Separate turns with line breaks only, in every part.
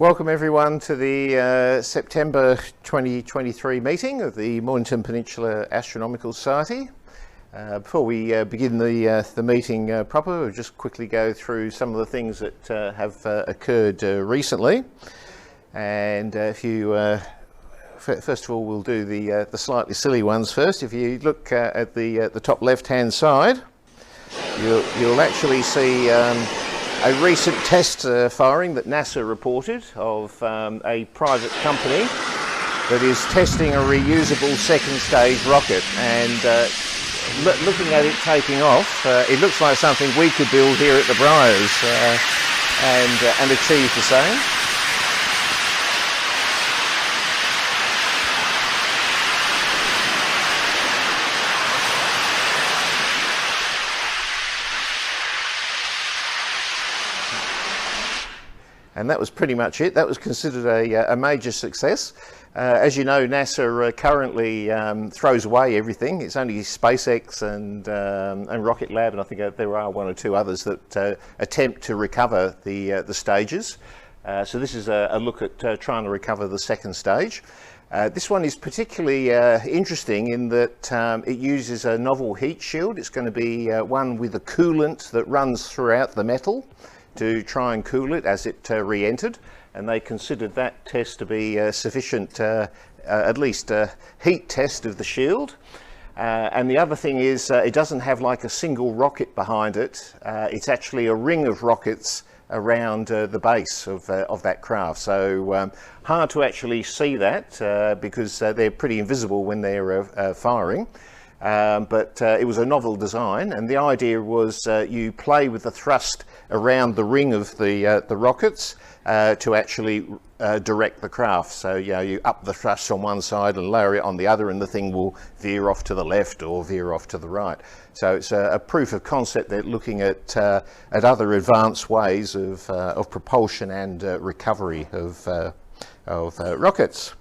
Welcome everyone to the September 2023 meeting of the Mornington Peninsula Astronomical Society. Before we begin the meeting proper, we'll just quickly go through some of the things that have occurred recently. And if you, first of all, we'll do the slightly silly ones first. If you look at the top left-hand side, you'll actually see a recent test firing that NASA reported of a private company that is testing a reusable second stage rocket, and looking at it taking off, it looks like something we could build here at the Briars and achieve the same. And that was pretty much it. That was considered a major success. As you know, NASA currently throws away everything. It's only SpaceX and Rocket Lab, and I think there are one or two others that attempt to recover the stages. So this is a look at trying to recover the second stage. This one is particularly interesting in that it uses a novel heat shield. It's going to be one with a coolant that runs throughout the metal to try and cool it as it re-entered, and they considered that test to be sufficient, at least heat test of the shield. And the other thing is it doesn't have like a single rocket behind it. It's actually a ring of rockets around the base of that craft. So hard to actually see that because they're pretty invisible when they're firing. But it was a novel design, and the idea was you play with the thrust around the ring of the rockets to actually direct the craft. So you up the thrust on one side and lower it on the other, and the thing will veer off to the left or veer off to the right. So it's a proof of concept that looking at other advanced ways of propulsion and recovery of rockets.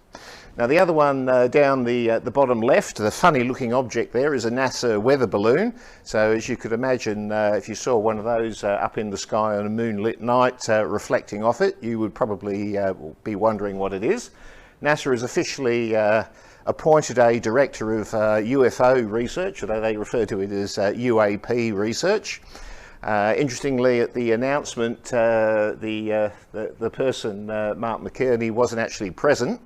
Now the other one down the bottom left, the funny looking object there is a NASA weather balloon. So as you could imagine, if you saw one of those up in the sky on a moonlit night reflecting off it, you would probably be wondering what it is. NASA has officially appointed a director of UFO research, although they refer to it as UAP research. Interestingly, at the announcement, the person, Mark McKerney, wasn't actually present.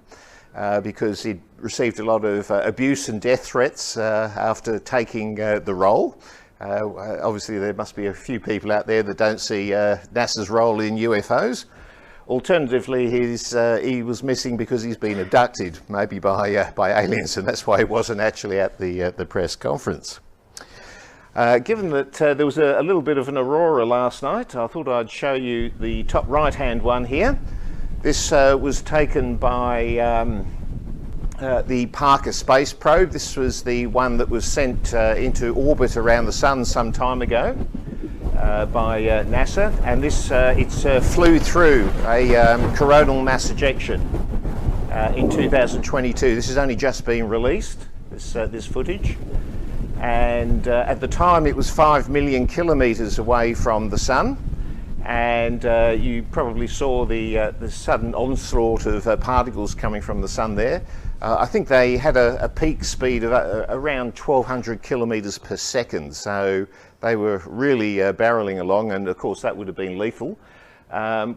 Because he'd received a lot of abuse and death threats after taking the role. Obviously there must be a few people out there that don't see NASA's role in UFOs. Alternatively, he was missing because he's been abducted, maybe by aliens, and that's why he wasn't actually at the press conference. Given that there was a little bit of an aurora last night, I thought I'd show you the top right-hand one here. This was taken by the Parker space probe. This was the one that was sent into orbit around the sun some time ago by NASA, and this it flew through a coronal mass ejection in 2022. This has only just been released, this footage, and at the time it was 5 million kilometres away from the sun. And you probably saw the sudden onslaught of particles coming from the sun there. I think they had a peak speed of around 1,200 kilometres per second, so they were really barreling along, and of course that would have been lethal.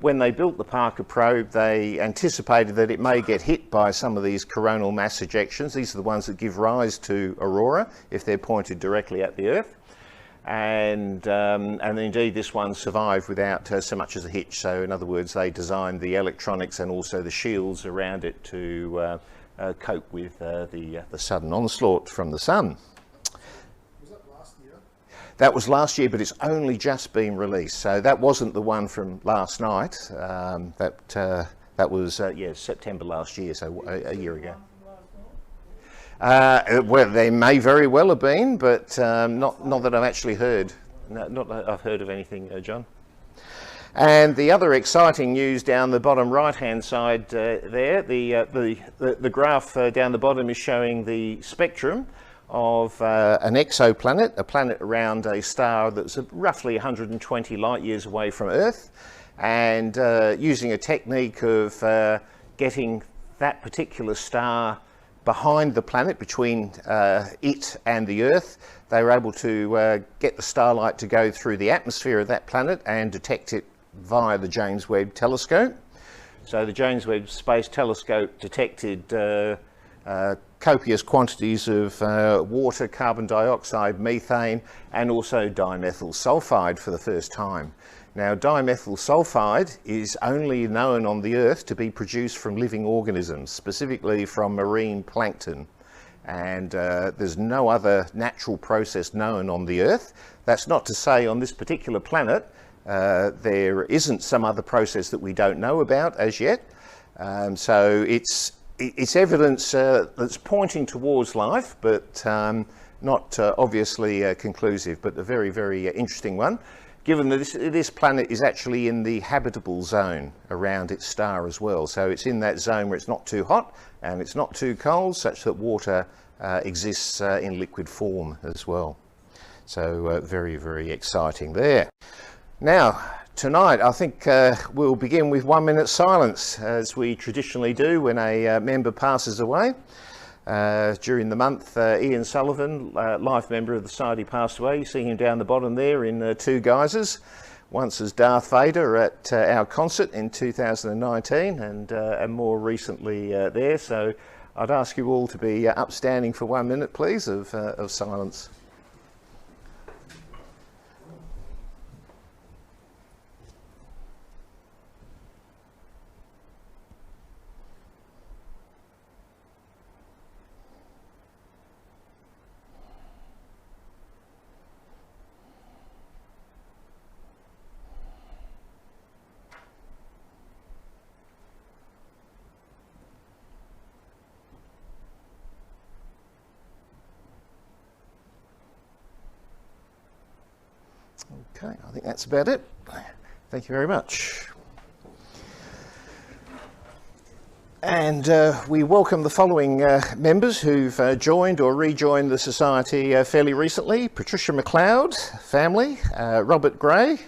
When they built the Parker probe, they anticipated that it may get hit by some of these coronal mass ejections. These are the ones that give rise to aurora if they're pointed directly at the Earth. And indeed this one survived without so much as a hitch. So in other words, they designed the electronics and also the shields around it to cope with the sudden onslaught from the sun.
Was that last year?
That was last year, but it's only just been released. So that wasn't the one from last night. That was September last year, so a year ago. Well, they may very well have been, but not that I've actually heard. Not that I've heard of anything, John. And the other exciting news down the bottom right-hand side there, the graph down the bottom is showing the spectrum of an exoplanet, a planet around a star that's roughly 120 light years away from Earth. and using a technique of getting that particular star behind the planet, between it and the Earth, they were able to get the starlight to go through the atmosphere of that planet and detect it via the James Webb Telescope. So the James Webb Space Telescope detected copious quantities of water, carbon dioxide, methane, and also dimethyl sulfide for the first time. Now, dimethyl sulfide is only known on the Earth to be produced from living organisms, specifically from marine plankton. And there's no other natural process known on the Earth. That's not to say on this particular planet there isn't some other process that we don't know about as yet. So it's evidence that's pointing towards life, but not obviously conclusive, but a very, very interesting one, given that this planet is actually in the habitable zone around its star as well. So it's in that zone where it's not too hot and it's not too cold, such that water exists in liquid form as well. So very, very exciting there. Now, tonight I think we'll begin with 1 minute silence, as we traditionally do when a member passes away. During the month, Ian Sullivan, life member of the Society, passed away. You see him down the bottom there in two guises. Once as Darth Vader at our concert in 2019, and more recently there. So I'd ask you all to be upstanding for 1 minute, please, of silence. Okay, I think that's about it. Thank you very much. And we welcome the following members who've joined or rejoined the Society fairly recently: Patricia McLeod, family; Robert Gray,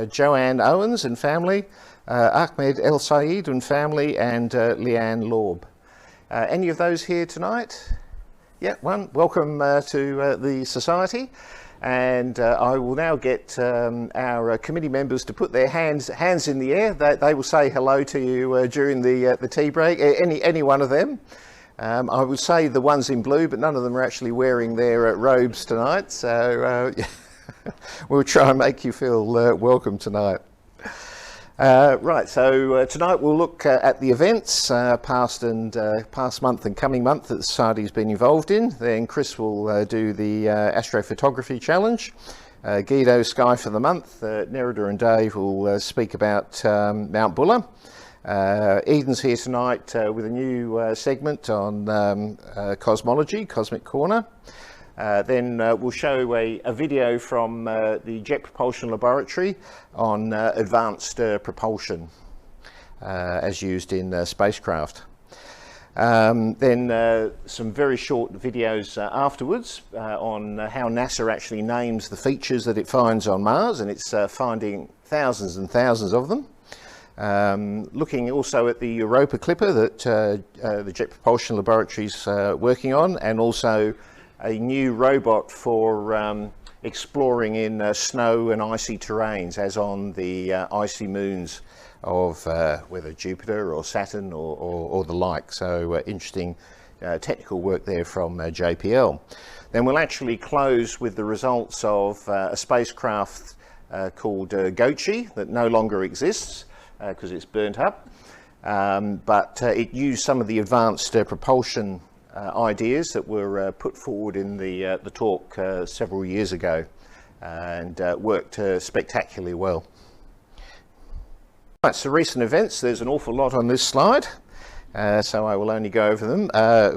Joanne Owens and family; Ahmed El Said and family; and Leanne Laub. Any of those here tonight? Yeah, one. Welcome to the Society. And I will now get our committee members to put their hands in the air. They will say hello to you during the tea break. Any one of them. I would say the ones in blue, but none of them are actually wearing their robes tonight. So we'll try and make you feel welcome tonight. Right, so tonight we'll look at the events past month and coming month that the Society's been involved in. Then Chris will do the astrophotography challenge. Guido, Sky for the month. Nerida and Dave will speak about Mount Buller. Eden's here tonight with a new segment on cosmology, Cosmic Corner. Then we'll show a video from the Jet Propulsion Laboratory on advanced propulsion as used in spacecraft. Then some very short videos afterwards on how NASA actually names the features that it finds on Mars, and it's finding thousands and thousands of them. Looking also at the Europa Clipper that the Jet Propulsion Laboratory is working on, and also a new robot for exploring in snow and icy terrains, as on the icy moons of whether Jupiter or Saturn or the like. So interesting technical work there from JPL. Then we'll actually close with the results of a spacecraft called Gochi that no longer exists because it's burnt up, but it used some of the advanced propulsion ideas that were put forward in the talk several years ago, and worked spectacularly well. Right, so recent events, there's an awful lot on this slide, so I will only go over them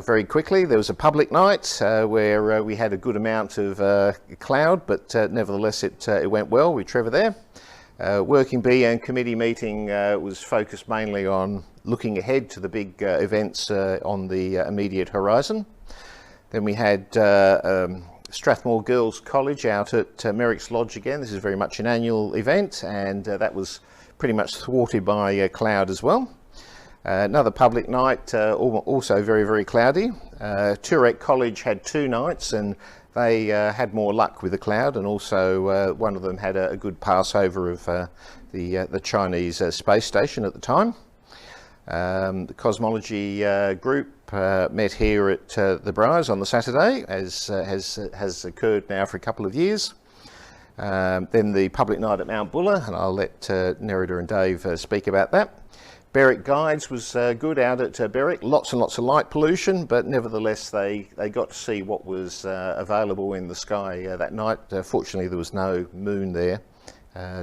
very quickly. There was a public night where we had a good amount of cloud, but nevertheless it went well with Trevor there. Working Bee and committee meeting was focused mainly on looking ahead to the big events on the immediate horizon. Then we had Strathmore Girls College out at Merrick's Lodge again. This is very much an annual event, and that was pretty much thwarted by cloud as well. Another public night, also very, very cloudy. Turek College had 2 nights, and they had more luck with the cloud, and also one of them had a good passover of the Chinese space station at the time. The cosmology group met here at the Briars on the Saturday, as has occurred now for a couple of years. Then the public night at Mount Buller, and I'll let Nerida and Dave speak about that. Berwick Guides was good out at Berwick, lots and lots of light pollution, but nevertheless they got to see what was available in the sky that night. Fortunately there was no moon there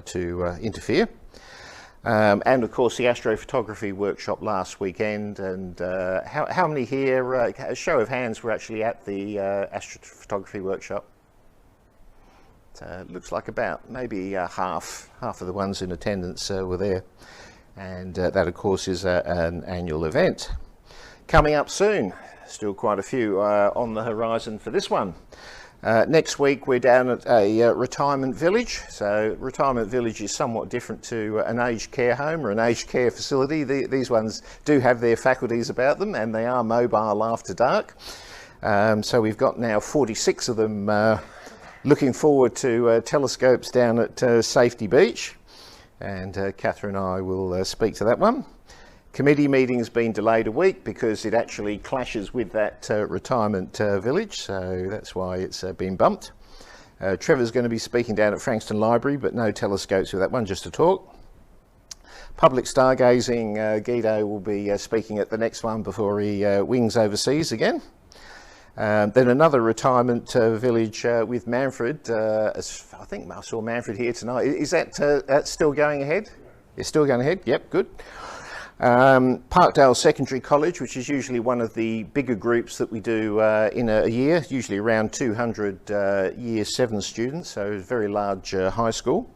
to interfere. And of course the astrophotography workshop last weekend, and how many here, a show of hands, were actually at the astrophotography workshop? Looks like about maybe half of the ones in attendance were there. And that of course is an annual event. Coming up soon, still quite a few on the horizon for this one. Next week we're down at a retirement village. So retirement village is somewhat different to an aged care home or an aged care facility. These ones do have their faculties about them, and they are mobile after dark. So we've got now 46 of them looking forward to telescopes down at Safety Beach. And Catherine and I will speak to that one. Committee meeting's been delayed a week because it actually clashes with that retirement village, so that's why it's been bumped. Trevor's going to be speaking down at Frankston Library, but no telescopes with that one, just a talk. Public stargazing, Guido will be speaking at the next one before he wings overseas again. Then another retirement village with Manfred. I think I saw Manfred here tonight. Is that still going ahead? It's still going ahead? Yep, good. Parkdale Secondary College, which is usually one of the bigger groups that we do in a year, usually around 200 Year 7 students, so a very large high school.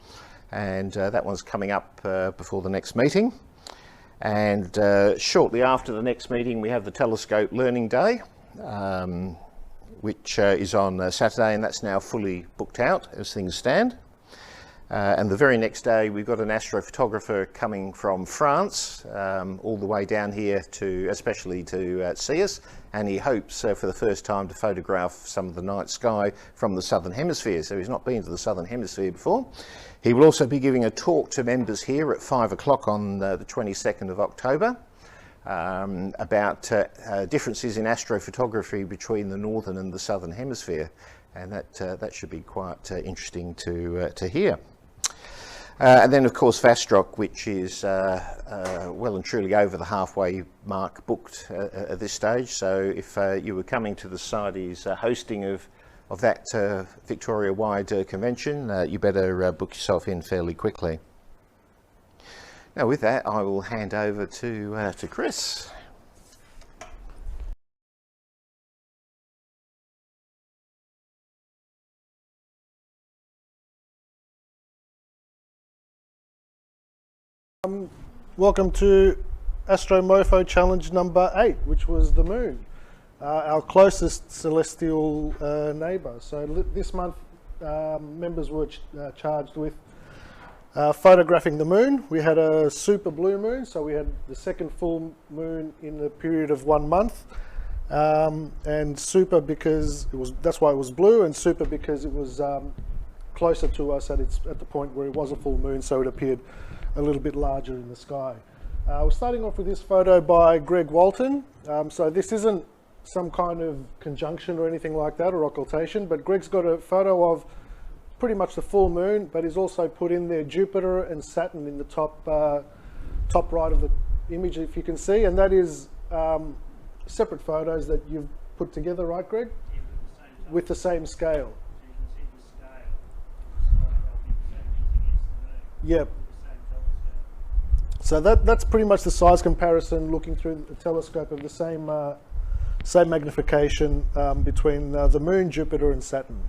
And that one's coming up before the next meeting. And shortly after the next meeting, we have the Telescope Learning Day. Which is on Saturday, and that's now fully booked out as things stand. And the very next day we've got an astrophotographer coming from France all the way down here especially to see us, and he hopes for the first time to photograph some of the night sky from the Southern Hemisphere. So he's not been to the Southern Hemisphere before. He will also be giving a talk to members here at 5 o'clock on the 22nd of October. About differences in astrophotography between the northern and the southern hemisphere, and that should be quite interesting to hear. And then of course Vastrock, which is well and truly over the halfway mark booked at this stage. So if you were coming to the Society's hosting of that Victoria-wide convention, you better book yourself in fairly quickly. Now with that, I will hand over to Chris.
Welcome to AstroMoPho Challenge number 8, which was the moon, our closest celestial neighbour. So this month members were charged with photographing the moon. We had a super blue moon, so we had the second full moon in the period of 1 month, and super because that's why it was blue, and super because it was closer to us at the point where it was a full moon, so it appeared a little bit larger in the sky. We're starting off with this photo by Greg Walton. So this isn't some kind of conjunction or anything like that, or occultation, but Greg's got a photo of pretty much the full moon, but he's also put in there Jupiter and Saturn in the top right of the image, if you can see, and that is separate photos that you've put together, right, Greg? Yeah, with the same scale. So you can see the scale. Yep. So that's pretty much the size comparison, looking through the telescope, of the same magnification between the moon, Jupiter and Saturn.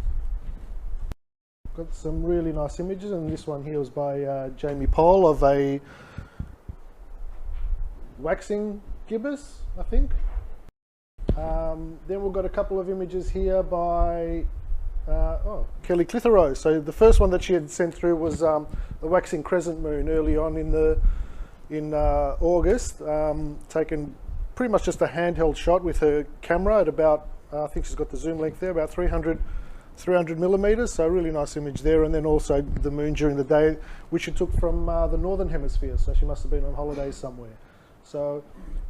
Got some really nice images, and this one here was by Jamie Pohl of a waxing gibbous, I think. Then we've got a couple of images here by Kelly Clitheroe. So the first one that she had sent through was waxing crescent moon early on in August, taken pretty much just a handheld shot with her camera at about, I think she's got the zoom length there, about 300 millimeters, so a really nice image there. And then also the moon during the day, which she took from the northern hemisphere, so she must have been on holiday somewhere. So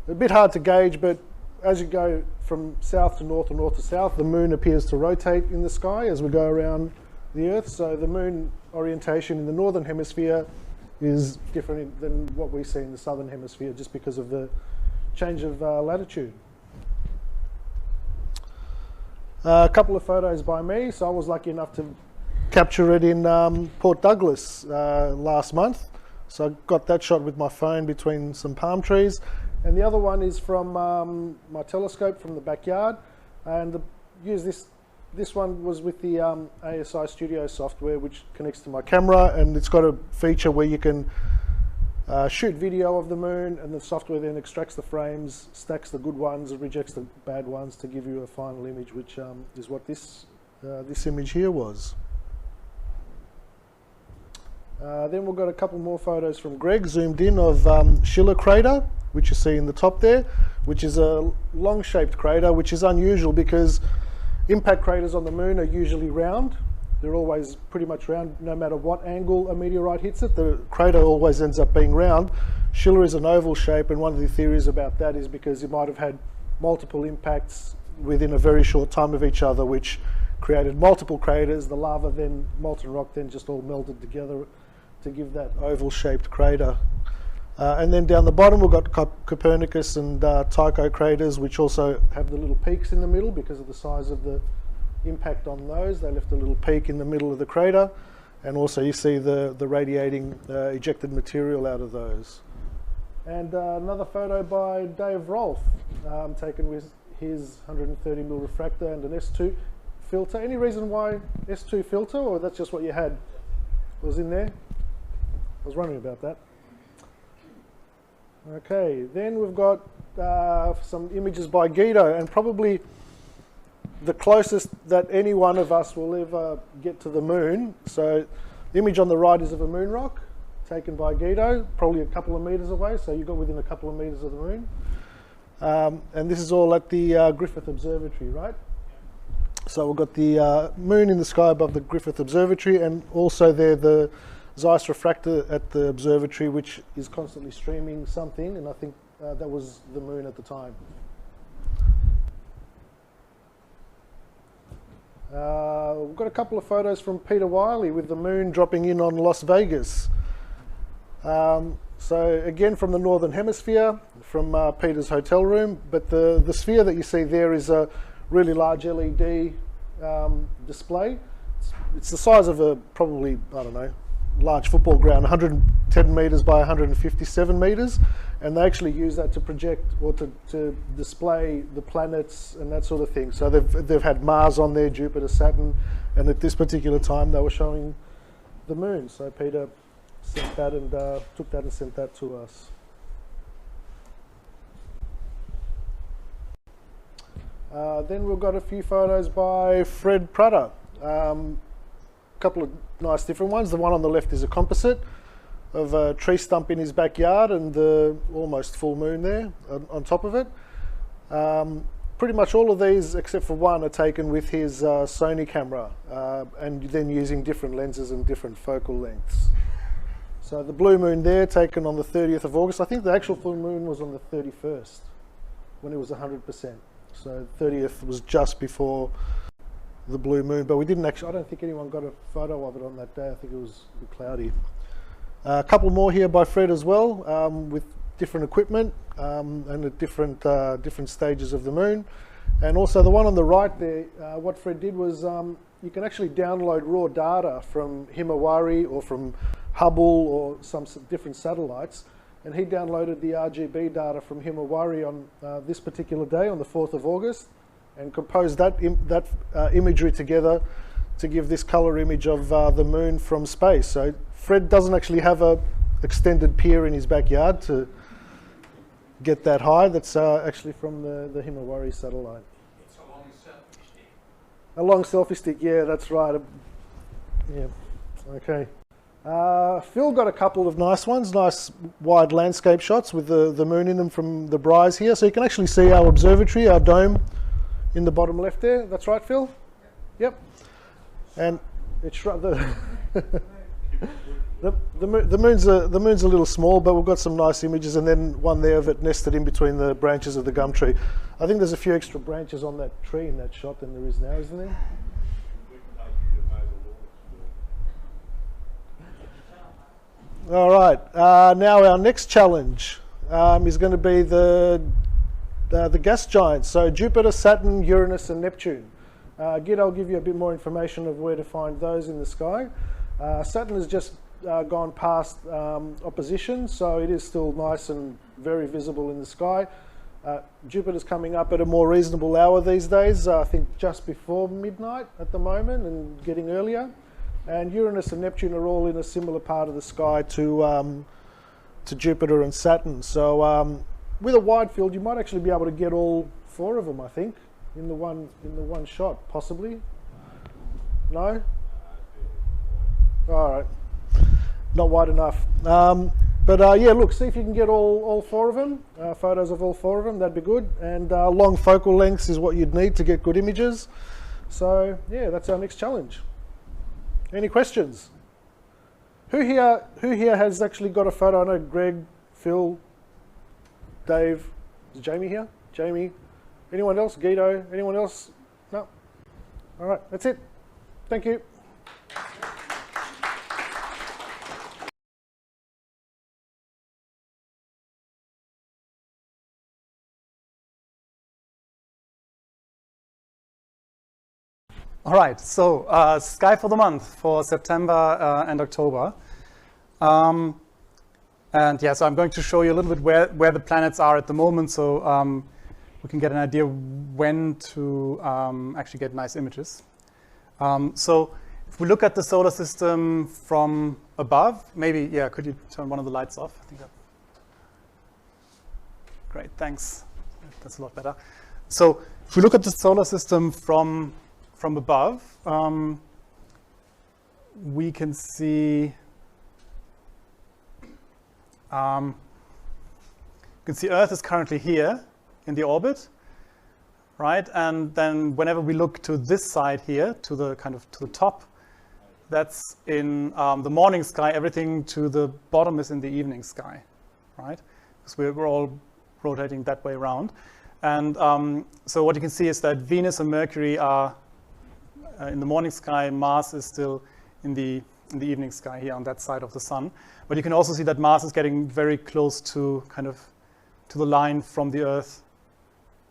a bit hard to gauge, but as you go from south to north or north to south, the moon appears to rotate in the sky as we go around the Earth. So the moon orientation in the northern hemisphere is different than what we see in the southern hemisphere, just because of the change of latitude. A couple of photos by me. So I was lucky enough to capture it in Port Douglas last month. So I got that shot with my phone between some palm trees. And the other one is from my telescope from the backyard. And this one was with the ASI Studio software, which connects to my camera, and it's got a feature where you can shoot video of the moon, and the software then extracts the frames, stacks the good ones, and rejects the bad ones to give you a final image, which is what this image here was. Then we've got a couple more photos from Greg, zoomed in, of Schiller crater, which you see in the top there, which is a long-shaped crater, which is unusual because impact craters on the moon are usually round. They're always pretty much round, no matter what angle a meteorite hits it. The crater always ends up being round. Schiller is an oval shape, and one of the theories about that is because it might have had multiple impacts within a very short time of each other, which created multiple craters. The lava then, molten rock then just all melted together to give that oval-shaped crater. And then down the bottom we've got Copernicus and Tycho craters, which also have the little peaks in the middle because of the size of the impact on those. They left a little peak in the middle of the crater, and also you see the radiating ejected material out of those. And another photo by Dave Rolfe, taken with his 130mm refractor and an S2 filter. Any reason why S2 filter, or that's just what you had? Was in there? I was wondering about that. Okay, then we've got some images by Guido, and probably the closest that any one of us will ever get to the moon. So the image on the right is of a moon rock taken by Guido, probably a couple of meters away, so you got within a couple of meters of the moon. And this is all at the Griffith Observatory, right? So we've got the moon in the sky above the Griffith Observatory, and also there the Zeiss refractor at the observatory, which is constantly streaming something, and I think that was the moon at the time. We've got a couple of photos from Peter Wiley with the moon dropping in on Las Vegas. So again from the northern hemisphere, from Peter's hotel room, but the sphere that you see there is a really large LED display. It's the size of a probably, I don't know, large football ground, 110 meters by 157 meters, and they actually use that to project or to display the planets and that sort of thing. So they've had Mars on there, Jupiter, Saturn, and at this particular time they were showing the moon. So Peter sent that and took that and sent that to us. Then we've got a few photos by Fred Prater. Couple of nice different ones. The one on the left is a composite of a tree stump in his backyard and the almost full moon there on top of it. Pretty much all of these, except for one, are taken with his Sony camera and then using different lenses and different focal lengths. So the blue moon there, taken on the 30th of August. I think the actual full moon was on the 31st when it was 100%. So 30th was just before the blue moon, but we didn't actually, I don't think anyone got a photo of it on that day. I think it was a bit cloudy. A couple more here by Fred as well, with different equipment and at different stages of the moon. And also the one on the right there, what Fred did was you can actually download raw data from Himawari or from Hubble or some different satellites, and he downloaded the RGB data from Himawari on this particular day, on the 4th of August, and composed that imagery together to give this color image of the moon from space. So Fred doesn't actually have a extended pier in his backyard to get that high. That's actually from the Himawari satellite.
It's a long selfie stick.
A long selfie stick, yeah, that's right. Yeah, okay. Phil got a couple of nice ones, nice wide landscape shots with the moon in them from the Briars here. So you can actually see our observatory, our dome in the bottom left there. That's right, Phil? Yep. And it's the moon's a little small, but we've got some nice images, and then one there of it nested in between the branches of the gum tree. I think there's a few extra branches on that tree in that shot than there is now, isn't there? All right, now our next challenge is going to be the gas giants. So Jupiter, Saturn, Uranus and Neptune. Guido will give you a bit more information of where to find those in the sky. Saturn has just gone past opposition, so it is still nice and very visible in the sky. Jupiter's coming up at a more reasonable hour these days, I think just before midnight at the moment and getting earlier. And Uranus and Neptune are all in a similar part of the sky to Jupiter and Saturn. So with a wide field, you might actually be able to get all four of them, I think, in the one shot, possibly. No? All right, not wide enough. Yeah, look, see if you can get all four of them, photos of all four of them, that'd be good. And long focal lengths is what you'd need to get good images. So yeah, that's our next challenge. Any questions? Who here has actually got a photo? I know Greg, Phil, Dave, is Jamie here? Jamie, anyone else? Guido, anyone else? No? All right, that's it. Thank you.
All right, so sky for the month for September and October. And yeah, so I'm going to show you a little bit where the planets are at the moment, so we can get an idea when to actually get nice images. So if we look at the solar system from above, maybe, yeah, could you turn one of the lights off? I think that. Great, thanks. That's a lot better. So if we look at the solar system from above, we can see Earth is currently here in the orbit, right? And then whenever we look to this side here, to the top, that's in the morning sky. Everything to the bottom is in the evening sky, right? Because we're all rotating that way around. And so what you can see is that Venus and Mercury are in the morning sky. Mars is still in the evening sky here on that side of the sun. But you can also see that Mars is getting very close to to the line from the Earth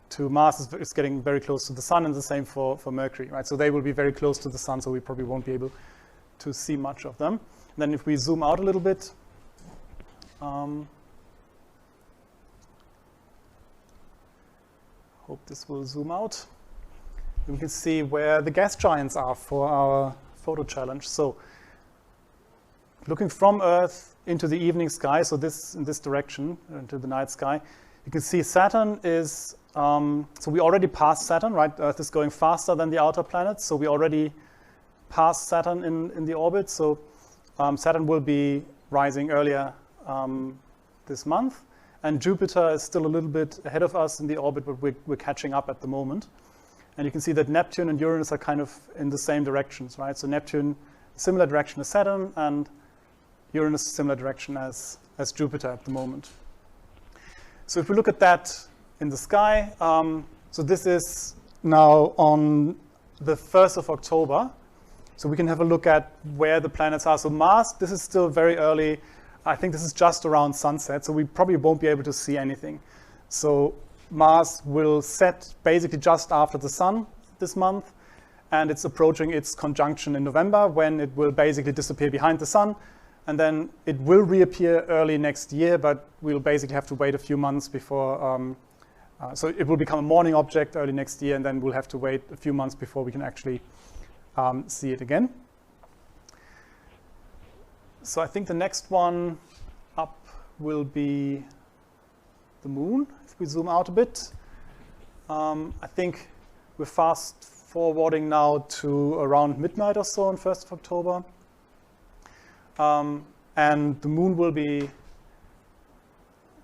to Mars is getting very close to the sun, and the same for Mercury, right? So they will be very close to the sun, so we probably won't be able to see much of them. And then if we zoom out a little bit, hope this will zoom out. We can see where the gas giants are for our photo challenge. So looking from Earth into the evening sky, so in this direction, into the night sky, you can see Saturn is, so we already passed Saturn, right? Earth is going faster than the outer planets, so we already passed Saturn in the orbit. So Saturn will be rising earlier this month. And Jupiter is still a little bit ahead of us in the orbit, but we're catching up at the moment. And you can see that Neptune and Uranus are kind of in the same directions, right? So Neptune, similar direction as Saturn, and Uranus, similar direction as Jupiter at the moment. So if we look at that in the sky, so this is now on the 1st of October. So we can have a look at where the planets are. So Mars, this is still very early. I think this is just around sunset, so we probably won't be able to see anything. So Mars will set basically just after the sun this month, and it's approaching its conjunction in November, when it will basically disappear behind the sun, and then it will reappear early next year, but we'll basically have to wait a few months before, so it will become a morning object early next year, and then we'll have to wait a few months before we can actually see it again. So I think the next one up will be the moon. If we zoom out a bit, I think we're fast forwarding now to around midnight or so on 1st of October. and the moon will be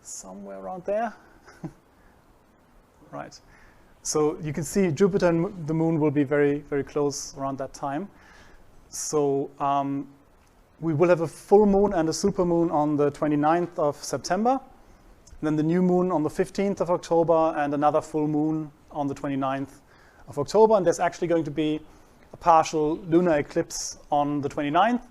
somewhere around there. Right. So you can see Jupiter and the moon will be very, very close around that time. So we will have a full moon and a supermoon on the 29th of September, then the new moon on the 15th of October, and another full moon on the 29th of October. And there's actually going to be a partial lunar eclipse on the 29th,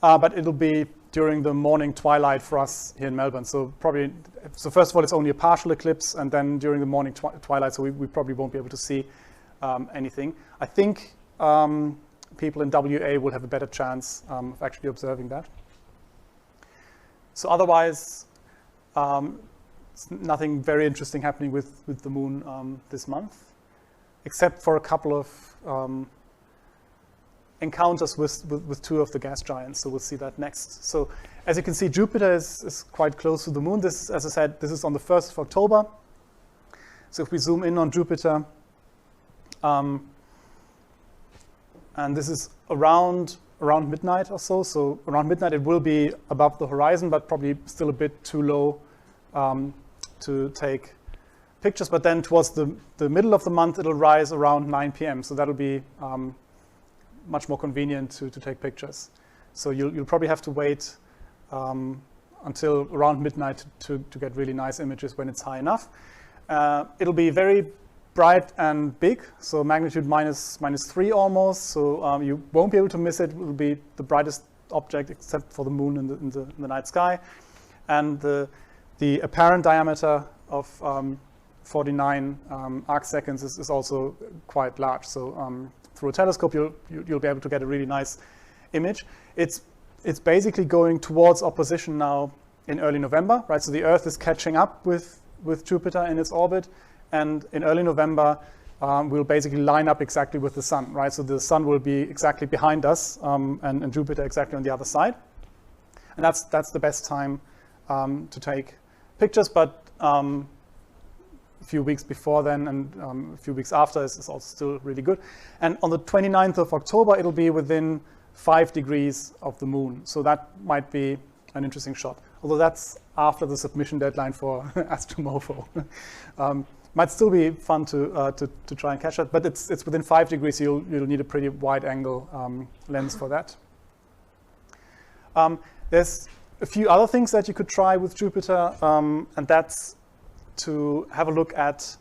but it'll be during the morning twilight for us here in Melbourne. So first of all, it's only a partial eclipse, and then during the morning twilight, so we probably won't be able to see anything. I think people in WA will have a better chance of actually observing that. So otherwise, nothing very interesting happening with the moon this month, except for a couple of encounters with two of the gas giants. So we'll see that next. So as you can see, Jupiter is quite close to the moon. This, as I said, this is on the 1st of October. So if we zoom in on Jupiter, and this is around midnight or so. So around midnight, it will be above the horizon, but probably still a bit too low to take pictures. But then towards the middle of the month, it'll rise around 9 p.m. So that'll be much more convenient to take pictures. So you'll probably have to wait until around midnight to get really nice images when it's high enough. It'll be very bright and big, so magnitude -3 almost. So you won't be able to miss it. It will be the brightest object except for the moon in the night sky. And the apparent diameter of 49 arc seconds is also quite large. So through a telescope, you'll be able to get a really nice image. It's basically going towards opposition now in early November, right? So the Earth is catching up with Jupiter in its orbit, and in early November, we'll basically line up exactly with the Sun, right? So the Sun will be exactly behind us, and Jupiter exactly on the other side, and that's the best time to take pictures. But a few weeks before then and a few weeks after is also still really good. And on the 29th of October, it'll be within 5 degrees of the moon. So that might be an interesting shot. Although that's after the submission deadline for AstroMoPho. Might still be fun to try and catch that, but it's within 5 degrees, so you'll need a pretty wide angle lens for that. There's a few other things that you could try with Jupiter, and that's to have a look at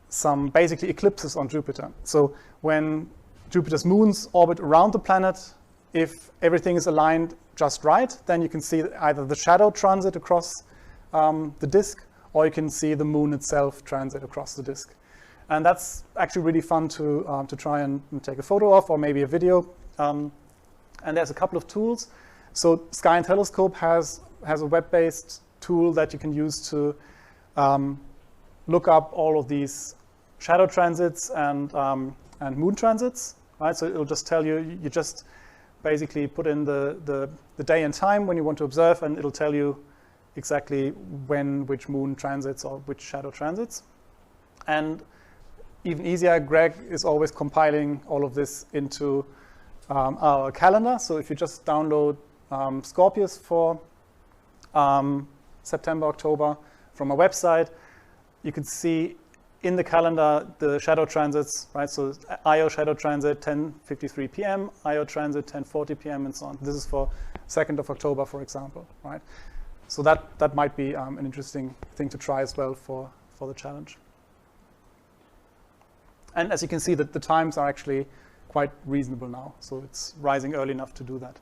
some basically eclipses on Jupiter. So when Jupiter's moons orbit around the planet, if everything is aligned just right, then you can see either the shadow transit across the disk, or you can see the moon itself transit across the disk. And that's actually really fun to try and take a photo of, or maybe a video. And there's a couple of tools. So Sky and Telescope has a web-based tool that you can use to look up all of these shadow transits and moon transits, right? So it'll just tell you, you just basically put in the day and time when you want to observe, and it'll tell you exactly when which moon transits or which shadow transits. And even easier, Greg is always compiling all of this into our calendar. So if you just download Scorpius for September, October from our website, you can see in the calendar the shadow transits, right? So IO shadow transit 10:53 p.m., IO transit 10:40 p.m., and so on. This is for 2nd of October, for example, right? So that might be an interesting thing to try as well for the challenge. And as you can see, that the times are actually quite reasonable now, so it's rising early enough to do that.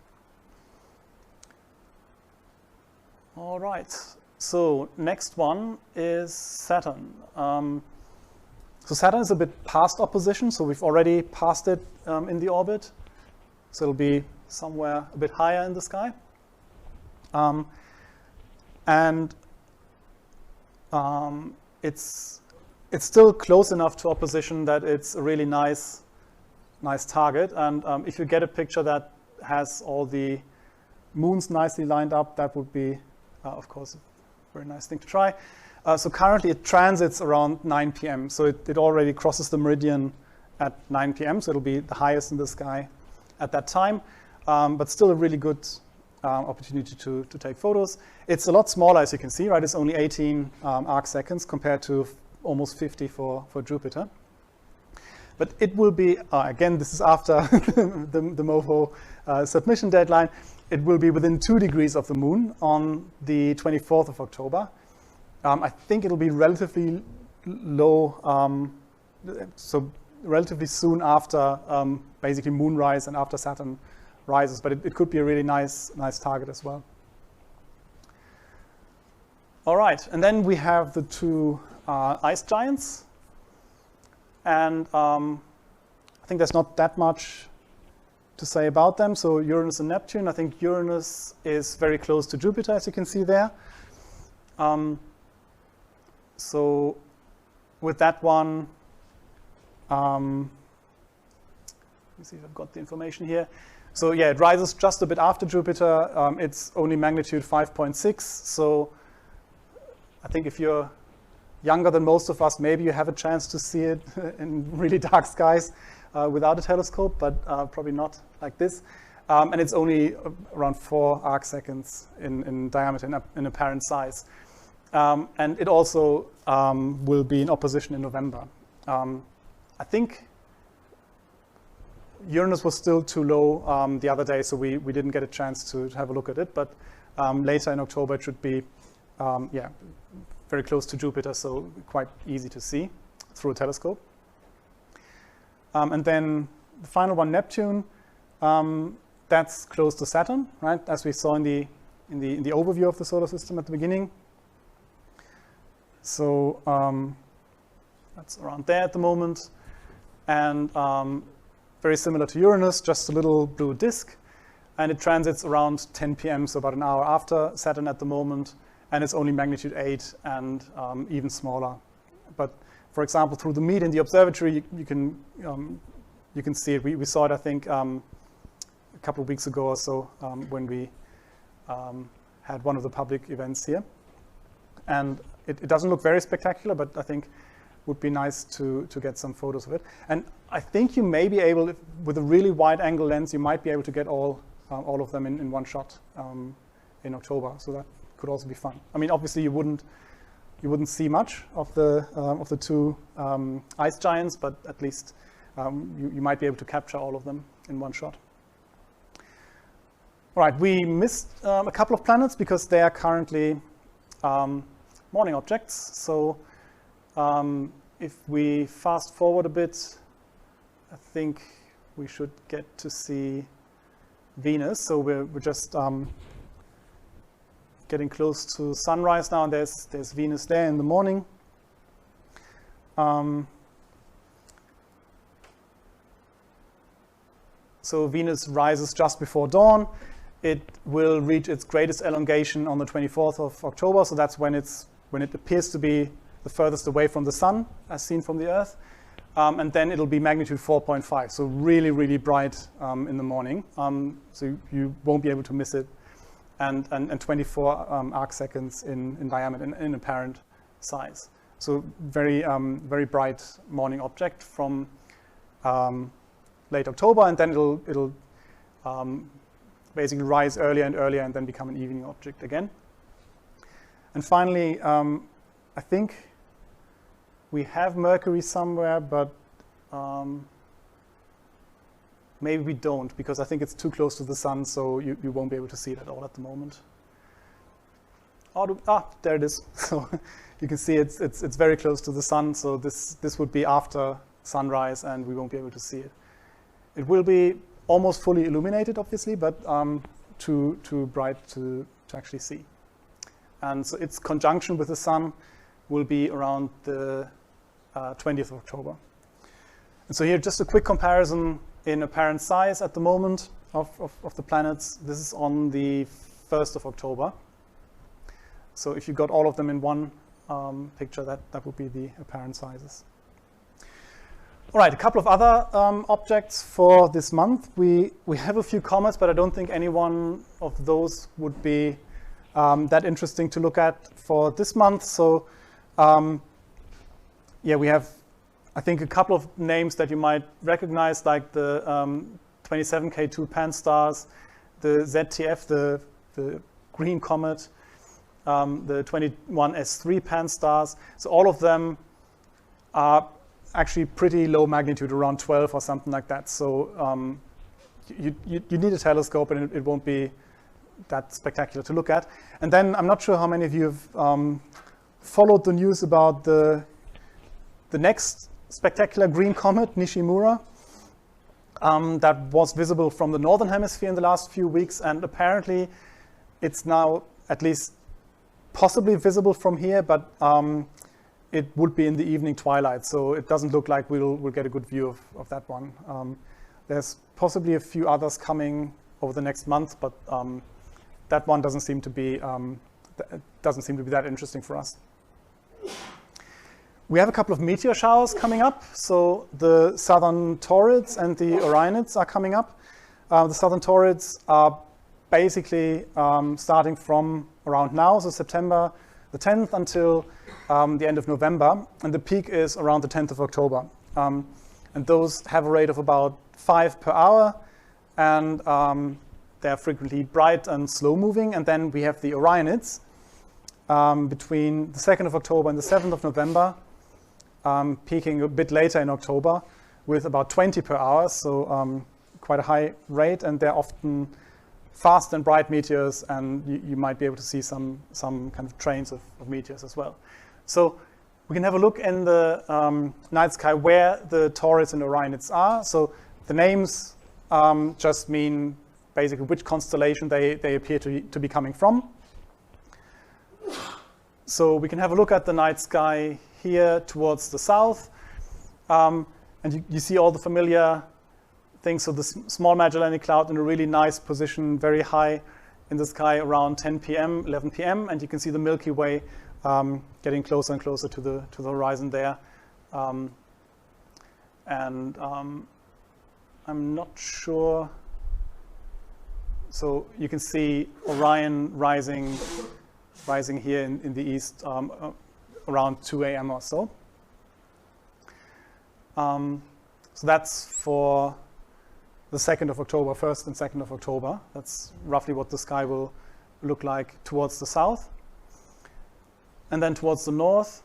All right. So next one is Saturn. So Saturn is a bit past opposition, so we've already passed it in the orbit. So it'll be somewhere a bit higher in the sky. It's still close enough to opposition that it's a really nice target. And if you get a picture that has all the moons nicely lined up, that would be, of course, very nice thing to try. So currently it transits around 9 p.m. So it already crosses the meridian at 9 p.m. So it'll be the highest in the sky at that time, but still a really good opportunity to take photos. It's a lot smaller, as you can see, right? It's only 18 arc seconds compared to almost 50 for Jupiter. But it will be, again, this is after the MOPHO submission deadline, it will be within 2 degrees of the moon on the 24th of October. I think it'll be relatively low, so relatively soon after basically moonrise and after Saturn rises, but it could be a really nice target as well. All right, and then we have the 2 ice giants. And I think there's not that much to say about them. So Uranus and Neptune, I think Uranus is very close to Jupiter, as you can see there. So with that one, let me see if I've got the information here. So yeah, it rises just a bit after Jupiter. It's only magnitude 5.6. So I think if you're younger than most of us, maybe you have a chance to see it in really dark skies without a telescope, but probably not like this. And it's only around 4 arc seconds in diameter, in apparent size. And it also will be in opposition in November. I think Uranus was still too low the other day, so we didn't get a chance to have a look at it. But later in October, it should be, yeah, very close to Jupiter, so quite easy to see through a telescope. And then the final one, Neptune, that's close to Saturn, right? As we saw in the overview of the solar system at the beginning. So that's around there at the moment, and very similar to Uranus, just a little blue disk, and it transits around 10 p.m., so about an hour after Saturn at the moment. And it's only magnitude 8 and even smaller. But for example, through the meet in the observatory, you can see it. We saw it, I think, a couple of weeks ago or so when we had one of the public events here. And it doesn't look very spectacular, but I think would be nice to get some photos of it. And I think you may be able, with a really wide angle lens, you might be able to get all of them in one shot in October. So that could also be fun. I mean, obviously you wouldn't see much of the 2 ice giants, but at least you might be able to capture all of them in one shot. All right, we missed a couple of planets because they are currently morning objects. So if we fast forward a bit, I think we should get to see Venus. So we're just getting close to sunrise now, and there's Venus there in the morning. So Venus rises just before dawn. It will reach its greatest elongation on the 24th of October, so that's when it appears to be the furthest away from the sun, as seen from the Earth. And then it'll be magnitude 4.5, so really, really bright in the morning. So you won't be able to miss it. And 24 arc seconds in diameter, in apparent size. So very, very bright morning object from late October, and then it'll basically rise earlier and earlier, and then become an evening object again. And finally, I think we have Mercury somewhere, but maybe we don't, because I think it's too close to the sun, so you won't be able to see it at all at the moment. There it is. So you can see it's very close to the sun, so this would be after sunrise, and we won't be able to see it. It will be almost fully illuminated, obviously, but too bright to actually see. And so its conjunction with the sun will be around the 20th of October. And so here, just a quick comparison in apparent size at the moment of the planets. This is on the 1st of October. So if you got all of them in one picture, that would be the apparent sizes. All right, a couple of other objects for this month. We have a few comets, but I don't think any one of those would be that interesting to look at for this month. So yeah, we have, I think, a couple of names that you might recognize, like the 27K2 Pan stars, the ZTF, the the green comet, the 21S3 pan-stars. So all of them are actually pretty low magnitude, around 12 or something like that. So you need a telescope, and it won't be that spectacular to look at. And then I'm not sure how many of you have followed the news about the next spectacular green comet, Nishimura, that was visible from the northern hemisphere in the last few weeks, and apparently it's now at least possibly visible from here, but it would be in the evening twilight, so it doesn't look like we'll get a good view of that one. There's possibly a few others coming over the next month, but that one doesn't seem to be that interesting for us. We have a couple of meteor showers coming up. So the southern Taurids and the Orionids are coming up. The southern Taurids are basically starting from around now, so September the 10th until the end of November, and the peak is around the 10th of October. And those have a rate of about 5 per hour, and they're frequently bright and slow moving. And then we have the Orionids between the 2nd of October and the 7th of November, peaking a bit later in October with about 20 per hour, so quite a high rate, and they're often fast and bright meteors, and you might be able to see some kind of trains of meteors as well. So we can have a look in the night sky where the Taurids and Orionids are. So the names just mean basically which constellation they appear to be coming from. So we can have a look at the night sky here towards the south, and you see all the familiar things. So the small Magellanic Cloud in a really nice position, very high in the sky around 10 p.m., 11 p.m., and you can see the Milky Way getting closer and closer to the horizon there. And I'm not sure. So you can see Orion rising here in the east around 2 a.m. or so. So that's for the 2nd of October, 1st and 2nd of October. That's roughly what the sky will look like towards the south. And then towards the north,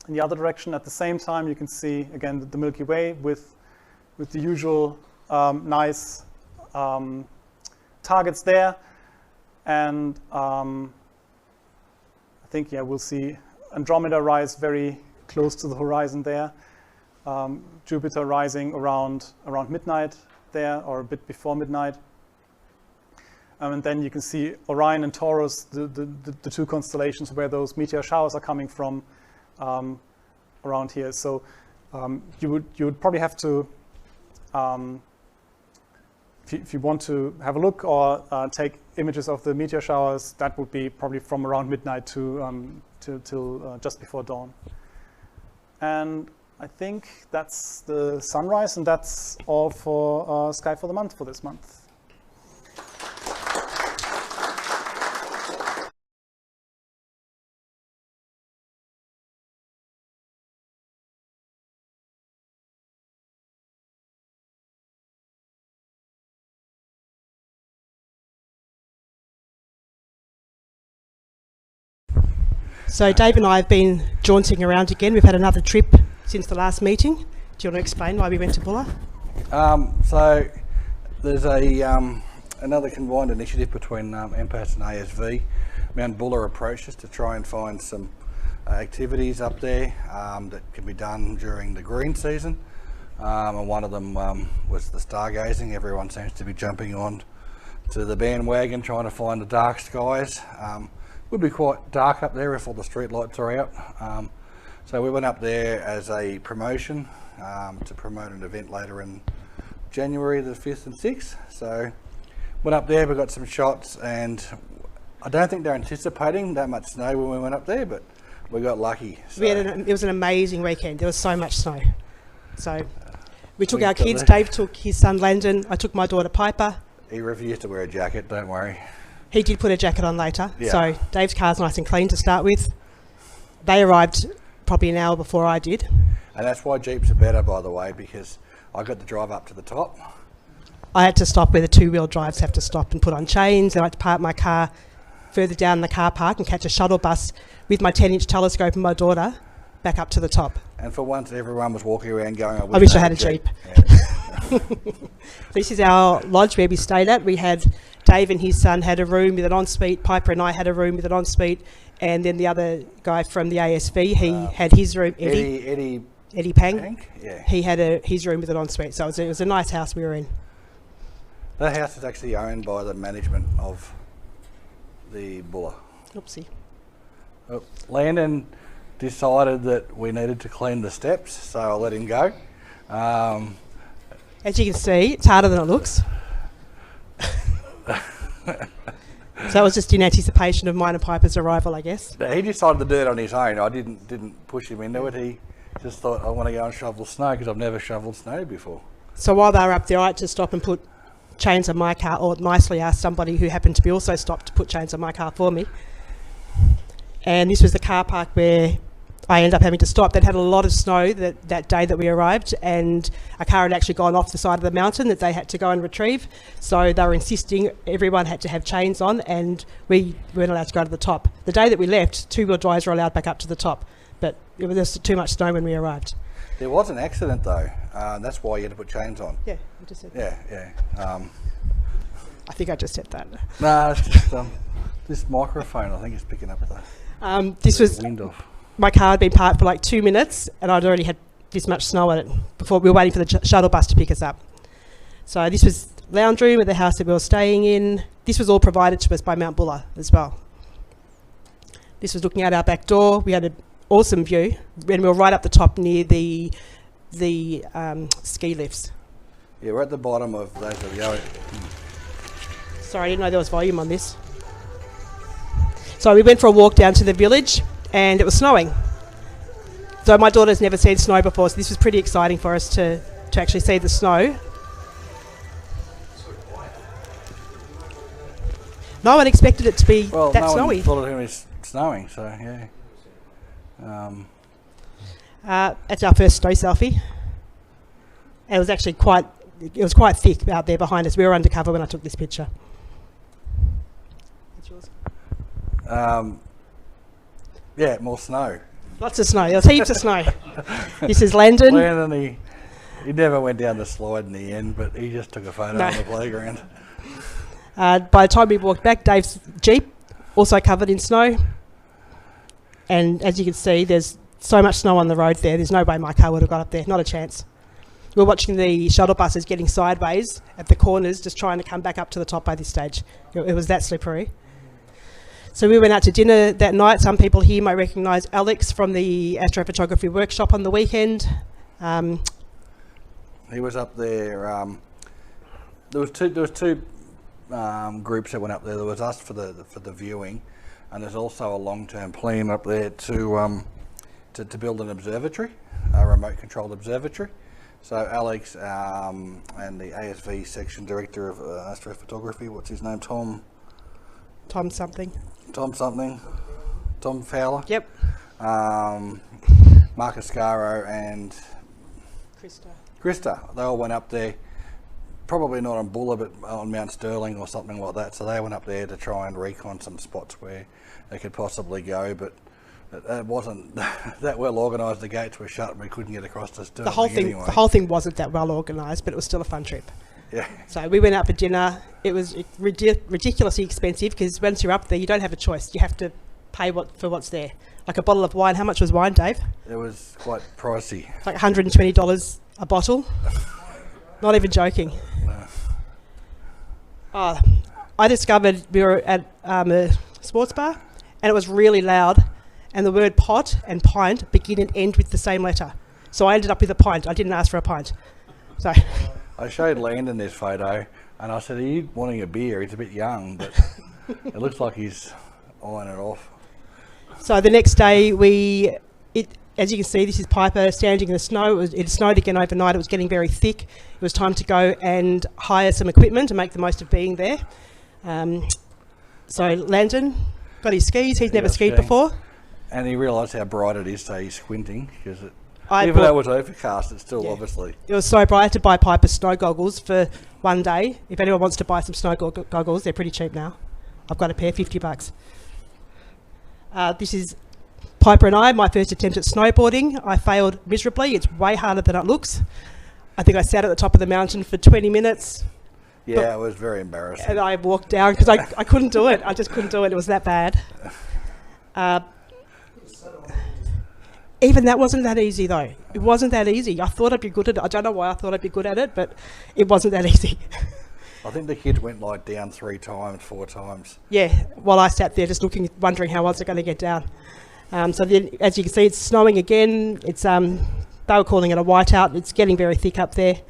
in the other direction, at the same time, you can see, again, the Milky Way with the usual nice targets there. And I think, yeah, we'll see Andromeda rise very close to the horizon there. Jupiter rising around midnight there, or a bit before midnight. And then you can see Orion and Taurus, the two constellations where those meteor showers are coming from around here. So you would probably have to, if you want to have a look or take images of the meteor showers, that would be probably from around midnight till just before dawn. And I think that's the sunrise, and that's all for Sky for the Month for this month.
So Dave and I have been jaunting around again. We've had another trip since the last meeting. Do you want to explain why we went to Bulla?
So there's another combined initiative between MPAS and ASV. Mount Bulla approached us to try and find some activities up there that can be done during the green season. And one of them was the stargazing. Everyone seems to be jumping on to the bandwagon trying to find the dark skies. Would be quite dark up there if all the street lights are out. So we went up there as a promotion to promote an event later in January the 5th and 6th. So went up there, we got some shots, and I don't think they're anticipating that much snow when we went up there, but we got lucky. So
It was an amazing weekend. There was so much snow. So we took our kids. Dave took his son Landon. I took my daughter Piper.
He refused to wear a jacket, don't worry.
He did put a jacket on later.
Yeah.
So Dave's car's nice and clean to start with. They arrived probably an hour before I did.
And that's why Jeeps are better, by the way, because I got to drive up to the top.
I had to stop where the two-wheel drives have to stop and put on chains, and I had to park my car further down in the car park and catch a shuttle bus with my 10-inch telescope and my daughter back up to the top.
And for once, everyone was walking around going,
I wish I had a Jeep.
Yeah.
This is our lodge where we stayed at. We had Dave and his son had a room with an ensuite. Piper and I had a room with an ensuite. And then the other guy from the ASV, he had his room. Eddie Pang.
Yeah.
He had his room with an ensuite. So it was a nice house we were in.
That house is actually owned by the management of the Buller.
Oopsie.
Landon decided that we needed to clean the steps, so I let him go.
As you can see, it's harder than it looks. So it was just in anticipation of mine and Piper's arrival, I guess.
He decided to do it on his own. I didn't push him into it. He just thought, I want to go and shovel snow because I've never shoveled snow before.
So while they were up there, I had to stop and put chains on my car, or nicely asked somebody who happened to be also stopped to put chains on my car for me. And this was the car park where I ended up having to stop. They'd had a lot of snow that day that we arrived, and a car had actually gone off the side of the mountain that they had to go and retrieve. So they were insisting everyone had to have chains on, and we weren't allowed to go to the top. The day that we left, two-wheel drives were allowed back up to the top, but it was just too much snow when we arrived.
There was an accident though. That's why you had to put chains on.
Yeah, I just said
Yeah, yeah.
I think I just said that.
No, it's just this microphone. I think is picking up
This was
wind off.
my car had been parked for like 2 minutes, and I'd already had this much snow on it before we were waiting for the shuttle bus to pick us up. So this was lounge room at the house that we were staying in. This was all provided to us by Mount Buller as well. This was looking out our back door. We had an awesome view, and we were right up the top near the ski lifts.
Yeah, we're at the bottom of those.
Sorry, I didn't know there was volume on this. So we went for a walk down to the village, and it was snowing. So my daughter's never seen snow before, so this was pretty exciting for us to actually see the snow. No one expected it to be that
no
snowy.
one thought it was snowing, so yeah.
That's our first snow selfie. And it was actually quite thick out there behind us. We were undercover when I took this picture. That's yours.
Yeah, more snow.
Lots of snow. There's heaps of snow. This is Landon.
Landon, he never went down the slide in the end, but he just took a photo on the playground.
By the time we walked back, Dave's Jeep, also covered in snow. And as you can see, there's so much snow on the road there. There's no way my car would have got up there. Not a chance. We were watching the shuttle buses getting sideways at the corners, just trying to come back up to the top by this stage. It was that slippery. So we went out to dinner that night. Some people here might recognise Alex from the astrophotography workshop on the weekend.
He was up there. There was two groups that went up there. There was us for the viewing, and there's also a long-term plan up there to build an observatory, a remote-controlled observatory. So Alex and the ASV section director of astrophotography, what's his name? Tom something. Tom Fowler.
Yep.
Mark Ascaro and Krista. They all went up there. Probably not on Buller, but on Mount Sterling or something like that. So they went up there to try and recon some spots where they could possibly go, but it wasn't that well organised. The gates were shut and we couldn't get across to Sterling.
The whole thing wasn't that well organised, but it was still a fun trip.
Yeah.
So we went out for dinner. It was ridiculously expensive because once you're up there, you don't have a choice. You have to pay for what's there. Like a bottle of wine. How much was wine, Dave?
It was quite pricey.
Like $120 a bottle. Not even joking.
No.
I discovered we were at a sports bar, and it was really loud, and the word pot and pint begin and end with the same letter. So I ended up with a pint. I didn't ask for a pint. So
I showed Landon this photo, and I said, "Are you wanting a beer? He's a bit young, but it looks like he's eyeing it off."
So the next day, as you can see, this is Piper standing in the snow. It snowed again overnight. It was getting very thick. It was time to go and hire some equipment to make the most of being there. So Landon got his skis. He's never skied before.
And he realised how bright it is, so he's squinting because Even though it was overcast, it's still obviously.
It was so bright. I had to buy Piper's snow goggles for one day. If anyone wants to buy some snow goggles, they're pretty cheap now. I've got a pair, $50. This is Piper and I, my first attempt at snowboarding. I failed miserably. It's way harder than it looks. I think I sat at the top of the mountain for 20 minutes.
Yeah, it was very embarrassing.
And I walked down because I couldn't do it. I just couldn't do it. It was that bad. Even that wasn't that easy though. It wasn't that easy. I thought I'd be good at it. I don't know why I thought I'd be good at it, but it wasn't that easy.
I think the kids went like down 3 times, 4 times.
Yeah, while I sat there just looking, wondering how I was going to get down. So then, as you can see, it's snowing again. It's they were calling it a whiteout. It's getting very thick up there.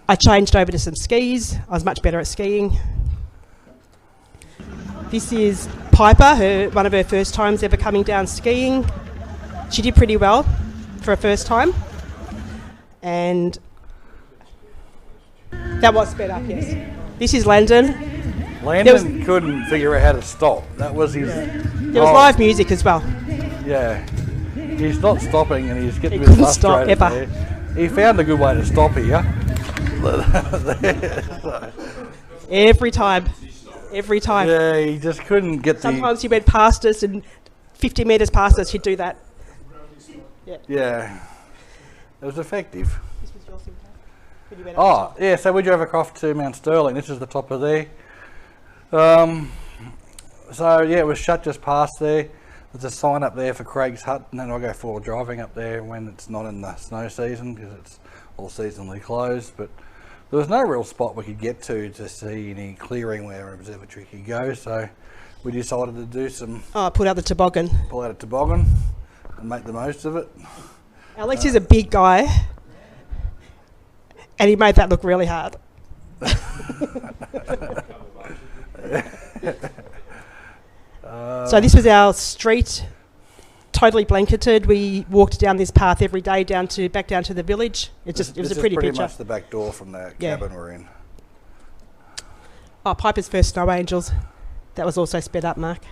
I changed over to some skis. I was much better at skiing. This is Piper, one of her first times ever coming down skiing. She did pretty well for her first time. And that was sped up, yes. This is Landon.
Landon couldn't figure out how to stop. That was his...
There was live music as well.
Yeah. He's not stopping and he's getting
He
a bit
couldn't stop
frustrated
ever.
there. He found a good way to stop here.
Every time. Every time.
Yeah, he just couldn't get
Sometimes he went past us and 50 metres past us, he'd do that.
Yeah. It was effective.
This was your sim card?
Oh, yeah, so we drove across to Mount Sterling. This is the top of there. So, yeah, it was shut just past there. There's a sign up there for Craig's Hut, and then I'll go for driving up there when it's not in the snow season, because it's all seasonally closed. But there was no real spot we could get to see any clearing where an observatory could go, so we decided to do some...
Oh, put out the toboggan.
Pull out a toboggan and make the most of it.
Alex is a big guy, and he made that look really hard. So this was our street, totally blanketed. We walked down this path every day back down to the village. It was a pretty
picture. This is pretty much the back door from the cabin we're in.
Oh, Piper's first snow angels. That was also sped up, Mark.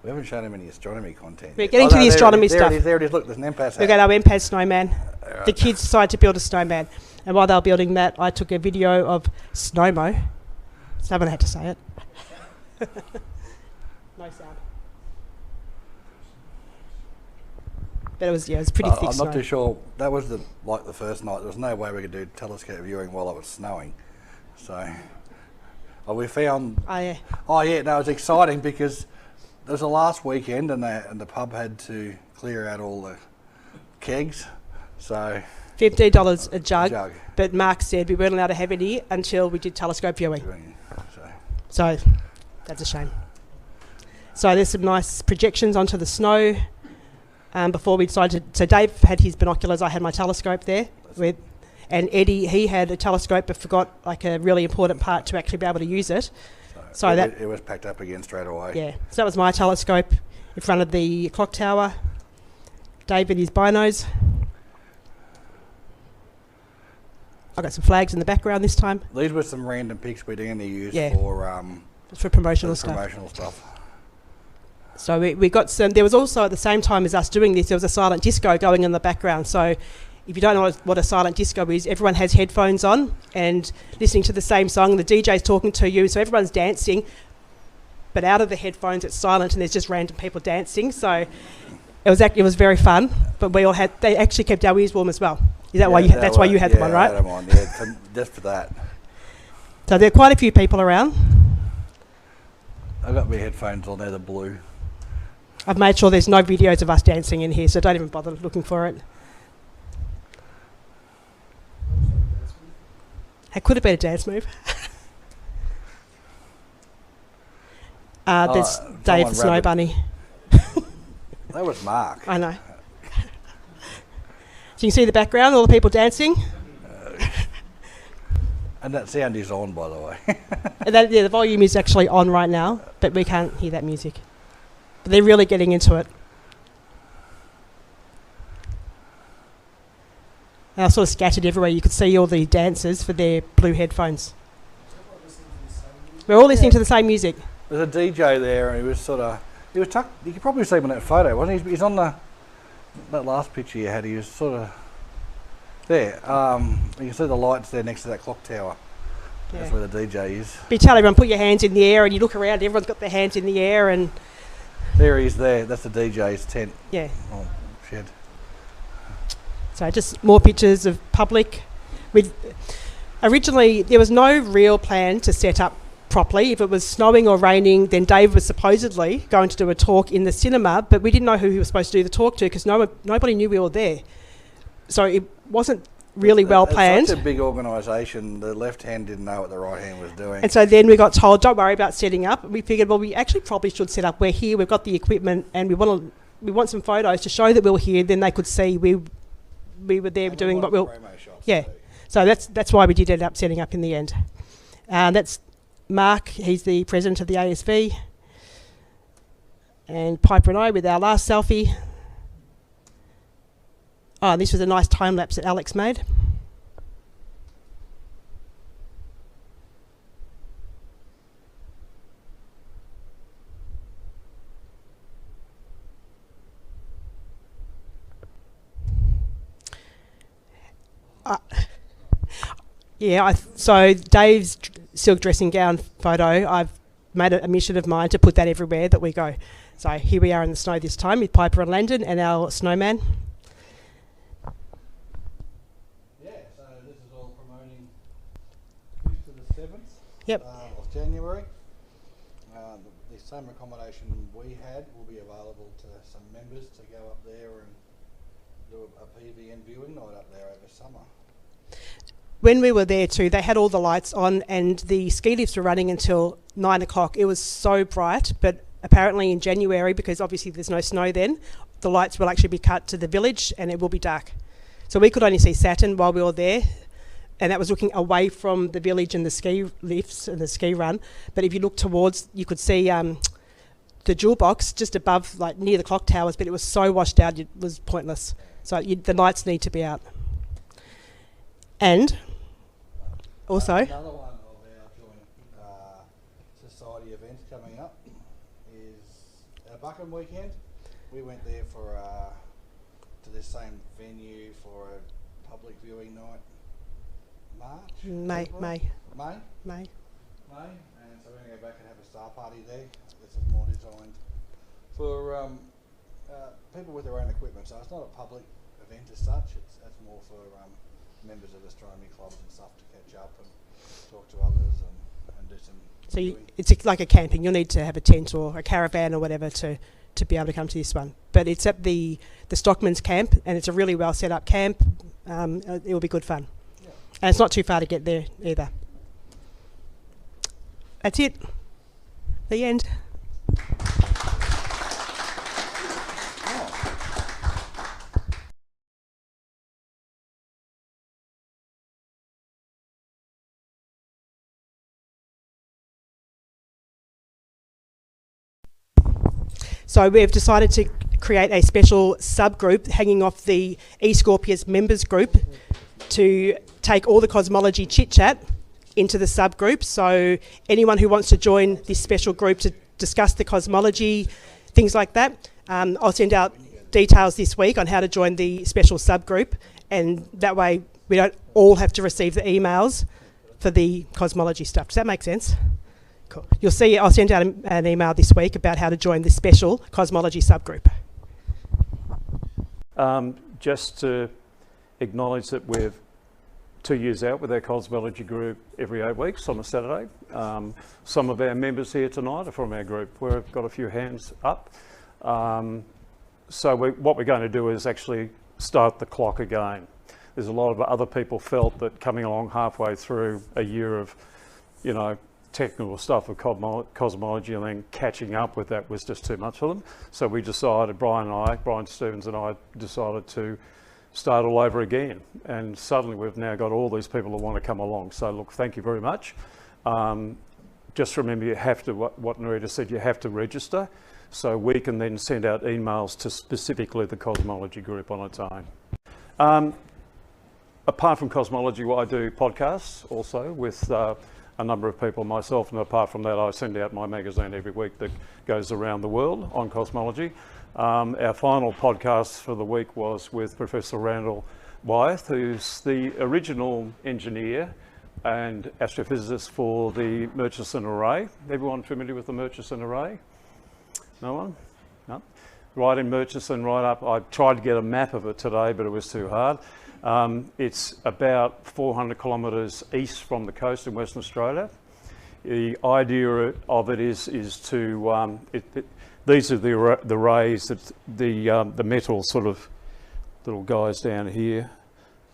We haven't shown him any astronomy content.
We're getting to the astronomy stuff.
There it is. Look, there's an MPAS.
We've got our MPAS snowman. Right. The kids decided to build a snowman. And while they were building that, I took a video of SnoMo. Someone had to say it. No sound. But it was pretty thick
I'm
snow.
not too sure. That was the first night. There was no way we could do telescope viewing while it was snowing. So we found...
Oh, yeah.
Oh, yeah. No, it was exciting because it was the last weekend and the pub had to clear out all the kegs. So...
$15 a jug. But Mark said we weren't allowed to have any until we did telescope viewing. So that's a shame. So there's some nice projections onto the snow. Before we decided so Dave had his binoculars, I had my telescope there. And Eddie, he had a telescope but forgot like a really important part to actually be able to use it. So
it was packed up again straight away.
Yeah, so that was my telescope in front of the clock tower. Dave and his binos. I got some flags in the background this time.
These were some random pics we'd only used
for promotional stuff. So we got some. There was also at the same time as us doing this, there was a silent disco going in the background. So if you don't know what a silent disco is, everyone has headphones on and listening to the same song. The DJ's talking to you, so everyone's dancing. But out of the headphones, it's silent and there's just random people dancing. So it was very fun. But they actually kept our ears warm as well. Is that why that's why you had the one, right?
I had them on, yeah, just for that.
So there are quite a few people around.
I've got my headphones on, they're the blue.
I've made sure there's no videos of us dancing in here, so don't even bother looking for it. It could have been a dance move. There's Dave the Snow Bunny.
That was Mark.
I know. So you can see the background, all the people dancing.
And that sound is on, by the way.
The volume is actually on right now, but we can't hear that music. But they're really getting into it. They are sort of scattered everywhere. You could see all the dancers for their blue headphones. We're all listening to the same music.
There's a DJ there, and he was sort of He was tucked. You could probably see him in that photo, wasn't he? He's on that last picture you had. He was sort of there. You can see the lights there next to that clock tower. Yeah. That's where the DJ is.
But you tell everyone, put your hands in the air, and you look around, everyone's got their hands in the air, and...
There he is there. That's the DJ's tent.
Yeah.
Oh, shed.
So just more pictures of public. Originally, there was no real plan to set up properly. If it was snowing or raining, then Dave was supposedly going to do a talk in the cinema, but we didn't know who he was supposed to do the talk to because nobody knew we were there. So it wasn't really well planned.
It's such a big organisation, the left hand didn't know what the right hand was doing.
And so then we got told, don't worry about setting up. We figured, well, we actually probably should set up. We're here, we've got the equipment, and we want some photos to show that we were here, then they could see we were there and doing what we'll... Yeah, so that's why we did end up setting up in the end. That's Mark, he's the president of the ASV, and Piper and I with our last selfie. Oh, this was a nice time lapse that Alex made. So Dave's silk dressing gown photo, I've made a mission of mine to put that everywhere that we go. So here we are in the snow this time with Piper and Landon and our snowman.
Yeah, so this is all promoting to the 7th of January. The same accommodation we had will be available to some members to go up there and do a PVN viewing night up there over summer.
When we were there too, they had all the lights on and the ski lifts were running until 9 o'clock. It was so bright, but apparently in January, because obviously there's no snow then, the lights will actually be cut to the village and it will be dark. So we could only see Saturn while we were there, and that was looking away from the village and the ski lifts and the ski run. But if you look towards, you could see the jewel box just above, like near the clock towers, but it was so washed out it was pointless. So the lights need to be out. And also,
another one of our joint society events coming up is our Buckham weekend. We went there for to this same venue for a public viewing night. May. And so we're going to go back and have a star party there. This is more designed for people with their own equipment. So it's not a public event as such. It's more for members of astronomy clubs and stuff to catch up and talk to others and do some...
So it's like a camping. You'll need to have a tent or a caravan or whatever to be able to come to this one. But it's at the Stockman's camp, and it's a really well set up camp. It will be good fun. Yeah. And it's not too far to get there either. That's it. The end. So we've decided to create a special subgroup hanging off the eScorpius members group to take all the cosmology chit-chat into the subgroup. So anyone who wants to join this special group to discuss the cosmology, things like that, I'll send out details this week on how to join the special subgroup, and that way we don't all have to receive the emails for the cosmology stuff. Does that make sense? Cool. You'll see, I'll send out an email this week about how to join this special cosmology subgroup.
Just to acknowledge that we're 2 years out with our cosmology group every 8 weeks on a Saturday. Some of our members here tonight are from our group. We've got a few hands up. So what we're going to do is actually start the clock again. There's a lot of other people felt that coming along halfway through a year of, technical stuff of cosmology and then catching up with that was just too much for them. So we decided, Brian Stevens and I decided to start all over again. And suddenly we've now got all these people that want to come along. So look, thank you very much. Just remember you have to, what Nerida said, you have to register. So we can then send out emails to specifically the cosmology group on its own. Apart from cosmology, I do podcasts also with a number of people myself, and apart from that I send out my magazine every week that goes around the world on cosmology. Our final podcast for the week was with Professor Randall Wyeth, who's the original engineer and astrophysicist for the Murchison Array. Everyone familiar with the Murchison Array? No one? No? Right in Murchison, right up. I tried to get a map of it today, but it was too hard. It's about 400 kilometres east from the coast in Western Australia. The idea of it is to, these are the rays that the metal sort of little guys down here,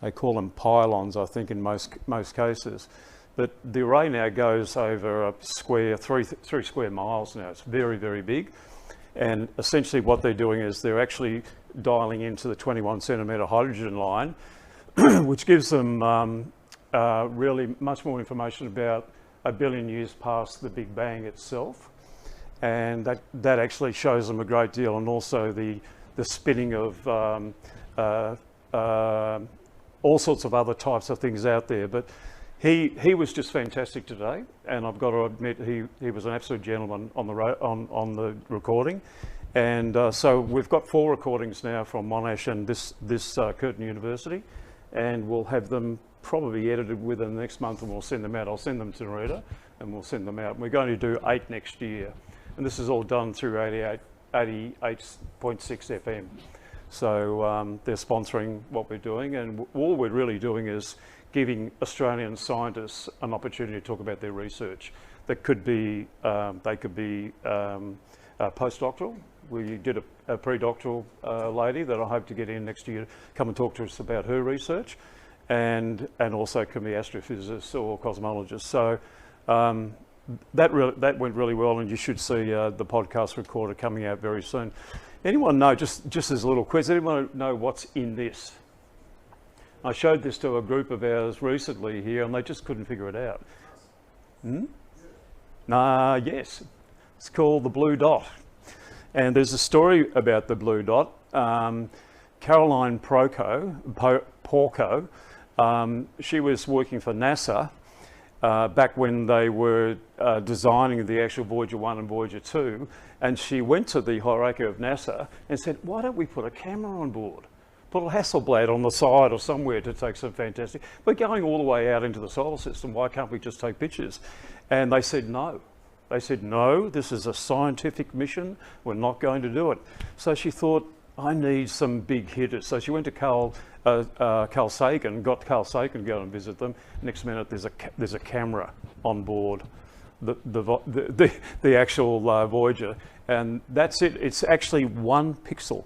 they call them pylons, I think, in most cases. But the array now goes over a square, three square miles now. It's very, very big. And essentially what they're doing is they're actually dialing into the 21 centimetre hydrogen line, which gives them really much more information about 1 billion years past the Big Bang itself. And that actually shows them a great deal, and also the spinning of all sorts of other types of things out there. But he was just fantastic today, and I've got to admit he was an absolute gentleman on the recording. And so we've got 4 recordings now from Monash and this Curtin University, and we'll have them probably edited within the next month, and we'll send them out. I'll send them to Nerida and we'll send them out. And we're going to do 8 next year, and this is all done through 88.6 FM. So they're sponsoring what we're doing, and all we're really doing is giving Australian scientists an opportunity to talk about their research. That could be, they could be postdoctoral. We did a pre-doctoral lady that I hope to get in next year to come and talk to us about her research, and also can be astrophysicists or cosmologists. So that went really well, and you should see the podcast recorder coming out very soon. Anyone know, just as a little quiz, anyone know what's in this? I showed this to a group of ours recently here, and they just couldn't figure it out. Yes, it's called the blue dot. And there's a story about the blue dot. Caroline Porco, she was working for NASA back when they were designing the actual Voyager 1 and Voyager 2, and she went to the hierarchy of NASA and said, why don't we put a camera on board? Put a Hasselblad on the side or somewhere to take some fantastic... We're going all the way out into the solar system, why can't we just take pictures? And they said no. They said, no, this is a scientific mission, we're not going to do it. So she thought, I need some big hitters. So she went to Carl Sagan, got Carl Sagan to go and visit them. Next minute, there's a camera on board the actual Voyager, and that's it. It's actually 1 pixel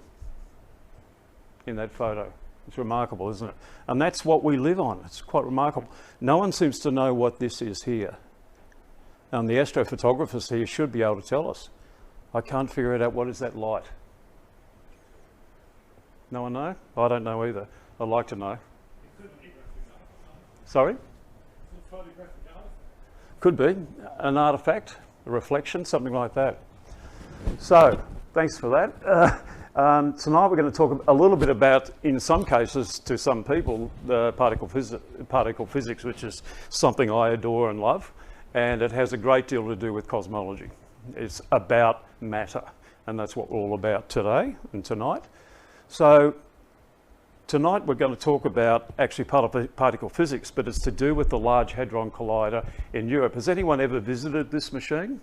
in that photo. It's remarkable, isn't it? And that's what we live on. It's quite remarkable. No one seems to know what this is here. And the astrophotographers here should be able to tell us. I can't figure it out. What is that light? No one know? I don't know either. I'd like to know. Sorry? Could be an artifact, a reflection, something like that. So, thanks for that. Tonight we're going to talk a little bit about, in some cases, to some people, the particle physics, which is something I adore and love, and it has a great deal to do with cosmology. It's about matter, and that's what we're all about today and tonight. So tonight we're going to talk about actually particle physics, but it's to do with the Large Hadron Collider in Europe. Has anyone ever visited this machine?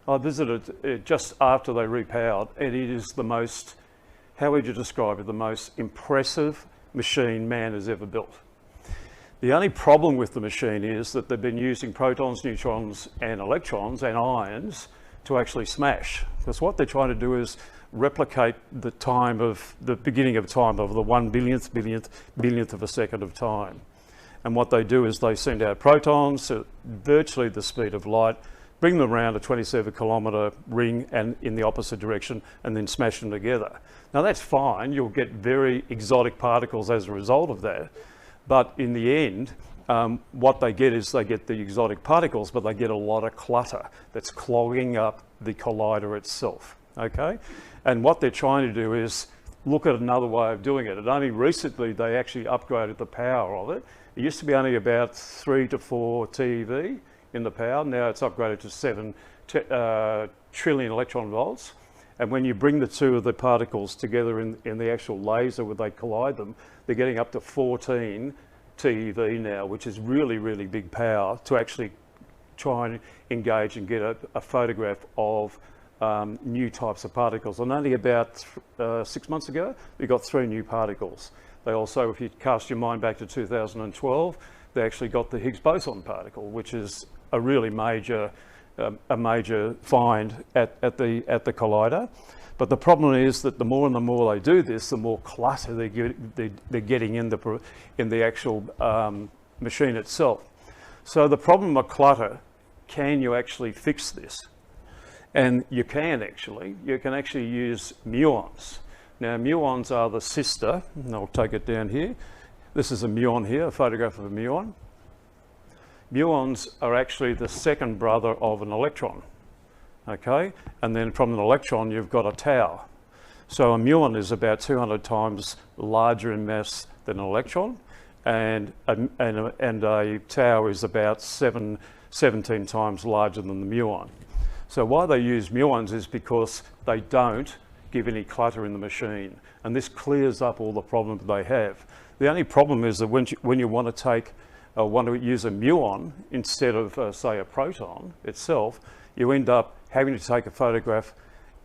I visited it just after they repowered, and it is the most, how would you describe it, the most impressive machine man has ever built. The only problem with the machine is that they've been using protons, neutrons and electrons and ions to actually smash. Because what they're trying to do is replicate the time of, the beginning of time of the 1/billionth of a second of time. And what they do is they send out protons at virtually the speed of light, bring them around a 27-kilometre ring and in the opposite direction, and then smash them together. Now that's fine, you'll get very exotic particles as a result of that, but in the end, what they get is they get the exotic particles, but they get a lot of clutter that's clogging up the collider itself, okay? And what they're trying to do is look at another way of doing it. And only recently they actually upgraded the power of it. It used to be only about 3 to 4 TeV in the power. Now it's upgraded to 7 trillion electron volts. And when you bring the two of the particles together in the actual laser where they collide them, they're getting up to 14 TeV now, which is really, really big power to actually try and engage and get a photograph of new types of particles. And only about 6 months ago, we got 3 new particles. They also, if you cast your mind back to 2012, they actually got the Higgs boson particle, which is a really major find at the collider. But the problem is that the more and the more they do this, the more clutter they're getting in the actual machine itself. So the problem of clutter, can you actually fix this? And you can actually. You can actually use muons. Now muons are the sister, and I'll take it down here. This is a muon here, a photograph of a muon. Muons are actually the second brother of an electron, okay? And then from an electron, you've got a tau. So a muon is about 200 times larger in mass than an electron, and a tau is about 17 times larger than the muon. So why they use muons is because they don't give any clutter in the machine, and this clears up all the problems they have. The only problem is that when you want to use a muon instead of say a proton itself, you end up having to take a photograph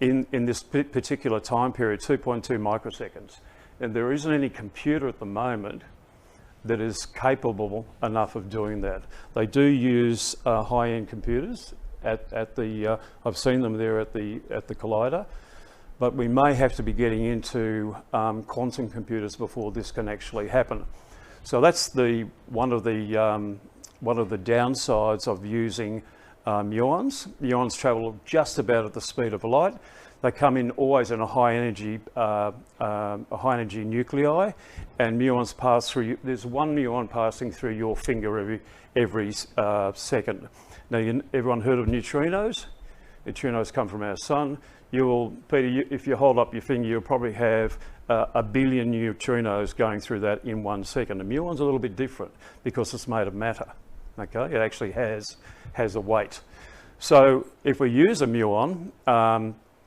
in this particular time period, 2.2 microseconds. And there isn't any computer at the moment that is capable enough of doing that. They do use high-end computers at the I've seen them there at the collider, but we may have to be getting into quantum computers before this can actually happen. So that's one of the downsides of using muons. Muons travel just about at the speed of light. They come in always in a high energy nuclei, and muons pass through. There's one muon passing through your finger every second. Now, everyone heard of neutrinos? Neutrinos come from our sun. Peter, if you hold up your finger, you'll probably have 1 billion neutrinos going through that in 1 second. The muon's a little bit different because it's made of matter. Okay, it actually has a weight. So if we use a muon,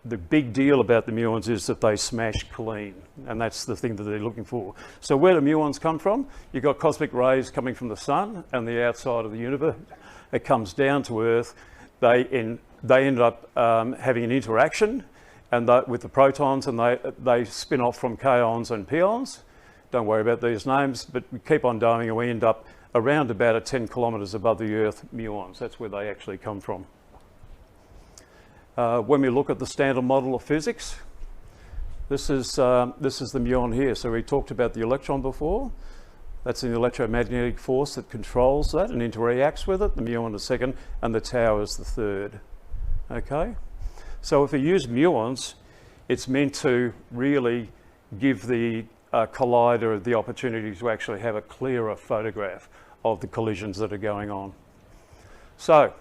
the big deal about the muons is that they smash clean, and that's the thing that they're looking for. So where do muons come from? You've got cosmic rays coming from the sun and the outside of the universe. It comes down to Earth. They end up having an interaction with the protons, and they spin off from kaons and pions. Don't worry about these names, but we keep on going, and we end up around about 10 kilometres above the Earth, muons. That's where they actually come from. When we look at the standard model of physics, this is the muon here. So we talked about the electron before. That's an electromagnetic force that controls that and interacts with it. The muon is second, and the tau is the third. Okay? So if we use muons, it's meant to really give the collider the opportunity to actually have a clearer photograph of the collisions that are going on. So,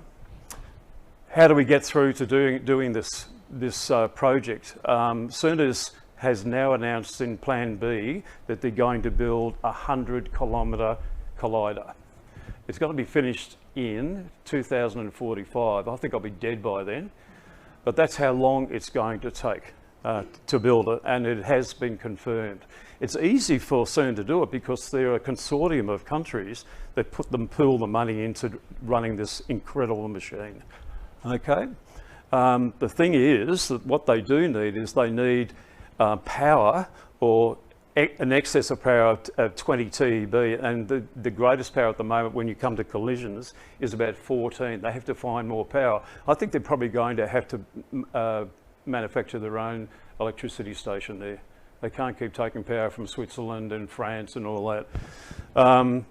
how do we get through to doing this project? Sooners has now announced in Plan B that they're going to build a 100-kilometre collider. It's going to be finished in 2045. I think I'll be dead by then, but that's how long it's going to take to build it, and it has been confirmed. It's easy for CERN to do it because they're a consortium of countries that pool the money into running this incredible machine. Okay, the thing is that what they do need is they need power, or an excess of power of 20 TeV, and the greatest power at the moment when you come to collisions is about 14. They have to find more power. I think they're probably going to have to manufacture their own electricity station there. They can't keep taking power from Switzerland and France and all that.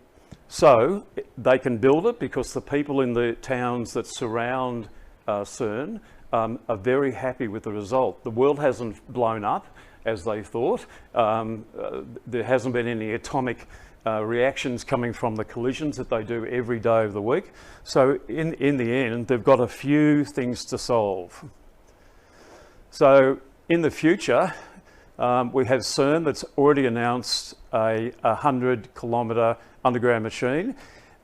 So they can build it because the people in the towns that surround CERN are very happy with the result. The world hasn't blown up as they thought. There hasn't been any atomic reactions coming from the collisions that they do every day of the week. So in the end, they've got a few things to solve. So in the future, We have CERN that's already announced a 100-kilometre underground machine.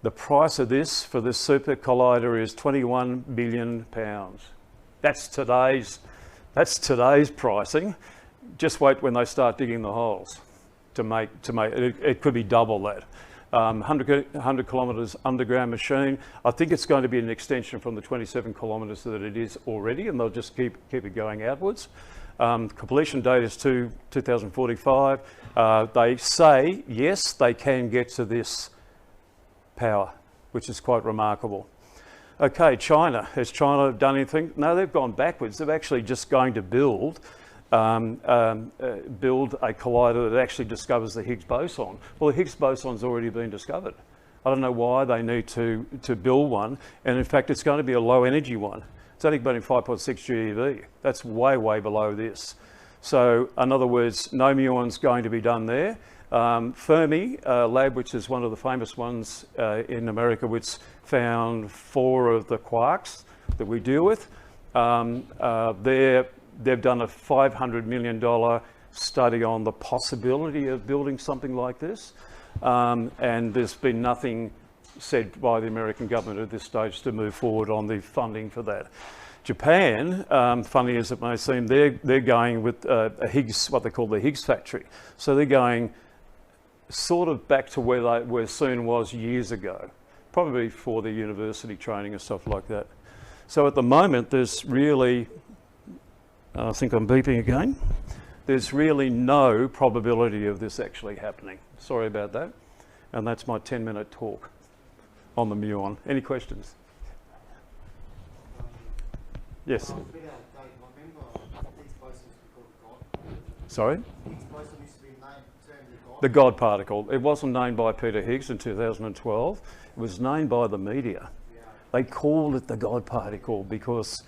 The price of this for this super collider is £21 billion. That's today's pricing. Just wait when they start digging the holes to make it could be double that. 100 kilometres underground machine. I think it's going to be an extension from the 27 kilometres that it is already, and they'll just keep it going outwards. Completion date is 2045. They say, yes, they can get to this power, which is quite remarkable. Okay, China. Has China done anything? No, they've gone backwards. They're actually just going to build a collider that actually discovers the Higgs boson. Well, the Higgs boson's already been discovered. I don't know why they need to build one, and in fact, it's going to be a low energy one. It's only burning 5.6 GeV. That's way, way below this. So, in other words, no muon's going to be done there. Fermi lab, which is one of the famous ones in America, which found 4 of the quarks that we deal with. They've done a $500 million study on the possibility of building something like this. And there's been nothing said by the American government at this stage to move forward on the funding for that. Japan, funny as it may seem, they're going with a Higgs, what they call the Higgs factory. So they're going sort of back to where CERN was years ago, probably for the university training and stuff like that. So at the moment, there's really, I think I'm beeping again, there's really no probability of this actually happening. Sorry about that. And that's my 10-minute talk on the muon. Any questions? Yes. Sorry? The God particle. It wasn't named by Peter Higgs in 2012. It was named by the media. They called it the God particle because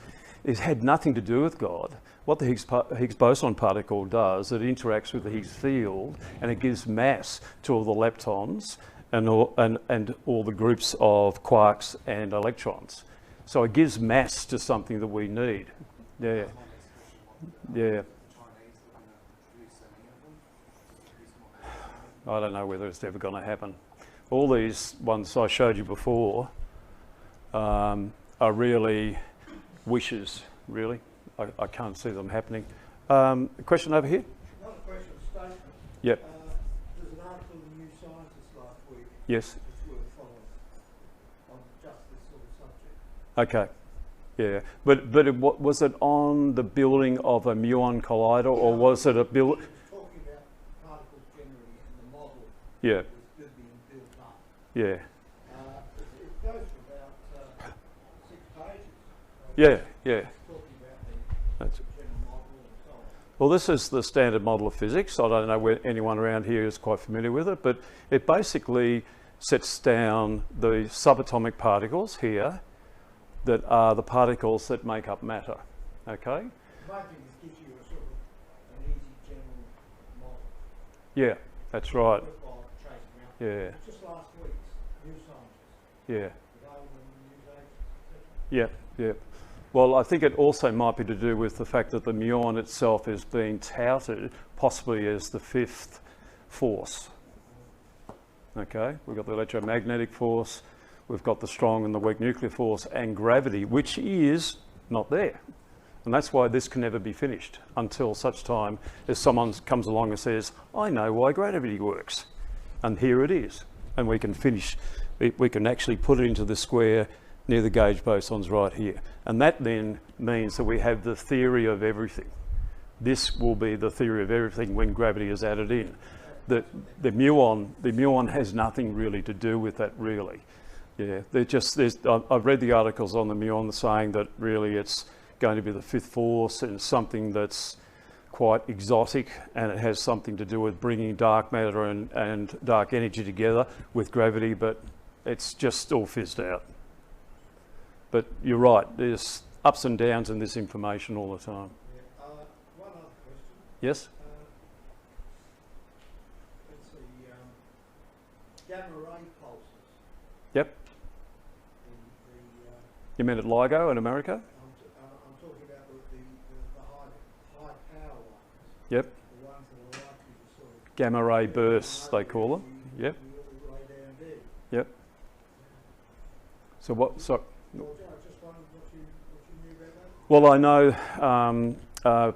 it had nothing to do with God. What the Higgs boson particle does, it interacts with the Higgs field and it gives mass to all the leptons and all the groups of quarks and electrons. So it gives mass to something that we need. Yeah. Yeah. I don't know whether it's ever going to happen. All these ones I showed you before are really wishes, really. I can't see them happening. A question over here?
Not a question, a statement.
Yep.
There's an article in the New Scientist last week.
Yes.
It's worth following on just this sort of subject.
Okay. Yeah. But was it on the building of a Muon Collider, or was it a build?
Talking about particles generally and the model
Yeah.
that's being built up.
Yeah.
It goes for about 6 pages.
Yeah. Yeah.
Talking about
That's
the general model and so on.
Well, this is the standard model of physics. I don't know where anyone around here is quite familiar with it, but it basically sets down the subatomic particles here that are the particles that make up matter. Okay?
My thing is gives you a sort of an easy general model.
Yeah, that's right.
Worthwhile tracing out.
Yeah,
Just last week's New Scientist.
yeah,
Available in the news agents, etc.
yeah, yeah. Well, I think it also might be to do with the fact that the muon itself is being touted possibly as the 5th force. Okay, we've got the electromagnetic force, we've got the strong and the weak nuclear force, and gravity, which is not there. And that's why this can never be finished until such time as someone comes along and says, I know why gravity works. And here it is. And we can finish, we can actually put it into the square near the gauge bosons right here. And that then means that we have the theory of everything. This will be the theory of everything when gravity is added in. The muon has nothing really to do with that, really. Yeah, I've read the articles on the muon saying that really it's going to be the 5th force and something that's quite exotic, and it has something to do with bringing dark matter and dark energy together with gravity, but it's just all fizzed out. But you're right, there's ups and downs in this information all the time.
Yeah. One other question.
Yes?
Let's see, gamma ray pulses.
Yep. You meant at LIGO in America?
I'm talking about the high power ones.
Yep.
The ones
gamma ray bursts, they call them. Yep. Yep. So what? So. Well, I know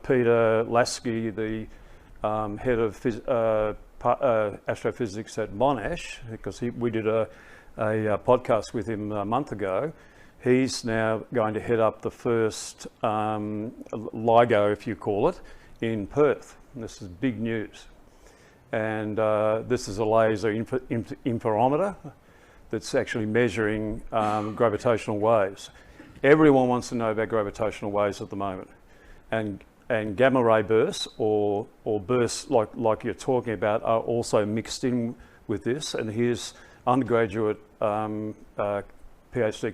Peter Lasky, the head of astrophysics at Monash, because we did a podcast with him a month ago. He's now going to head up the first LIGO, if you call it, in Perth. And this is big news. And this is a laser interferometer that's actually measuring gravitational waves. Everyone wants to know about gravitational waves at the moment. And gamma ray bursts or bursts like you're talking about are also mixed in with this. And his undergraduate PhD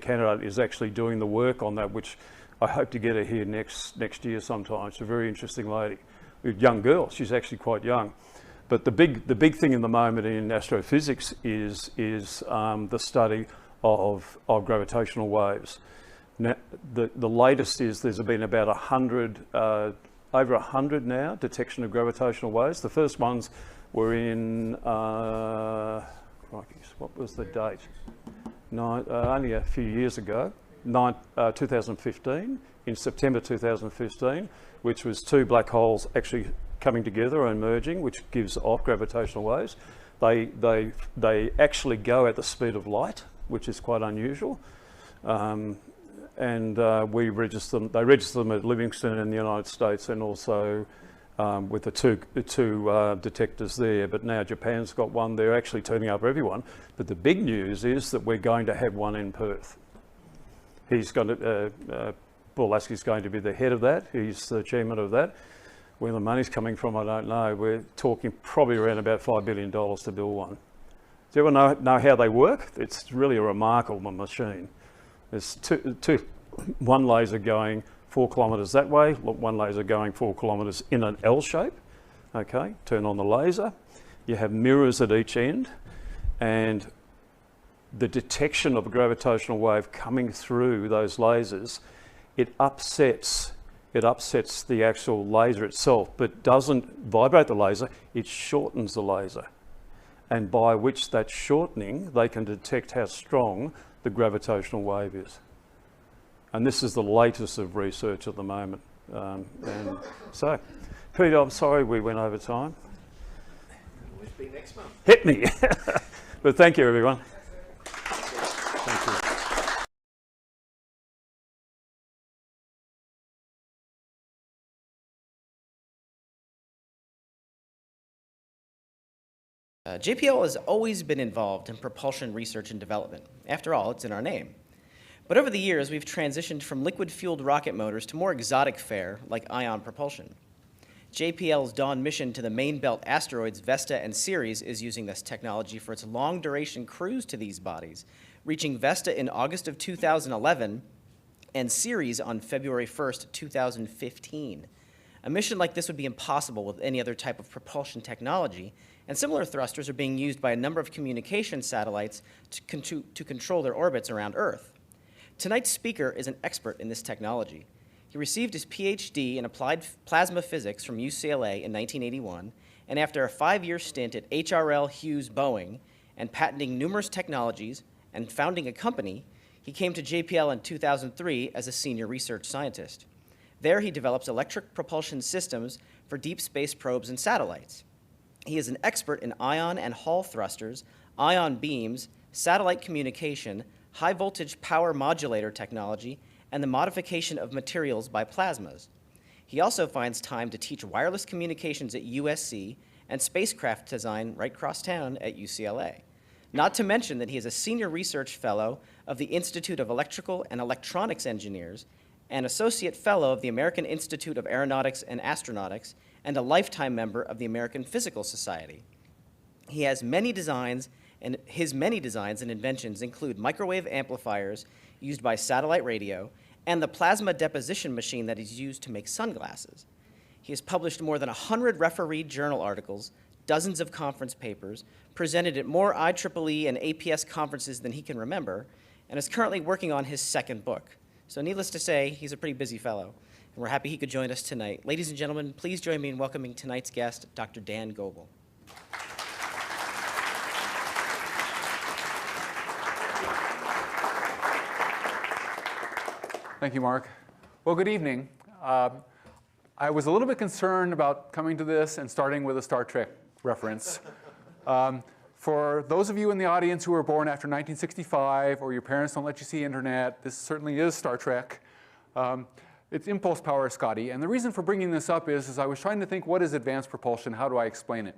candidate is actually doing the work on that, which I hope to get her here next year sometime. She's a very interesting lady, a young girl. She's actually quite young. But the big thing in the moment in astrophysics is the study of gravitational waves. Now, the latest is there's been about 100, over 100 now, detection of gravitational waves. The first ones were in, what was the date? Only a few years ago, 2015, in September 2015, which was two black holes actually coming together and merging, which gives off gravitational waves. They actually go at the speed of light, which is quite unusual. We register them. They register them at Livingston in the United States, and also with the two detectors there. But now Japan's got one. They're actually turning up everyone. But the big news is that we're going to have one in Perth. He's going to. Paul Lasky's going to be the head of that. He's the chairman of that. Where the money's coming from, I don't know. We're talking probably around about $5 billion to build one. Do you ever know how they work? It's really a remarkable machine. There's one laser going 4 kilometres that way, one laser going 4 kilometres in an L shape. Okay, turn on the laser. You have mirrors at each end, and the detection of a gravitational wave coming through those lasers, it upsets the actual laser itself, but doesn't vibrate the laser, it shortens the laser. And by which that shortening, they can detect how strong the gravitational wave is. And this is the latest of research at the moment. And so, Peter, I'm sorry we went over time.
It'll always be next month.
Hit me. But thank you, everyone. Thank you.
JPL has always been involved in propulsion research and development. After all, it's in our name. But over the years, we've transitioned from liquid-fueled rocket motors to more exotic fare, like ion propulsion. JPL's Dawn mission to the main belt asteroids Vesta and Ceres is using this technology for its long-duration cruise to these bodies, reaching Vesta in August of 2011 and Ceres on February 1st, 2015. A mission like this would be impossible with any other type of propulsion technology, and similar thrusters are being used by a number of communication satellites to control their orbits around Earth. Tonight's speaker is an expert in this technology. He received his PhD in applied plasma physics from UCLA in 1981, and after a 5-year stint at HRL Hughes Boeing and patenting numerous technologies and founding a company, he came to JPL in 2003 as a senior research scientist. There he develops electric propulsion systems for deep space probes and satellites. He is an expert in ion and Hall thrusters, ion beams, satellite communication, high voltage power modulator technology, and the modification of materials by plasmas. He also finds time to teach wireless communications at USC and spacecraft design right across town at UCLA. Not to mention that he is a senior research fellow of the Institute of Electrical and Electronics Engineers, an associate fellow of the American Institute of Aeronautics and Astronautics, and a lifetime member of the American Physical Society. He has many designs, and his many designs and inventions include microwave amplifiers used by satellite radio and the plasma deposition machine that is used to make sunglasses. He has published more than 100 refereed journal articles, dozens of conference papers, presented at more IEEE and APS conferences than he can remember, and is currently working on his second book. So needless to say, he's a pretty busy fellow, and we're happy he could join us tonight. Ladies and gentlemen, please join me in welcoming tonight's guest, Dr. Dan Goebel.
Thank you, Mark. Well, good evening. I was a little bit concerned about coming to this and starting with a Star Trek reference. For those of you in the audience who were born after 1965 or your parents don't let you see internet, this certainly is Star Trek. It's impulse power, Scotty. And the reason for bringing this up is I was trying to think, what is advanced propulsion? How do I explain it?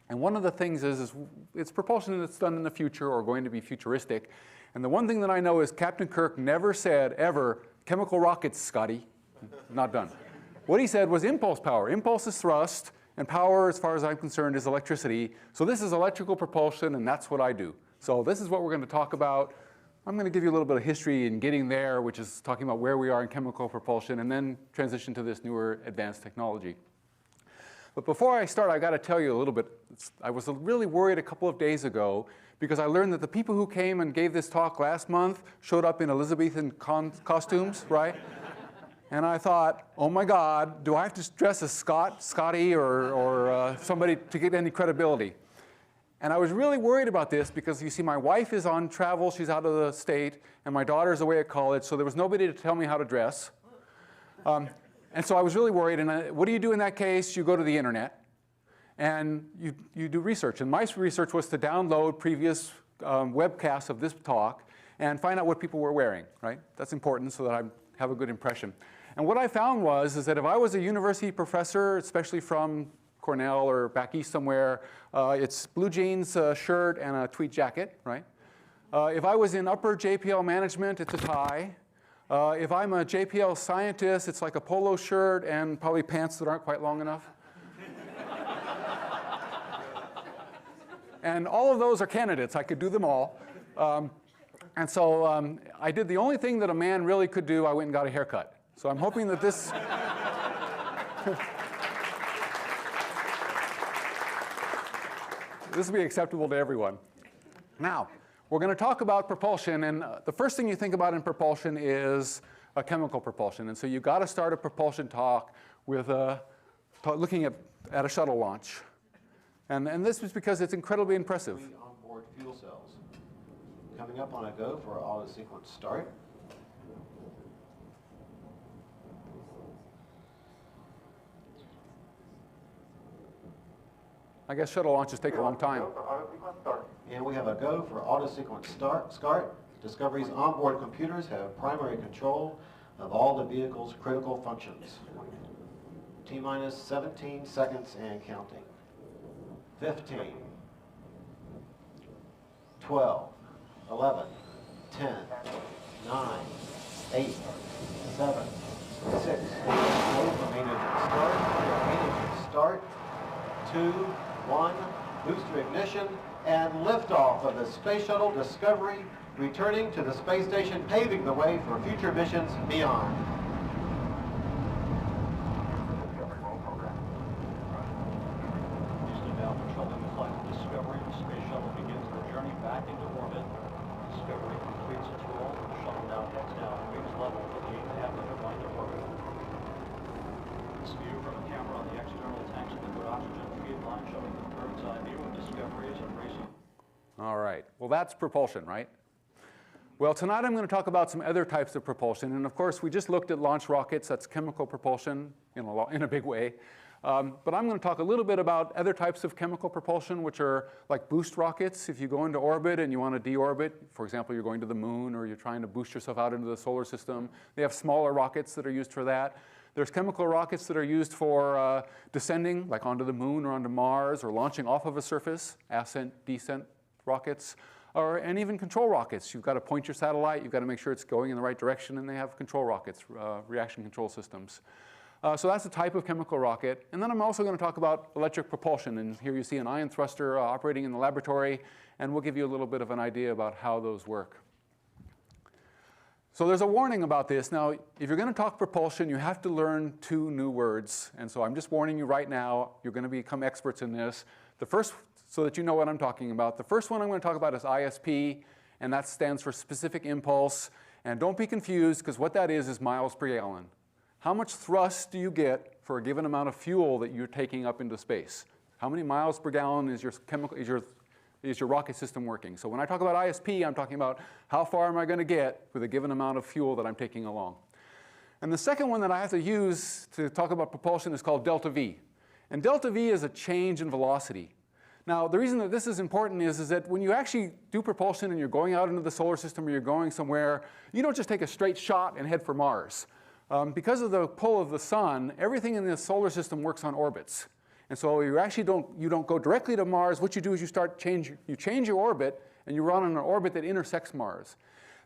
And one of the things is it's propulsion that's done in the future or going to be futuristic. And the one thing that I know is Captain Kirk never said, ever, chemical rockets, Scotty. Not done. What he said was impulse power. Impulse is thrust, and power, as far as I'm concerned, is electricity. So this is electrical propulsion, and that's what I do. So this is what we're going to talk about. I'm going to give you a little bit of history in getting there, which is talking about where we are in chemical propulsion, and then transition to this newer advanced technology. But before I start, I've got to tell you a little bit. I was really worried a couple of days ago because I learned that the people who came and gave this talk last month showed up in Elizabethan costumes, right? And I thought, oh my God, do I have to dress as Scotty or somebody to get any credibility? And I was really worried about this because, you see, my wife is on travel. She's out of the state. And my daughter's away at college. So there was nobody to tell me how to dress. And so I was really worried. And what do you do in that case? You go to the internet. And you do research. And my research was to download previous webcasts of this talk and find out what people were wearing, right? That's important so that I have a good impression. And what I found is that if I was a university professor, especially from Cornell or back east somewhere, it's blue jeans, shirt, and a tweed jacket, right? If I was in upper JPL management, it's a tie. If I'm a JPL scientist, it's like a polo shirt and probably pants that aren't quite long enough. And all of those are candidates. I could do them all. And so I did the only thing that a man really could do. I went and got a haircut. So I'm hoping that this this will be acceptable to everyone. Now, we're going to talk about propulsion. And the first thing you think about in propulsion is chemical propulsion. And so you've got to start a propulsion talk with looking at a shuttle launch. And this is because it's incredibly impressive.
Onboard fuel cells. Coming up on a go for auto sequence start.
I guess shuttle launches take a long time.
And we have a go for auto sequence start. Discovery's onboard computers have primary control of all the vehicle's critical functions. T-minus 17 seconds and counting. 15, 12, 11, 10, 9, 8, 7, 6, go for main engine start, 2, 1, booster ignition, and liftoff of the Space Shuttle Discovery, returning to the space station, paving the way for future missions beyond.
Patrolling the flight of Discovery, the space shuttle begins the journey back into orbit. Discovery completes its roll. The shuttle now heads down, wings level for the 8.5-meter line to orbit. This view from a camera on the external tanks of liquid oxygen feed line showing the bird's eye view of Discovery as it races.
All right. Well, that's propulsion, right? Well, tonight I'm going to talk about some other types of propulsion. And of course, we just looked at launch rockets. That's chemical propulsion in a big way. But I'm going to talk a little bit about other types of chemical propulsion, which are like boost rockets. If you go into orbit and you want to deorbit, for example, you're going to the moon or you're trying to boost yourself out into the solar system, they have smaller rockets that are used for that. There's chemical rockets that are used for descending, like onto the moon or onto Mars, or launching off of a surface, ascent, descent rockets, and even control rockets. You've got to point your satellite, you've got to make sure it's going in the right direction, and they have control rockets, reaction control systems. So that's a type of chemical rocket. And then I'm also going to talk about electric propulsion. And here you see an ion thruster operating in the laboratory, and we'll give you a little bit of an idea about how those work. So there's a warning about this. Now, if you're going to talk propulsion, you have to learn 2 new words. And so I'm just warning you right now, you're going to become experts in this. The first, so that you know what I'm talking about, the first one I'm going to talk about is ISP, and that stands for specific impulse. And don't be confused, because what that is miles per gallon. How much thrust do you get for a given amount of fuel that you're taking up into space? How many miles per gallon is your rocket system working? So when I talk about ISP, I'm talking about how far am I going to get with a given amount of fuel that I'm taking along. And the second one that I have to use to talk about propulsion is called delta V. And delta V is a change in velocity. Now, the reason that this is important is that when you actually do propulsion and you're going out into the solar system or you're going somewhere, you don't just take a straight shot and head for Mars. Because of the pull of the sun, everything in the solar system works on orbits. And so you actually don't go directly to Mars. What you do is you change your orbit and you run on an orbit that intersects Mars.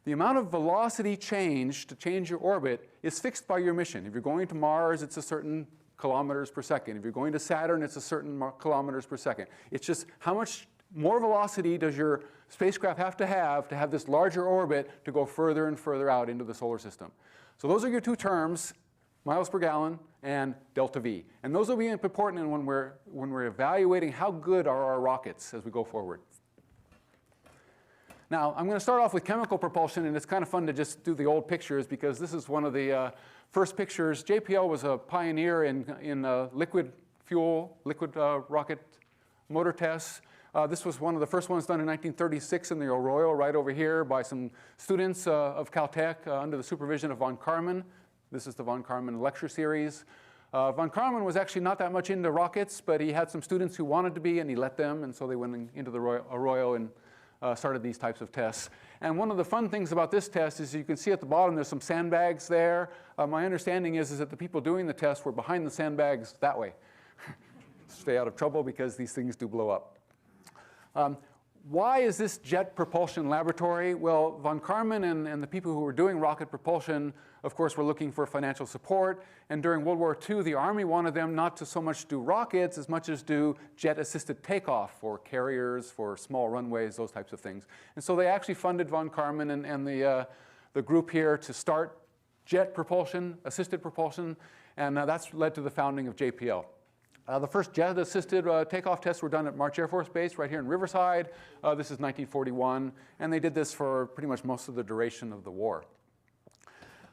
The amount of velocity change to change your orbit is fixed by your mission. If you're going to Mars, it's a certain kilometers per second. If you're going to Saturn, it's a certain kilometers per second. It's just how much more velocity does your spacecraft have to have this larger orbit to go further and further out into the solar system. So those are your two terms, miles per gallon and delta V. And those will be important when we're evaluating how good are our rockets as we go forward. Now, I'm going to start off with chemical propulsion, and it's kind of fun to just do the old pictures because this is one of the first pictures. JPL was a pioneer in liquid rocket motor tests. This was one of the first ones done in 1936 in the Arroyo right over here by some students of Caltech under the supervision of von Karman. This is the von Karman lecture series. Von Karman was actually not that much into rockets, but he had some students who wanted to be, and he let them, and so they went into the Arroyo and started these types of tests. And one of the fun things about this test is you can see at the bottom there's some sandbags there. My understanding is that the people doing the test were behind the sandbags that way. Stay out of trouble because these things do blow up. Why is this Jet Propulsion Laboratory? Well, von Karman and the people who were doing rocket propulsion, of course, were looking for financial support. And during World War II, the Army wanted them not to so much do rockets as much as do jet-assisted takeoff for carriers, for small runways, those types of things. And so they actually funded von Karman and the group here to start jet propulsion, assisted propulsion, and that's led to the founding of JPL. The first jet-assisted takeoff tests were done at March Air Force Base right here in Riverside. This is 1941, and they did this for pretty much most of the duration of the war.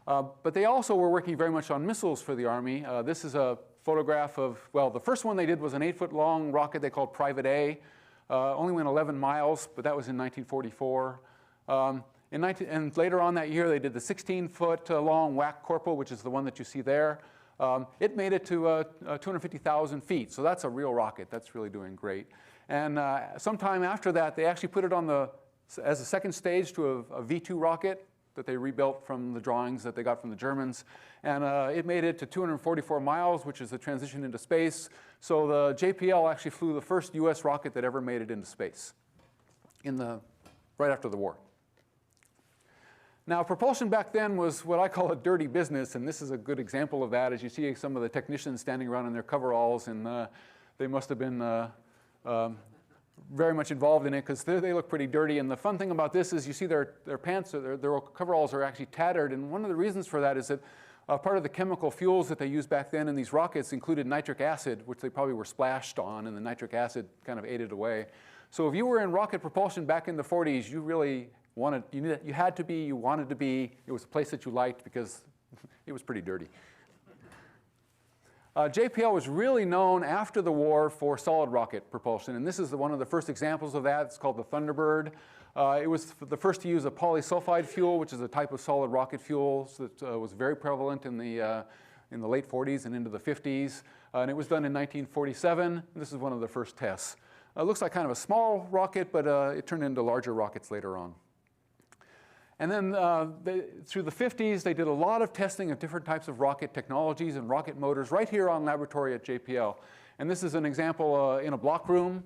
But they also were working very much on missiles for the Army. This is a photograph of, well, the first one they did was an 8-foot-long rocket they called Private A. Only went 11 miles, but that was in 1944. And later on that year, they did the 16-foot-long WAC Corporal, which is the one that you see there. It made it to 250,000 feet, so that's a real rocket. That's really doing great. And sometime after that, they actually put it on as a second stage to a V-2 rocket that they rebuilt from the drawings that they got from the Germans. And it made it to 244 miles, which is the transition into space. So the JPL actually flew the first US rocket that ever made it into space right after the war. Now, propulsion back then was what I call a dirty business, and this is a good example of that. As you see some of the technicians standing around in their coveralls, and they must have been very much involved in it because they look pretty dirty. And the fun thing about this is you see their pants, their coveralls are actually tattered, and one of the reasons for that is that part of the chemical fuels that they used back then in these rockets included nitric acid, which they probably were splashed on, and the nitric acid kind of ate it away. So if you were in rocket propulsion back in the 40s, you really wanted to be, it was a place that you liked because it was pretty dirty. JPL was really known after the war for solid rocket propulsion, and this is one of the first examples of that. It's called the Thunderbird. It was the first to use a polysulfide fuel, which is a type of solid rocket fuel that was very prevalent in the late 40s and into the 50s, and it was done in 1947. This is one of the first tests. It looks like kind of a small rocket, but it turned into larger rockets later on. And then through the 50s, they did a lot of testing of different types of rocket technologies and rocket motors right here on laboratory at JPL. And this is an example in a block room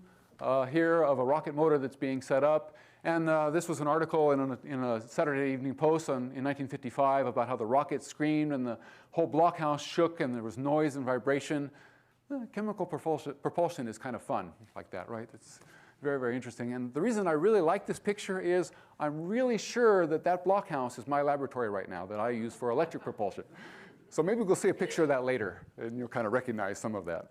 here of a rocket motor that's being set up. And this was an article in a Saturday Evening Post in 1955 about how the rocket screamed and the whole blockhouse shook and there was noise and vibration. Chemical propulsion is kind of fun like that, right? It's very, very interesting. And the reason I really like this picture is I'm really sure that that blockhouse is my laboratory right now that I use for electric propulsion. So maybe we'll see a picture of that later, and you'll kind of recognize some of that.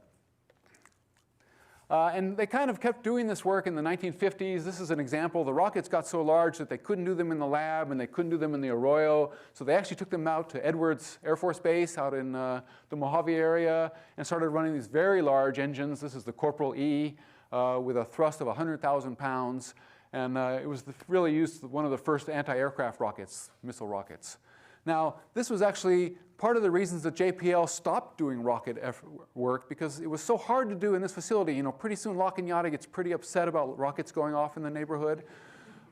And they kind of kept doing this work in the 1950s. This is an example. The rockets got so large that they couldn't do them in the lab and they couldn't do them in the Arroyo. So they actually took them out to Edwards Air Force Base out in the Mojave area and started running these very large engines. This is the Corporal E with a thrust of 100,000 pounds. And it was really used one of the first anti-aircraft rockets, missile rockets. Now, this was actually part of the reasons that JPL stopped doing rocket work, because it was so hard to do in this facility. You know, pretty soon Lockheed Yada gets pretty upset about rockets going off in the neighborhood.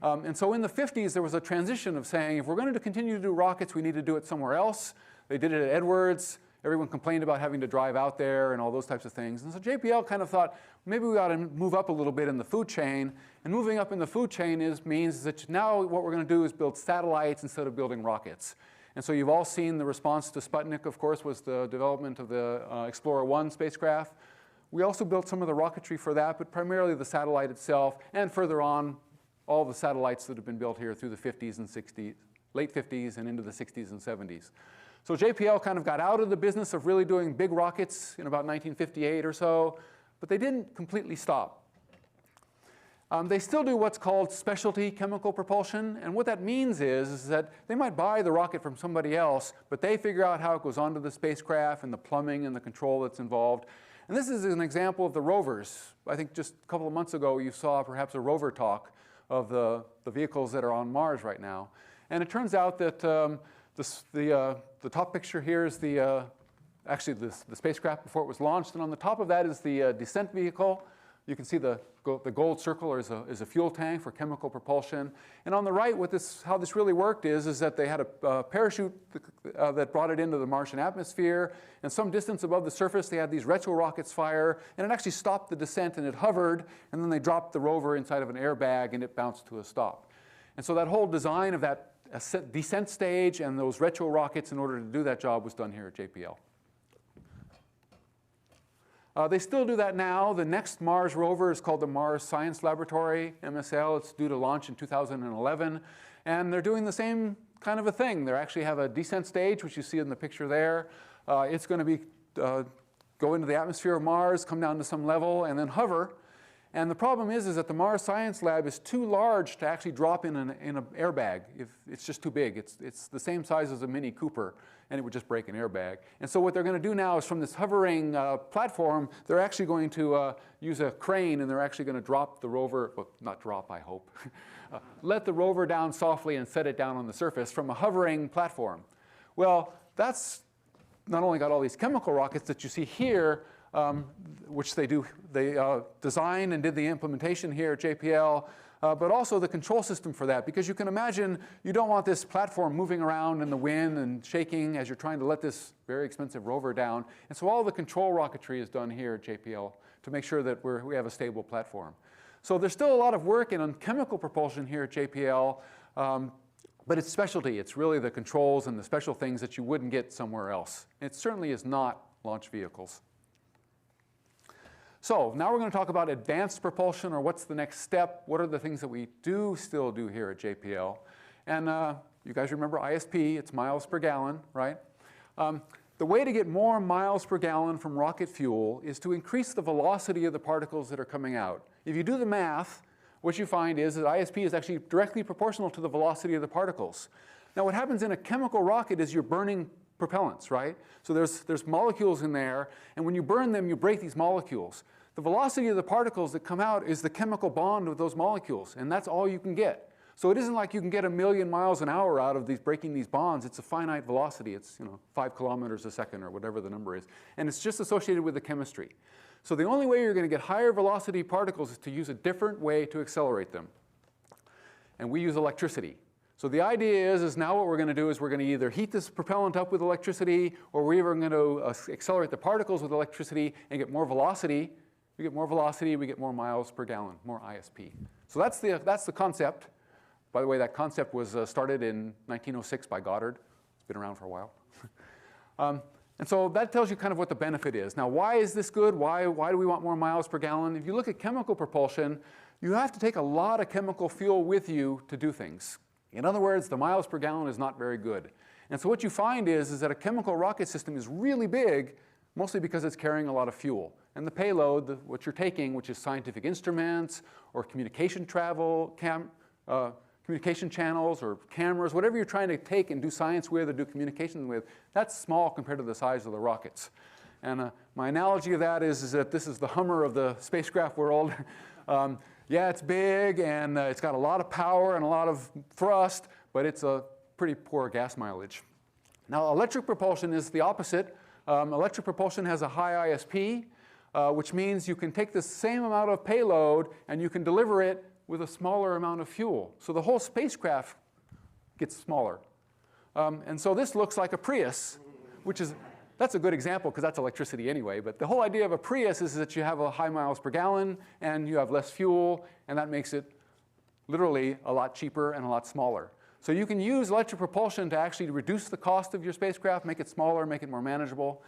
And so in the 50s, there was a transition of saying, if we're going to continue to do rockets, we need to do it somewhere else. They did it at Edwards. Everyone complained about having to drive out there and all those types of things. And so JPL kind of thought, maybe we ought to move up a little bit in the food chain. And moving up in the food chain means that now what we're going to do is build satellites instead of building rockets. And so you've all seen the response to Sputnik, of course, was the development of the Explorer 1 spacecraft. We also built some of the rocketry for that, but primarily the satellite itself, and further on, all the satellites that have been built here through the 50s and 60s, late 50s and into the 60s and 70s. So JPL kind of got out of the business of really doing big rockets in about 1958 or so, but they didn't completely stop. They still do what's called specialty chemical propulsion, and what that means is that they might buy the rocket from somebody else, but they figure out how it goes onto the spacecraft and the plumbing and the control that's involved. And this is an example of the rovers. I think just a couple of months ago you saw perhaps a rover talk of the vehicles that are on Mars right now. And it turns out that the top picture here is actually the spacecraft before it was launched, and on the top of that is the descent vehicle. You can see the gold circle is a fuel tank for chemical propulsion. And on the right, how this really worked is that they had a parachute that brought it into the Martian atmosphere. And some distance above the surface, they had these retro rockets fire. And it actually stopped the descent, and it hovered. And then they dropped the rover inside of an airbag, and it bounced to a stop. And so that whole design of that descent stage and those retro rockets in order to do that job was done here at JPL. They still do that now. The next Mars rover is called the Mars Science Laboratory, MSL. It's due to launch in 2011. And they're doing the same kind of a thing. They actually have a descent stage, which you see in the picture there. It's going to go into the atmosphere of Mars, come down to some level, and then hover. And the problem is that the Mars Science Lab is too large to actually drop in an airbag. It's just too big. It's the same size as a Mini Cooper, and it would just break an airbag. And so what they're going to do now is from this hovering platform, they're actually going to use a crane, and they're actually going to drop the rover, well, not drop, I hope, let the rover down softly and set it down on the surface from a hovering platform. Well, that's not only got all these chemical rockets that you see here, which they designed and did the implementation here at JPL, but also the control system for that. Because you can imagine you don't want this platform moving around in the wind and shaking as you're trying to let this very expensive rover down. And so all the control rocketry is done here at JPL to make sure that we have a stable platform. So there's still a lot of work on chemical propulsion here at JPL, but it's specialty. It's really the controls and the special things that you wouldn't get somewhere else. It certainly is not launch vehicles. So now we're going to talk about advanced propulsion, or what's the next step. What are the things that we still do here at JPL? And you guys remember ISP, it's miles per gallon, right? The way to get more miles per gallon from rocket fuel is to increase the velocity of the particles that are coming out. If you do the math, what you find is that ISP is actually directly proportional to the velocity of the particles. Now what happens in a chemical rocket is you're burning propellants, right? So there's molecules in there, and when you burn them, you break these molecules. The velocity of the particles that come out is the chemical bond of those molecules, and that's all you can get. So it isn't like you can get 1,000,000 miles an hour out of breaking these bonds. It's a finite velocity. It's 5 kilometers a second or whatever the number is, and it's just associated with the chemistry. So the only way you're going to get higher velocity particles is to use a different way to accelerate them, and we use electricity. So the idea is now what we're going to do is we're going to either heat this propellant up with electricity, or we're going to accelerate the particles with electricity and get more velocity. We get more velocity, we get more miles per gallon, more ISP. So that's the concept. By the way, that concept was started in 1906 by Goddard. It's been around for a while. And so that tells you kind of what the benefit is. Now, why is this good? Why do we want more miles per gallon? If you look at chemical propulsion, you have to take a lot of chemical fuel with you to do things. In other words, the miles per gallon is not very good. And so what you find is that a chemical rocket system is really big, mostly because it's carrying a lot of fuel. And the payload, what you're taking, which is scientific instruments or communication travel, communication channels or cameras, whatever you're trying to take and do science with or do communication with, that's small compared to the size of the rockets. And my analogy of that is that this is the Hummer of the spacecraft world. Yeah, it's big and it's got a lot of power and a lot of thrust, but it's a pretty poor gas mileage. Now, electric propulsion is the opposite. Electric propulsion has a high ISP, which means you can take the same amount of payload and you can deliver it with a smaller amount of fuel. So the whole spacecraft gets smaller. And so this looks like a Prius, that's a good example because that's electricity anyway. But the whole idea of a Prius is that you have a high miles per gallon and you have less fuel, and that makes it literally a lot cheaper and a lot smaller. So you can use electric propulsion to actually reduce the cost of your spacecraft, make it smaller, make it more manageable.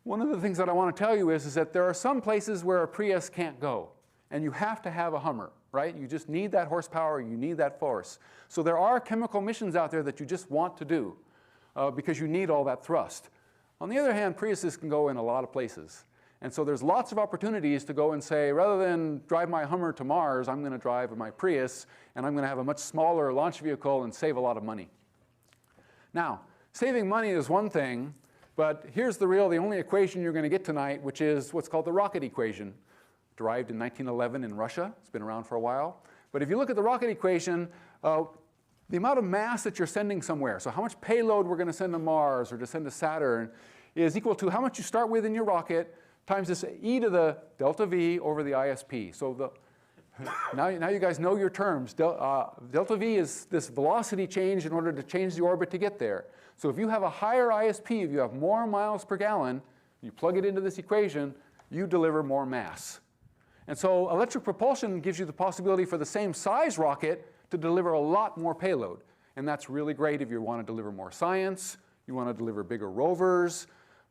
One of the things that I want to tell you is that there are some places where a Prius can't go, and you have to have a Hummer, right? You just need that horsepower, you need that force. So there are chemical missions out there that you just want to do because you need all that thrust. On the other hand, Priuses can go in a lot of places. And so there's lots of opportunities to go and say, rather than drive my Hummer to Mars, I'm going to drive my Prius, and I'm going to have a much smaller launch vehicle and save a lot of money. Now, saving money is one thing, but here's the only equation you're going to get tonight, which is what's called the rocket equation, derived in 1911 in Russia. It's been around for a while. But if you look at the rocket equation, the amount of mass that you're sending somewhere, so how much payload we're going to send to Mars or to send to Saturn, is equal to how much you start with in your rocket times this e to the delta v over the ISP. So now you guys know your terms. Delta v is this velocity change in order to change the orbit to get there. So if you have a higher ISP, if you have more miles per gallon, you plug it into this equation, you deliver more mass. And so electric propulsion gives you the possibility for the same size rocket to deliver a lot more payload. And that's really great if you want to deliver more science, you want to deliver bigger rovers,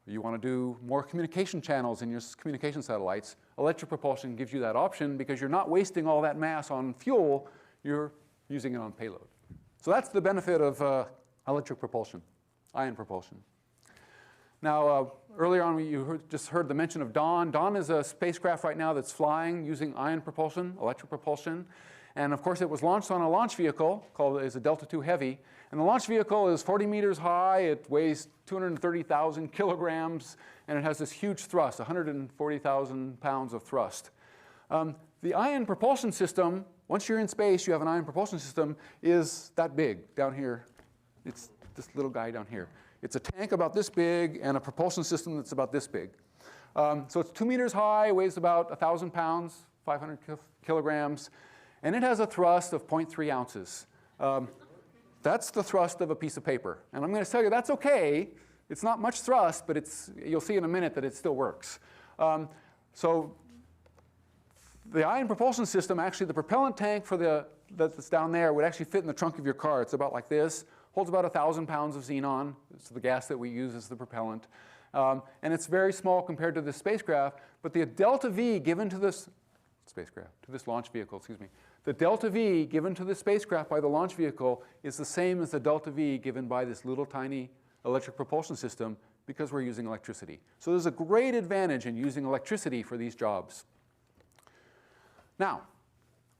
you want to do more communication channels in your communication satellites. Electric propulsion gives you that option because you're not wasting all that mass on fuel, you're using it on payload. So that's the benefit of electric propulsion, ion propulsion. Now, earlier on you just heard the mention of Dawn. Dawn is a spacecraft right now that's flying using ion propulsion, electric propulsion. And of course, it was launched on a launch vehicle called a Delta II Heavy. And the launch vehicle is 40 meters high. It weighs 230,000 kilograms. And it has this huge thrust, 140,000 pounds of thrust. The ion propulsion system, once you're in space, you have an ion propulsion system, is that big down here. It's this little guy down here. It's a tank about this big and a propulsion system that's about this big. So it's 2 meters high, weighs about 1,000 pounds, 500 kilograms. And it has a thrust of 0.3 ounces. That's the thrust of a piece of paper. And I'm going to tell you that's OK. It's not much thrust, but you'll see in a minute that it still works. So the ion propulsion system, actually the propellant tank that's down there would actually fit in the trunk of your car. It's about like this. Holds about 1,000 pounds of xenon. It's the gas that we use as the propellant. And it's very small compared to this spacecraft. But the delta V given to this launch vehicle, the delta V given to the spacecraft by the launch vehicle is the same as the delta V given by this little tiny electric propulsion system because we're using electricity. So there's a great advantage in using electricity for these jobs. Now,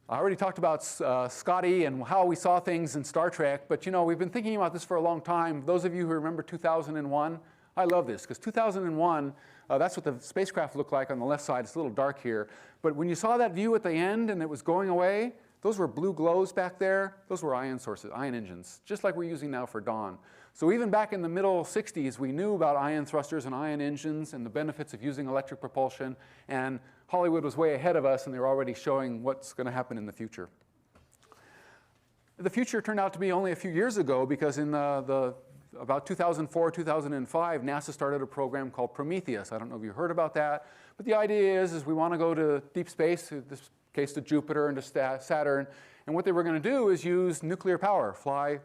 I already talked about Scotty and how we saw things in Star Trek, but we've been thinking about this for a long time. Those of you who remember 2001, I love this, because 2001, that's what the spacecraft looked like on the left side. It's a little dark here. But when you saw that view at the end and it was going away, those were blue glows back there. Those were ion sources, ion engines, just like we're using now for Dawn. So even back in the middle 60s, we knew about ion thrusters and ion engines and the benefits of using electric propulsion. And Hollywood was way ahead of us, and they were already showing what's going to happen in the future. The future turned out to be only a few years ago, because in about 2004, 2005, NASA started a program called Prometheus. I don't know if you heard about that. But the idea is we want to go to deep space, in this case to Jupiter and to Saturn. And what they were going to do is use nuclear power, fly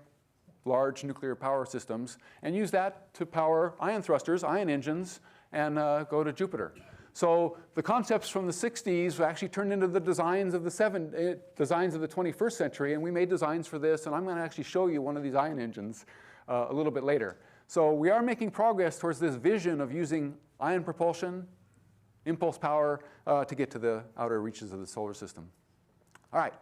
large nuclear power systems, and use that to power ion thrusters, ion engines, and go to Jupiter. So the concepts from the 60s actually turned into the designs of the 21st century, and we made designs for this, and I'm going to actually show you one of these ion engines a little bit later. So we are making progress towards this vision of using ion propulsion, impulse power, to get to the outer reaches of the solar system. All right.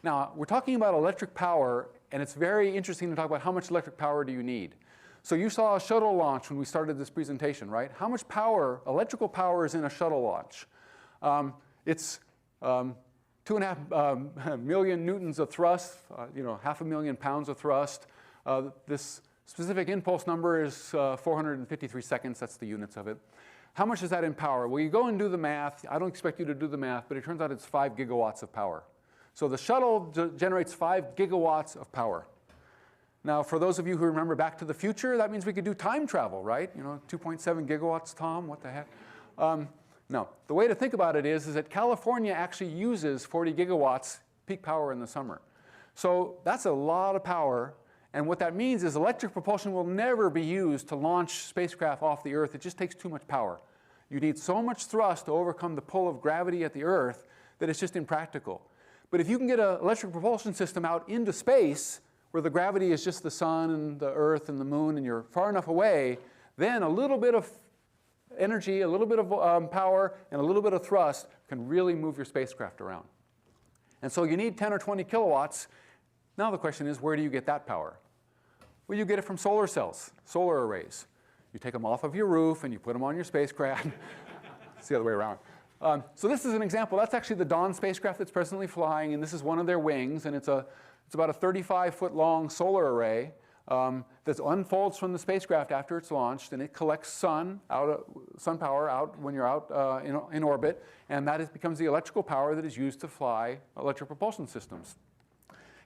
Now, we're talking about electric power, and it's very interesting to talk about how much electric power do you need. So you saw a shuttle launch when we started this presentation, right? How much power, electrical power, is in a shuttle launch? It's 2.5 million newtons of thrust, 500,000 pounds of thrust. This specific impulse number is 453 seconds. That's the units of it. How much is that in power? Well, you go and do the math. I don't expect you to do the math, but it turns out it's 5 gigawatts of power. So the shuttle generates 5 gigawatts of power. Now, for those of you who remember Back to the Future, that means we could do time travel, right? 2.7 gigawatts, Tom, what the heck? No, the way to think about it is that California actually uses 40 gigawatts peak power in the summer. So that's a lot of power. And what that means is electric propulsion will never be used to launch spacecraft off the Earth. It just takes too much power. You need so much thrust to overcome the pull of gravity at the Earth that it's just impractical. But if you can get an electric propulsion system out into space, where the gravity is just the sun and the Earth and the moon, and you're far enough away, then a little bit of energy, a little bit of power, and a little bit of thrust can really move your spacecraft around. And so you need 10 or 20 kilowatts. Now the question is, where do you get that power? Well, you get it from solar cells, solar arrays. You take them off of your roof and you put them on your spacecraft. It's the other way around. So this is an example. That's actually the Dawn spacecraft that's presently flying, and this is one of their wings, and it's about a 35-foot-long solar array that unfolds from the spacecraft after it's launched, and it collects sun power out when you're out in orbit, and that becomes the electrical power that is used to fly electric propulsion systems.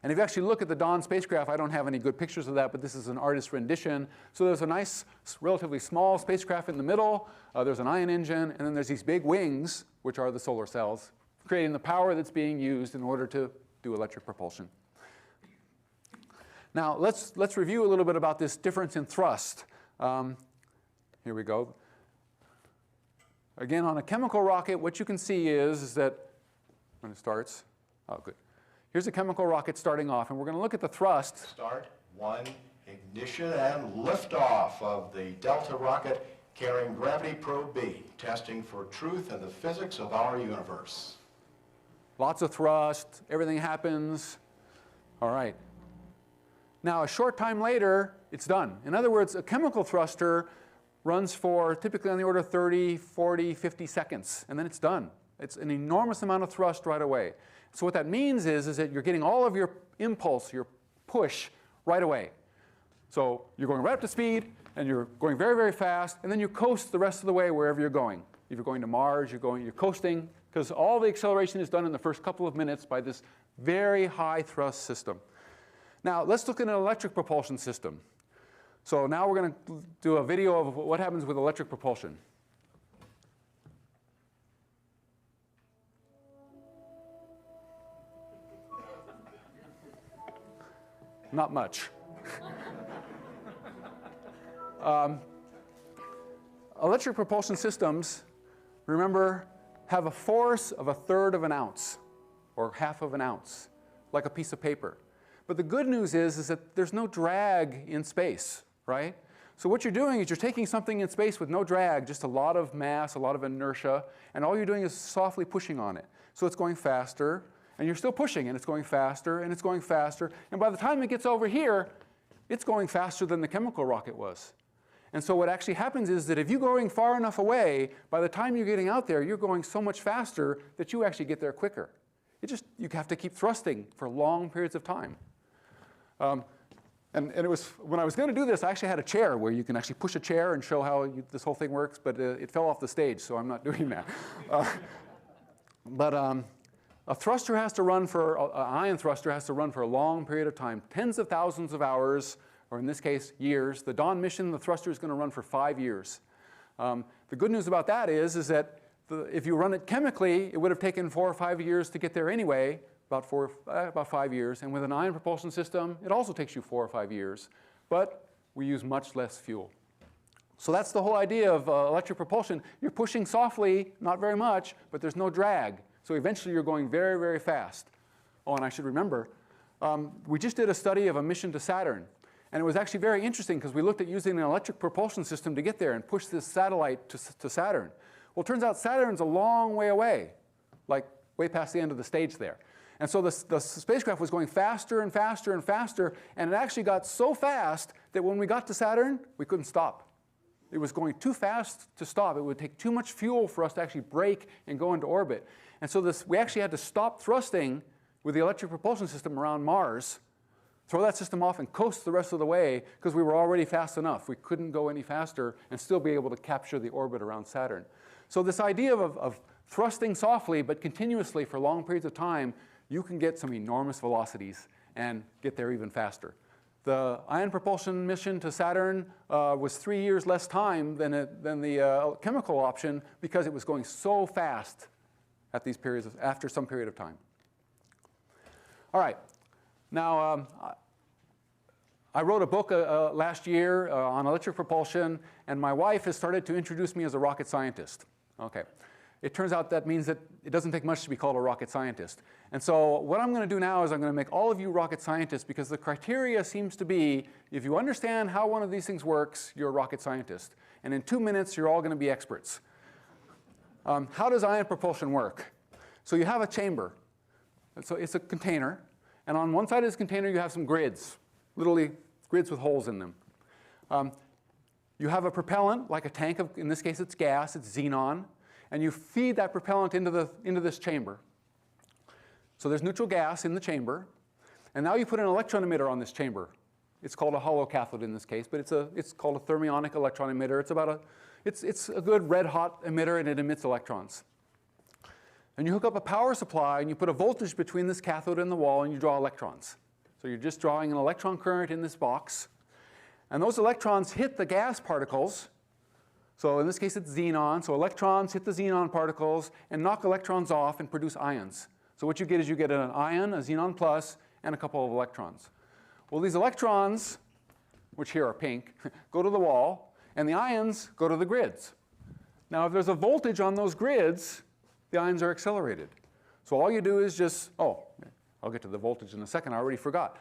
And if you actually look at the Dawn spacecraft, I don't have any good pictures of that, but this is an artist's rendition. So there's a nice, relatively small spacecraft in the middle. There's an ion engine, and then there's these big wings, which are the solar cells, creating the power that's being used in order to do electric propulsion. Now, let's review a little bit about this difference in thrust. Here we go. Again, on a chemical rocket, what you can see is that when it starts, oh, good. Here's a chemical rocket starting off, and we're going to look at the thrust.
Start, 1, ignition, and liftoff of the Delta rocket carrying Gravity Probe B, testing for truth in the physics of our universe.
Lots of thrust, everything happens. All right. Now, a short time later, it's done. In other words, a chemical thruster runs for typically on the order of 30, 40, 50 seconds, and then it's done. It's an enormous amount of thrust right away. So what that means is that you're getting all of your impulse, your push, right away. So you're going right up to speed, and you're going very, very fast, and then you coast the rest of the way wherever you're going. If you're going to Mars, you're coasting, because all the acceleration is done in the first couple of minutes by this very high thrust system. Now, let's look at an electric propulsion system. So now we're going to do a video of what happens with electric propulsion. Not much. Electric propulsion systems, remember, have a force of 1/3 of an ounce, or 1/2 of an ounce, like a piece of paper. But the good news is that there's no drag in space, right? So what you're doing is you're taking something in space with no drag, just a lot of mass, a lot of inertia, and all you're doing is softly pushing on it. So it's going faster, and you're still pushing, and it's going faster, and it's going faster, and by the time it gets over here, it's going faster than the chemical rocket was. And so what actually happens is that if you're going far enough away, by the time you're getting out there, you're going so much faster that you actually get there quicker. You have to keep thrusting for long periods of time. And it was, when I was going to do this, I actually had a chair where you can actually push a chair and show how this whole thing works, but it fell off the stage, so I'm not doing that. A thruster has to run an ion thruster has to run for a long period of time, tens of thousands of hours, or in this case, years. The Dawn mission, the thruster is going to run for 5 years. The good news about that is that if you run it chemically, it would have taken 4 or 5 years to get there anyway, about 5 years. And with an ion propulsion system, it also takes you 4 or 5 years, but we use much less fuel. So that's the whole idea of electric propulsion. You're pushing softly, not very much, but there's no drag. So eventually you're going very, very fast. Oh, and I should remember, we just did a study of a mission to Saturn. And it was actually very interesting because we looked at using an electric propulsion system to get there and push this satellite to Saturn. Well, it turns out Saturn's a long way away, like way past the end of the stage there. And so the spacecraft was going faster and faster and faster, and it actually got so fast that when we got to Saturn, we couldn't stop. It was going too fast to stop. It would take too much fuel for us to actually brake and go into orbit. And so we actually had to stop thrusting with the electric propulsion system around Mars, throw that system off and coast the rest of the way because we were already fast enough. We couldn't go any faster and still be able to capture the orbit around Saturn. So this idea of thrusting softly but continuously for long periods of time, you can get some enormous velocities and get there even faster. The ion propulsion mission to Saturn was 3 years less time than the chemical option because it was going so fast at these periods after some period of time. All right. Now, I wrote a book last year on electric propulsion, and my wife has started to introduce me as a rocket scientist. Okay. It turns out that means that it doesn't take much to be called a rocket scientist. And so what I'm going to do now is I'm going to make all of you rocket scientists because the criteria seems to be if you understand how one of these things works, you're a rocket scientist. And in 2 minutes, you're all going to be experts. How does ion propulsion work? So you have a chamber. So it's a container. And on one side of this container, you have some grids, literally grids with holes in them. You have a propellant, like a tank of, in this case, it's gas, it's xenon. And you feed that propellant into this chamber. So there's neutral gas in the chamber. And now you put an electron emitter on this chamber. It's called a hollow cathode in this case, but it's called a thermionic electron emitter. It's a good red hot emitter, and it emits electrons. And you hook up a power supply, and you put a voltage between this cathode and the wall, and you draw electrons. So you're just drawing an electron current in this box. And those electrons hit the gas particles. So in this case, it's xenon. So electrons hit the xenon particles and knock electrons off and produce ions. So what you get is you get an ion, a xenon plus, and a couple of electrons. Well, these electrons, which here are pink, go to the wall, and the ions go to the grids. Now, if there's a voltage on those grids, the ions are accelerated. So all you do is just, oh, I'll get to the voltage in a second. I already forgot.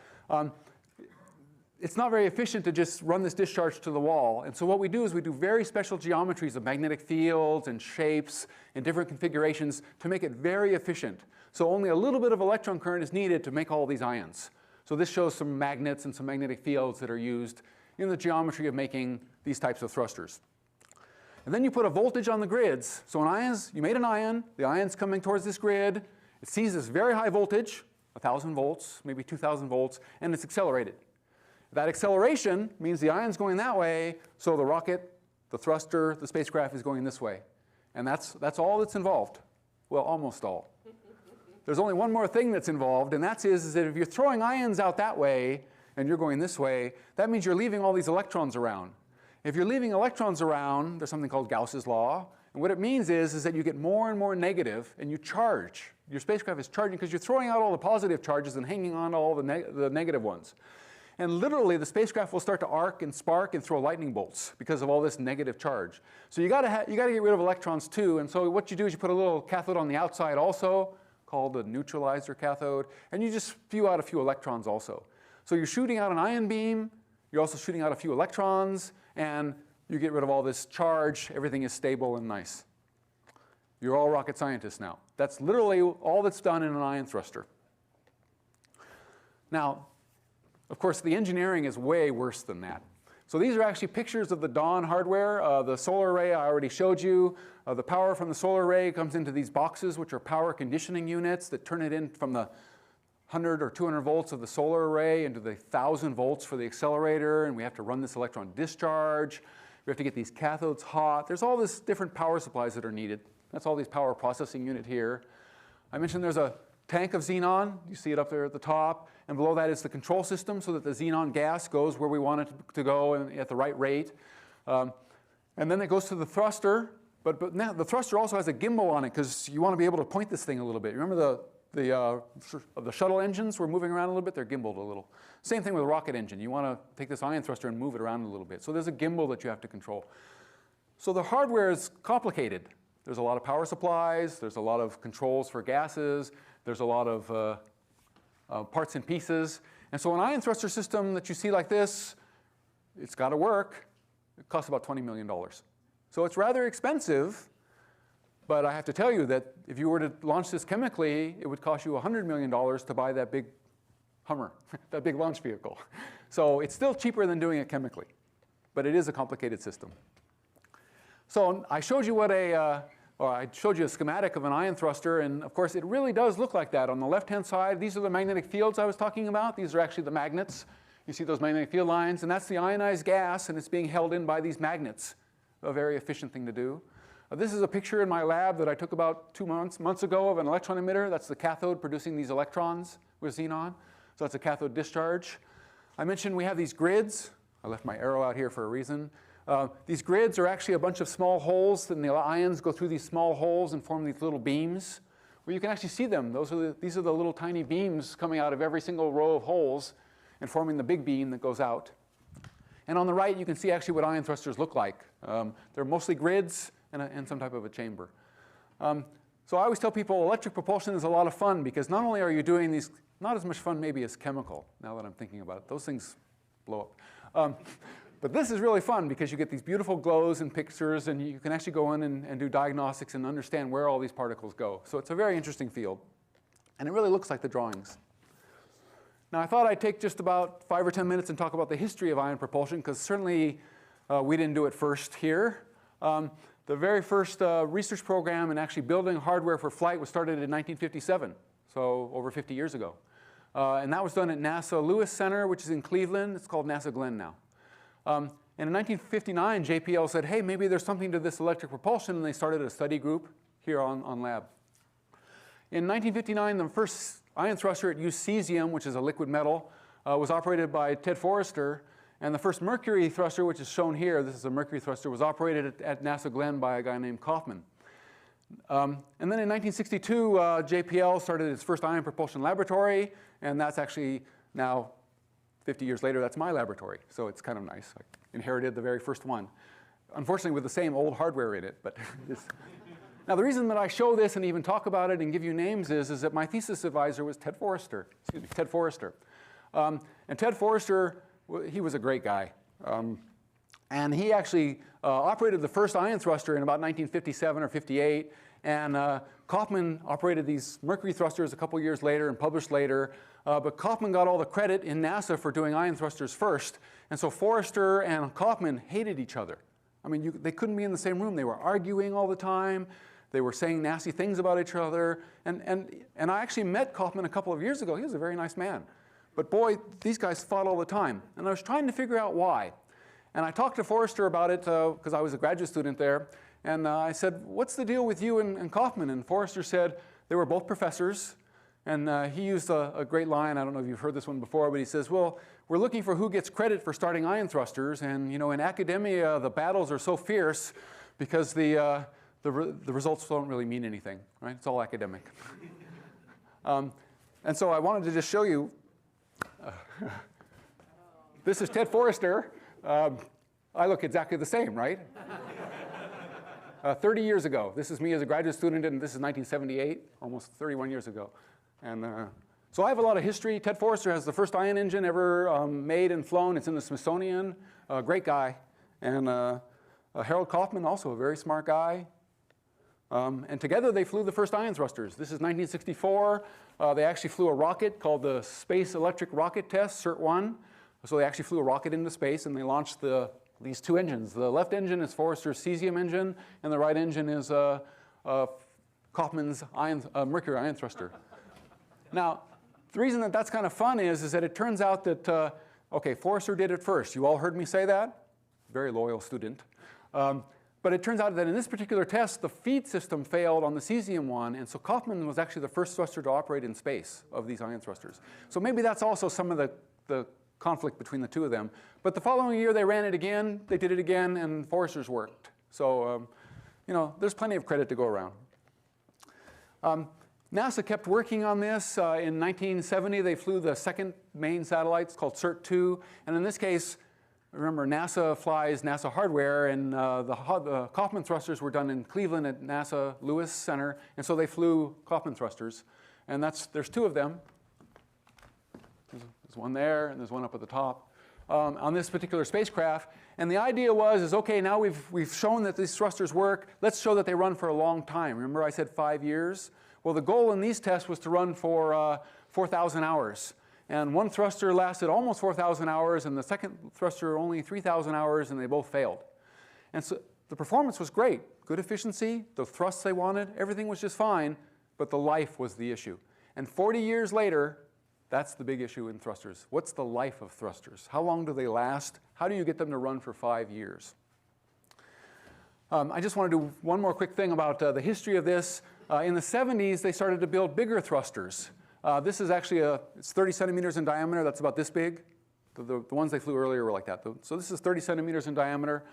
It's not very efficient to just run this discharge to the wall. And so what we do is we do very special geometries of magnetic fields and shapes and different configurations to make it very efficient. So only a little bit of electron current is needed to make all these ions. So this shows some magnets and some magnetic fields that are used in the geometry of making these types of thrusters. And then you put a voltage on the grids. So in ions, you made an ion. The ion's coming towards this grid. It sees this very high voltage, 1,000 volts, maybe 2,000 volts, and it's accelerated. That acceleration means the ion's going that way, so the rocket, the thruster, the spacecraft is going this way. And that's all that's involved. Well, almost all. There's only one more thing that's involved, and that is that if you're throwing ions out that way and you're going this way, that means you're leaving all these electrons around. If you're leaving electrons around, there's something called Gauss's law. And what it means is that you get more and more negative, and you charge. Your spacecraft is charging because you're throwing out all the positive charges and hanging on to all the negative ones. And literally, the spacecraft will start to arc and spark and throw lightning bolts because of all this negative charge. So you got to get rid of electrons too. And so what you do is you put a little cathode on the outside also, called a neutralizer cathode, and you just spew out a few electrons also. So you're shooting out an ion beam. You're also shooting out a few electrons, and you get rid of all this charge. Everything is stable and nice. You're all rocket scientists now. That's literally all that's done in an ion thruster. Now, of course, the engineering is way worse than that. So these are actually pictures of the Dawn hardware. The solar array I already showed you. The power from the solar array comes into these boxes, which are power conditioning units that turn it in from the 100 or 200 volts of the solar array into the 1,000 volts for the accelerator. And we have to run this electron discharge. We have to get these cathodes hot. There's all this different power supplies that are needed. That's all these power processing unit here. I mentioned there's a tank of xenon. You see it up there at the top. And below that is the control system so that the xenon gas goes where we want it to go and at the right rate. And then it goes to the thruster. But now the thruster also has a gimbal on it because you want to be able to point this thing a little bit. Remember the shuttle engines were moving around a little bit? They're gimbaled a little. Same thing with a rocket engine. You want to take this ion thruster and move it around a little bit. So there's a gimbal that you have to control. So the hardware is complicated. There's a lot of power supplies. There's a lot of controls for gases. There's a lot of parts and pieces. And so an ion thruster system that you see like this, it's got to work. It costs about $20 million. So it's rather expensive, but I have to tell you that if you were to launch this chemically, it would cost you $100 million to buy that big Hummer, that big launch vehicle. So it's still cheaper than doing it chemically, but it is a complicated system. So I showed you I showed you a schematic of an ion thruster, and of course it really does look like that. On the left-hand side, these are the magnetic fields I was talking about. These are actually the magnets. You see those magnetic field lines, and that's the ionized gas, and it's being held in by these magnets. A very efficient thing to do. This is a picture in my lab that I took about 2 months ago of an electron emitter. That's the cathode producing these electrons with xenon. So that's a cathode discharge. I mentioned we have these grids. I left my arrow out here for a reason. These grids are actually a bunch of small holes, and the ions go through these small holes and form these little beams where you can actually see them. These are the little tiny beams coming out of every single row of holes and forming the big beam that goes out. And on the right, you can see actually what ion thrusters look like. They're mostly grids and some type of a chamber. So I always tell people electric propulsion is a lot of fun because not only are you doing these, not as much fun maybe as chemical, now that I'm thinking about it. Those things blow up. But this is really fun because you get these beautiful glows and pictures, and you can actually go in and do diagnostics and understand where all these particles go. So it's a very interesting field. And it really looks like the drawings. Now I thought I'd take just about 5 or 10 minutes and talk about the history of ion propulsion, because certainly we didn't do it first here. The very first research program in actually building hardware for flight was started in 1957, so over 50 years ago. And that was done at NASA Lewis Center, which is in Cleveland. It's called NASA Glenn now. And in 1959, JPL said, hey, maybe there's something to this electric propulsion, and they started a study group here on lab. In 1959, the first ion thruster used cesium, which is a liquid metal, was operated by Ted Forrester. And the first mercury thruster, which is shown here, this is a mercury thruster, was operated at NASA Glenn by a guy named Kaufman. And then in 1962, JPL started its first ion propulsion laboratory, and that's actually now, 50 years later, that's my laboratory. So it's kind of nice. I inherited the very first one. Unfortunately, with the same old hardware in it. But now, the reason that I show this and even talk about it and give you names is that my thesis advisor was Ted Forrester. Excuse me, Ted Forrester. And Ted Forrester, he was a great guy. And he actually operated the first ion thruster in about 1957 or 58. And Kaufman operated these mercury thrusters a couple years later and published later. But Kaufman got all the credit in NASA for doing ion thrusters first. And so Forrester and Kaufman hated each other. I mean, they couldn't be in the same room. They were arguing all the time. They were saying nasty things about each other. And I actually met Kaufman a couple of years ago. He was a very nice man. But boy, these guys fought all the time. And I was trying to figure out why. And I talked to Forrester about it because I was a graduate student there. And I said, what's the deal with you and Kaufman? And Forrester said they were both professors. And he used a great line. I don't know if you've heard this one before, but he says, well, we're looking for who gets credit for starting ion thrusters. And you know, in academia, the battles are so fierce because the results don't really mean anything, right? It's all academic. And so I wanted to just show you. This is Ted Forrester. I look exactly the same, right? 30 years ago. This is me as a graduate student, and this is 1978, almost 31 years ago. And so I have a lot of history. Ted Forrester has the first ion engine ever made and flown. It's in the Smithsonian. Great guy. And Harold Kaufman, also a very smart guy. And together they flew the first ion thrusters. This is 1964. They actually flew a rocket called the Space Electric Rocket Test, CERT-1. So they actually flew a rocket into space, and they launched these two engines. The left engine is Forrester's cesium engine, and the right engine is Kaufman's mercury ion thruster. Now, the reason that that's kind of fun is that it turns out that, okay, Forrester did it first. You all heard me say that? Very loyal student. But it turns out that in this particular test, the feed system failed on the cesium one, and so Kaufman was actually the first thruster to operate in space of these ion thrusters. So maybe that's also some of the conflict between the two of them. But the following year, they ran it again, they did it again, and Forrester's worked. So, you know, there's plenty of credit to go around. NASA kept working on this. In 1970, they flew the second main satellite. It's called CERT-2. And in this case, remember, NASA flies NASA hardware, and the Kaufman thrusters were done in Cleveland at NASA Lewis Center. And so they flew Kaufman thrusters. And there's two of them. There's one there, and there's one up at the top on this particular spacecraft. And the idea was, okay, now we've shown that these thrusters work. Let's show that they run for a long time. Remember I said 5 years? Well, the goal in these tests was to run for 4,000 hours. And one thruster lasted almost 4,000 hours, and the second thruster only 3,000 hours, and they both failed. And so the performance was great. Good efficiency, the thrusts they wanted, everything was just fine, but the life was the issue. And 40 years later, that's the big issue in thrusters. What's the life of thrusters? How long do they last? How do you get them to run for 5 years? I just want to do one more quick thing about the history of this. In the 70s, they started to build bigger thrusters. This is actually it's 30 centimeters in diameter. That's about this big. The ones they flew earlier were like that. So this is 30 centimeters in diameter.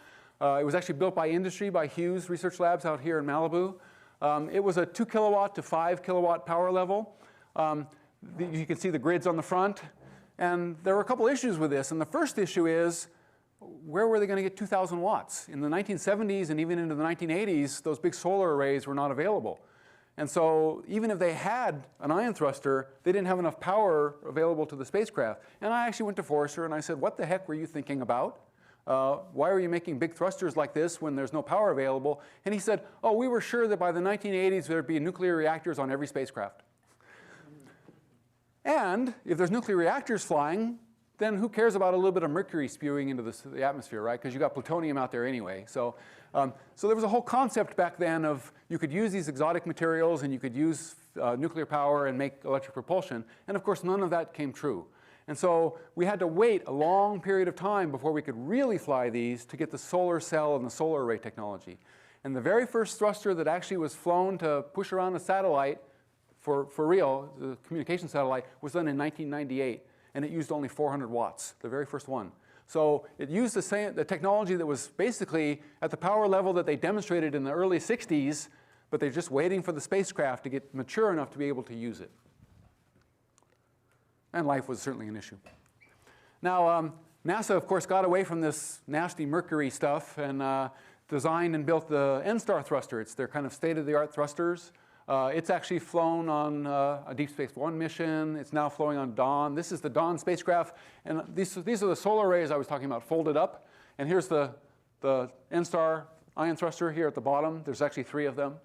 It was actually built by industry, by Hughes Research Labs out here in Malibu. It was a 2 kilowatt to 5 kilowatt power level. You can see the grids on the front. And there were a couple issues with this. And the first issue is, where were they going to get 2,000 watts? In the 1970s and even into the 1980s, those big solar arrays were not available. And so even if they had an ion thruster, they didn't have enough power available to the spacecraft. And I actually went to Forrester and I said, what the heck were you thinking about? Why are you making big thrusters like this when there's no power available? And he said, oh, we were sure that by the 1980s there'd be nuclear reactors on every spacecraft. And if there's nuclear reactors flying, then who cares about a little bit of mercury spewing into the atmosphere, right? Because you got plutonium out there anyway. So there was a whole concept back then of you could use these exotic materials and you could use nuclear power and make electric propulsion. And of course, none of that came true. And so we had to wait a long period of time before we could really fly these to get the solar cell and the solar array technology. And the very first thruster that actually was flown to push around a satellite for real, the communication satellite, was done in 1998. And it used only 400 watts, the very first one. So it used the technology that was basically at the power level that they demonstrated in the early 60s, but they're just waiting for the spacecraft to get mature enough to be able to use it. And life was certainly an issue. Now, NASA, of course, got away from this nasty mercury stuff and designed and built the N-Star thruster. It's their kind of state-of-the-art thrusters. It's actually flown on a Deep Space One mission. It's now flowing on Dawn. This is the Dawn spacecraft. And these are the solar arrays I was talking about folded up. And here's the N-Star ion thruster here at the bottom. There's actually 3 of them.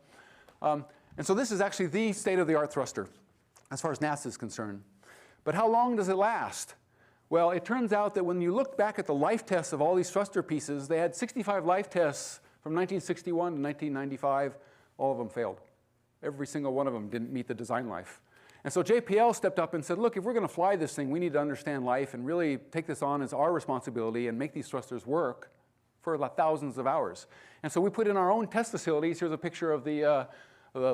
And so this is actually the state-of-the-art thruster as far as NASA is concerned. But how long does it last? Well, it turns out that when you look back at the life tests of all these thruster pieces, they had 65 life tests from 1961 to 1995. All of them failed. Every single one of them didn't meet the design life. And so JPL stepped up and said, look, if we're going to fly this thing, we need to understand life and really take this on as our responsibility and make these thrusters work for like thousands of hours. And so we put in our own test facilities. Here's a picture of the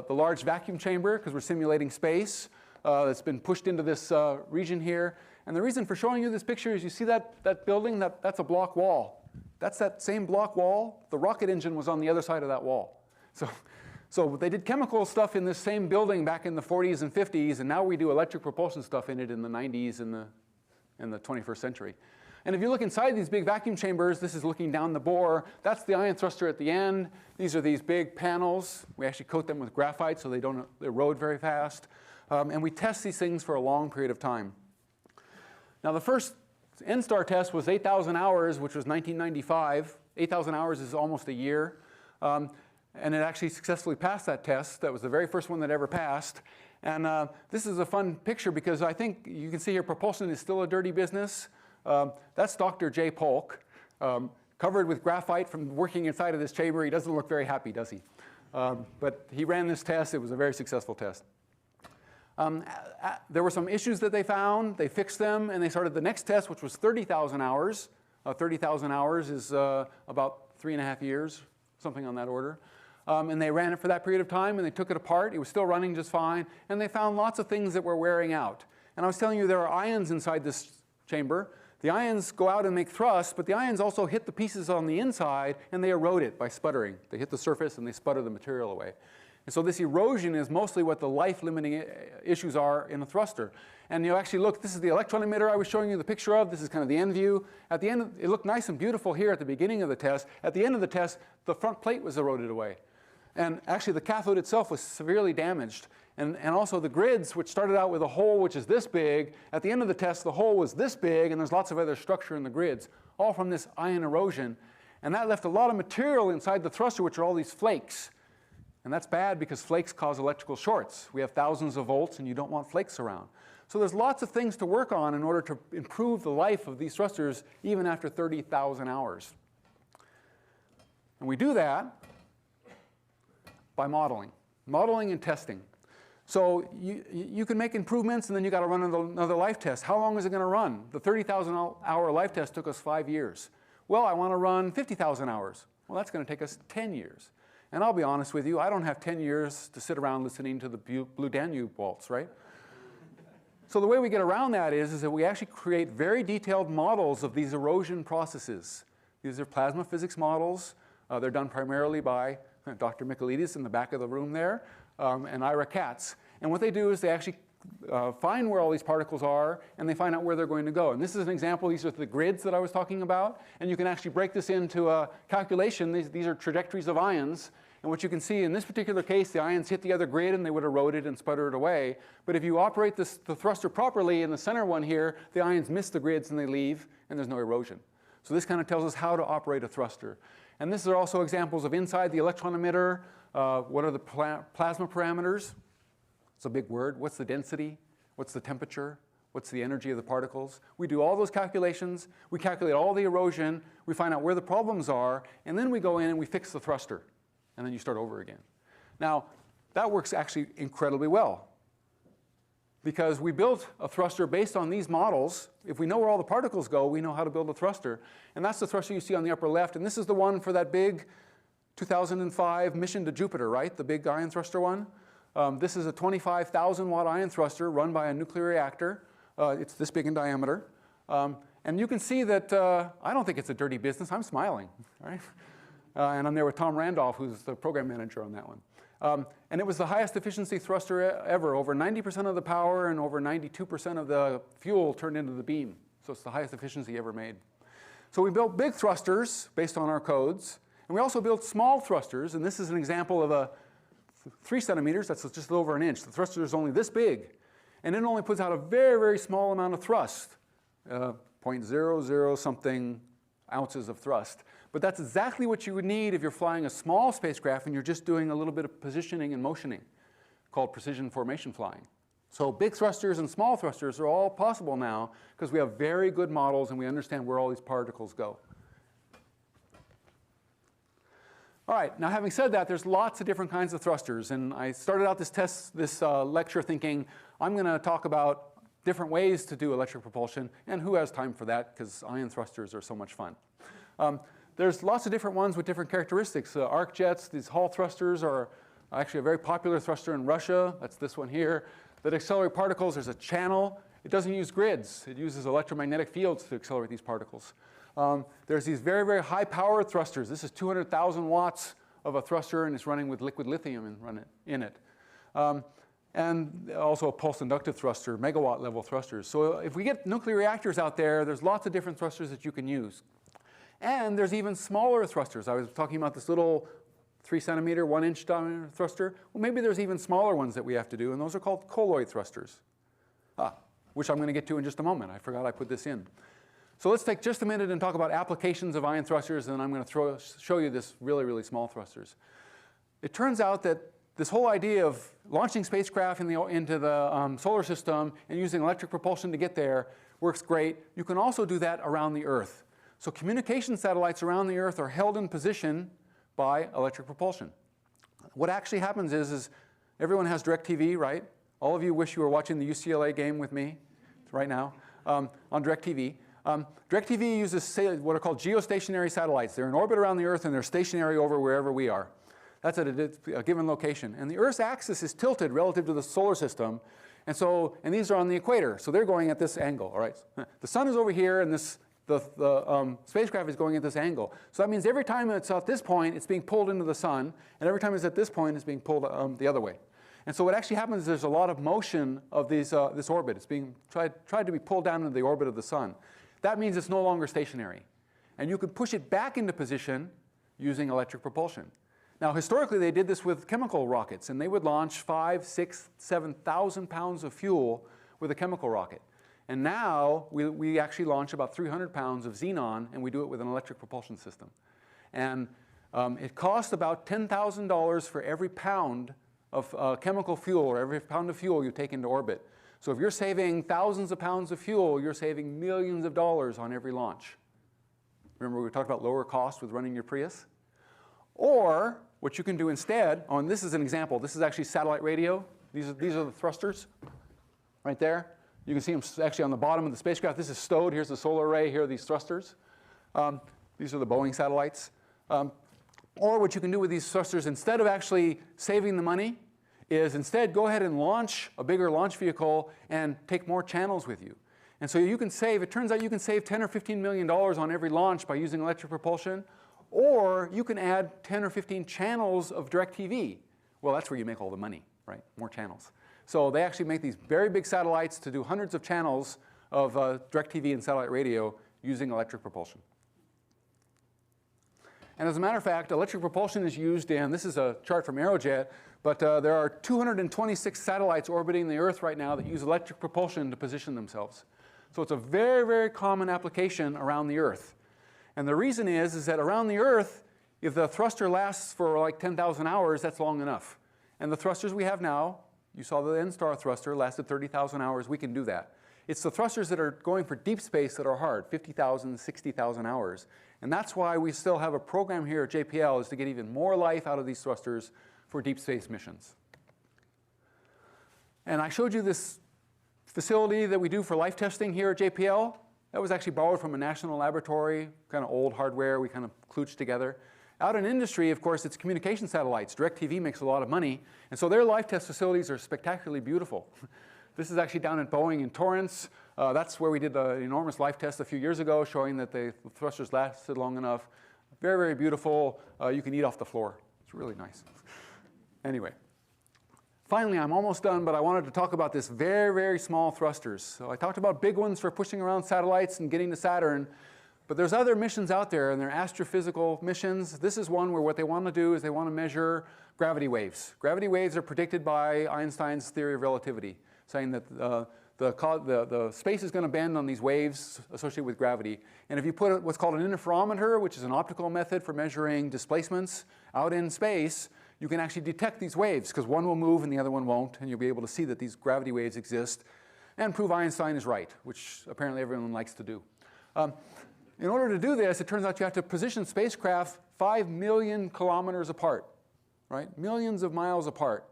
large vacuum chamber, because we're simulating space. That's been pushed into this region here. And the reason for showing you this picture is you see that building, that's a block wall. That's that same block wall. The rocket engine was on the other side of that wall. So they did chemical stuff in this same building back in the 40s and 50s, and now we do electric propulsion stuff in it in the 90s and the 21st century. And if you look inside these big vacuum chambers, this is looking down the bore. That's the ion thruster at the end. These are these big panels. We actually coat them with graphite so they don't erode very fast. And we test these things for a long period of time. Now, the first N-Star test was 8,000 hours, which was 1995. 8,000 hours is almost a year. And it actually successfully passed that test. That was the very first one that ever passed. And this is a fun picture because I think you can see here propulsion is still a dirty business. That's Dr. J. Polk, covered with graphite from working inside of this chamber. He doesn't look very happy, does he? But he ran this test. It was a very successful test. There were some issues that they found. They fixed them, and they started the next test, which was 30,000 hours. 30,000 hours is about 3.5 years, something on that order. And they ran it for that period of time, and they took it apart. It was still running just fine, and they found lots of things that were wearing out. And I was telling you there are ions inside this chamber. The ions go out and make thrust, but the ions also hit the pieces on the inside, and they erode it by sputtering. They hit the surface, and they sputter the material away. And so this erosion is mostly what the life-limiting issues are in a thruster. And you actually look, this is the electron emitter I was showing you the picture of. This is kind of the end view. At the end, it looked nice and beautiful here at the beginning of the test. At the end of the test, the front plate was eroded away. And actually, the cathode itself was severely damaged. And also the grids, which started out with a hole which is this big. At the end of the test, the hole was this big, and there's lots of other structure in the grids, all from this ion erosion. And that left a lot of material inside the thruster, which are all these flakes. And that's bad because flakes cause electrical shorts. We have thousands of volts, and you don't want flakes around. So there's lots of things to work on in order to improve the life of these thrusters even after 30,000 hours. And we do that by modeling and testing. So you can make improvements, and then you got to run another life test. How long is it going to run? The 30,000 hour life test took us 5 years. Well, I want to run 50,000 hours. Well, that's going to take us 10 years. And I'll be honest with you, I don't have 10 years to sit around listening to the Blue Danube waltz, right? So the way we get around that is that we actually create very detailed models of these erosion processes. These are plasma physics models. They're done primarily by Dr. Michaelides in the back of the room there, and Ira Katz. And what they do is they actually find where all these particles are, and they find out where they're going to go. And this is an example. These are the grids that I was talking about. And you can actually break this into a calculation. These are trajectories of ions. And what you can see in this particular case, the ions hit the other grid, and they would erode it and sputter it away. But if you operate the thruster properly in the center one here, the ions miss the grids, and they leave, and there's no erosion. So this kind of tells us how to operate a thruster. And these are also examples of inside the electron emitter. What are the plasma parameters? It's a big word. What's the density? What's the temperature? What's the energy of the particles? We do all those calculations. We calculate all the erosion. We find out where the problems are. And then we go in and we fix the thruster. And then you start over again. Now, that works actually incredibly well, because we built a thruster based on these models. If we know where all the particles go, we know how to build a thruster. And that's the thruster you see on the upper left. And this is the one for that big 2005 mission to Jupiter, right? The big ion thruster one. This is a 25,000 watt ion thruster run by a nuclear reactor. It's this big in diameter. And you can see that I don't think it's a dirty business. I'm smiling, right? And I'm there with Tom Randolph, who's the program manager on that one. And it was the highest efficiency thruster ever. Over 90% of the power and over 92% of the fuel turned into the beam. So it's the highest efficiency ever made. So we built big thrusters based on our codes. And we also built small thrusters. And this is an example of a 3 centimeters. That's just over an inch. The thruster is only this big. And it only puts out a very, very small amount of thrust, 0.00 something ounces of thrust. But that's exactly what you would need if you're flying a small spacecraft and you're just doing a little bit of positioning and motioning, called precision formation flying. So big thrusters and small thrusters are all possible now because we have very good models and we understand where all these particles go. All right, now having said that, there's lots of different kinds of thrusters. And I started out this lecture thinking I'm going to talk about different ways to do electric propulsion, and who has time for that, because ion thrusters are so much fun. There's lots of different ones with different characteristics. Arc jets, these Hall thrusters are actually a very popular thruster in Russia. That's this one here. That accelerate particles, there's a channel. It doesn't use grids. It uses electromagnetic fields to accelerate these particles. There's these very, very high power thrusters. This is 200,000 watts of a thruster, and it's running with liquid lithium in it. And also a pulse inductive thruster, megawatt level thrusters. So if we get nuclear reactors out there, there's lots of different thrusters that you can use. And there's even smaller thrusters. I was talking about this little 3 centimeter, 1 inch diameter thruster. Well, maybe there's even smaller ones that we have to do, and those are called colloid thrusters, which I'm going to get to in just a moment. I forgot I put this in. So let's take just a minute and talk about applications of ion thrusters, and then I'm going to show you this really, really small thrusters. It turns out that this whole idea of launching spacecraft into the solar system and using electric propulsion to get there works great. You can also do that around the Earth. So communication satellites around the Earth are held in position by electric propulsion. What actually happens is everyone has DirecTV, right? All of you wish you were watching the UCLA game with me right now on DirecTV. DirecTV uses what are called geostationary satellites. They're in orbit around the Earth, and they're stationary over wherever we are. That's at a given location. And the Earth's axis is tilted relative to the solar system. And these are on the equator. So they're going at this angle. All right. The sun is over here, and the spacecraft is going at this angle. So that means every time it's at this point, it's being pulled into the sun. And every time it's at this point, it's being pulled the other way. And so what actually happens is there's a lot of motion of this orbit. It's being tried to be pulled down into the orbit of the sun. That means it's no longer stationary. And you can push it back into position using electric propulsion. Now, historically, they did this with chemical rockets, and they would launch 5, 6, 7,000 pounds of fuel with a chemical rocket. And now we actually launch about 300 pounds of xenon, and we do it with an electric propulsion system. And it costs about $10,000 for every pound of chemical fuel, or every pound of fuel you take into orbit. So if you're saving thousands of pounds of fuel, you're saving millions of dollars on every launch. Remember we talked about lower cost with running your Prius? Or what you can do instead, oh, and this is an example. This is actually satellite radio. These are the thrusters right there. You can see them actually on the bottom of the spacecraft. This is stowed. Here's the solar array. Here are these thrusters. These are the Boeing satellites. Or what you can do with these thrusters, instead of actually saving the money, is instead go ahead and launch a bigger launch vehicle and take more channels with you. And so you can save, it turns out you can save $10 or $15 million on every launch by using electric propulsion, or you can add 10 or 15 channels of DirecTV. Well, that's where you make all the money, right? More channels. So they actually make these very big satellites to do hundreds of channels of DirecTV and satellite radio using electric propulsion. And as a matter of fact, electric propulsion is used in, this is a chart from Aerojet, but there are 226 satellites orbiting the Earth right now that use electric propulsion to position themselves. So it's a very, very common application around the Earth. And the reason is that around the Earth, if the thruster lasts for like 10,000 hours, that's long enough. And the thrusters we have now, you saw the N-star thruster lasted 30,000 hours, we can do that. It's the thrusters that are going for deep space that are hard, 50,000, 60,000 hours. And that's why we still have a program here at JPL, is to get even more life out of these thrusters for deep space missions. And I showed you this facility that we do for life testing here at JPL. That was actually borrowed from a national laboratory, kind of old hardware we kind of klooched together. Out in industry, of course, it's communication satellites. DirecTV makes a lot of money. And so their life test facilities are spectacularly beautiful. This is actually down at Boeing in Torrance. That's where we did an enormous life test a few years ago, showing that the thrusters lasted long enough. Very, very beautiful. You can eat off the floor. It's really nice. Anyway, finally, I'm almost done, but I wanted to talk about this very, very small thrusters. So I talked about big ones for pushing around satellites and getting to Saturn. But there's other missions out there, and they're astrophysical missions. This is one where what they want to do is they want to measure gravity waves. Gravity waves are predicted by Einstein's theory of relativity, saying that the space is going to bend on these waves associated with gravity. And if you put what's called an interferometer, which is an optical method for measuring displacements out in space, you can actually detect these waves, because one will move and the other one won't, and you'll be able to see that these gravity waves exist and prove Einstein is right, which apparently everyone likes to do. In order to do this, it turns out you have to position spacecraft 5 million kilometers apart, right? Millions of miles apart.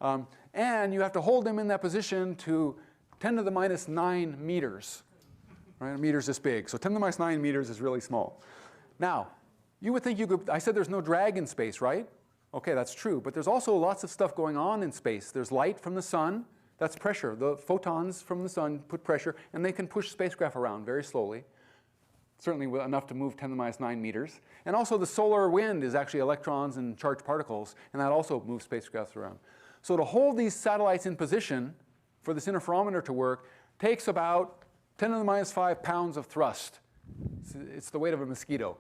And you have to hold them in that position to 10 to the minus 9 meters. Right? A meter's this big, so 10 to the minus 9 meters is really small. Now, you would think you could, I said there's no drag in space, right? Okay, that's true, but there's also lots of stuff going on in space. There's light from the sun, that's pressure. The photons from the sun put pressure, and they can push spacecraft around very slowly. Certainly enough to move 10 to the minus 9 meters. And also the solar wind is actually electrons and charged particles, and that also moves spacecraft around. So to hold these satellites in position for this interferometer to work takes about 10 to the minus 5 pounds of thrust. It's the weight of a mosquito.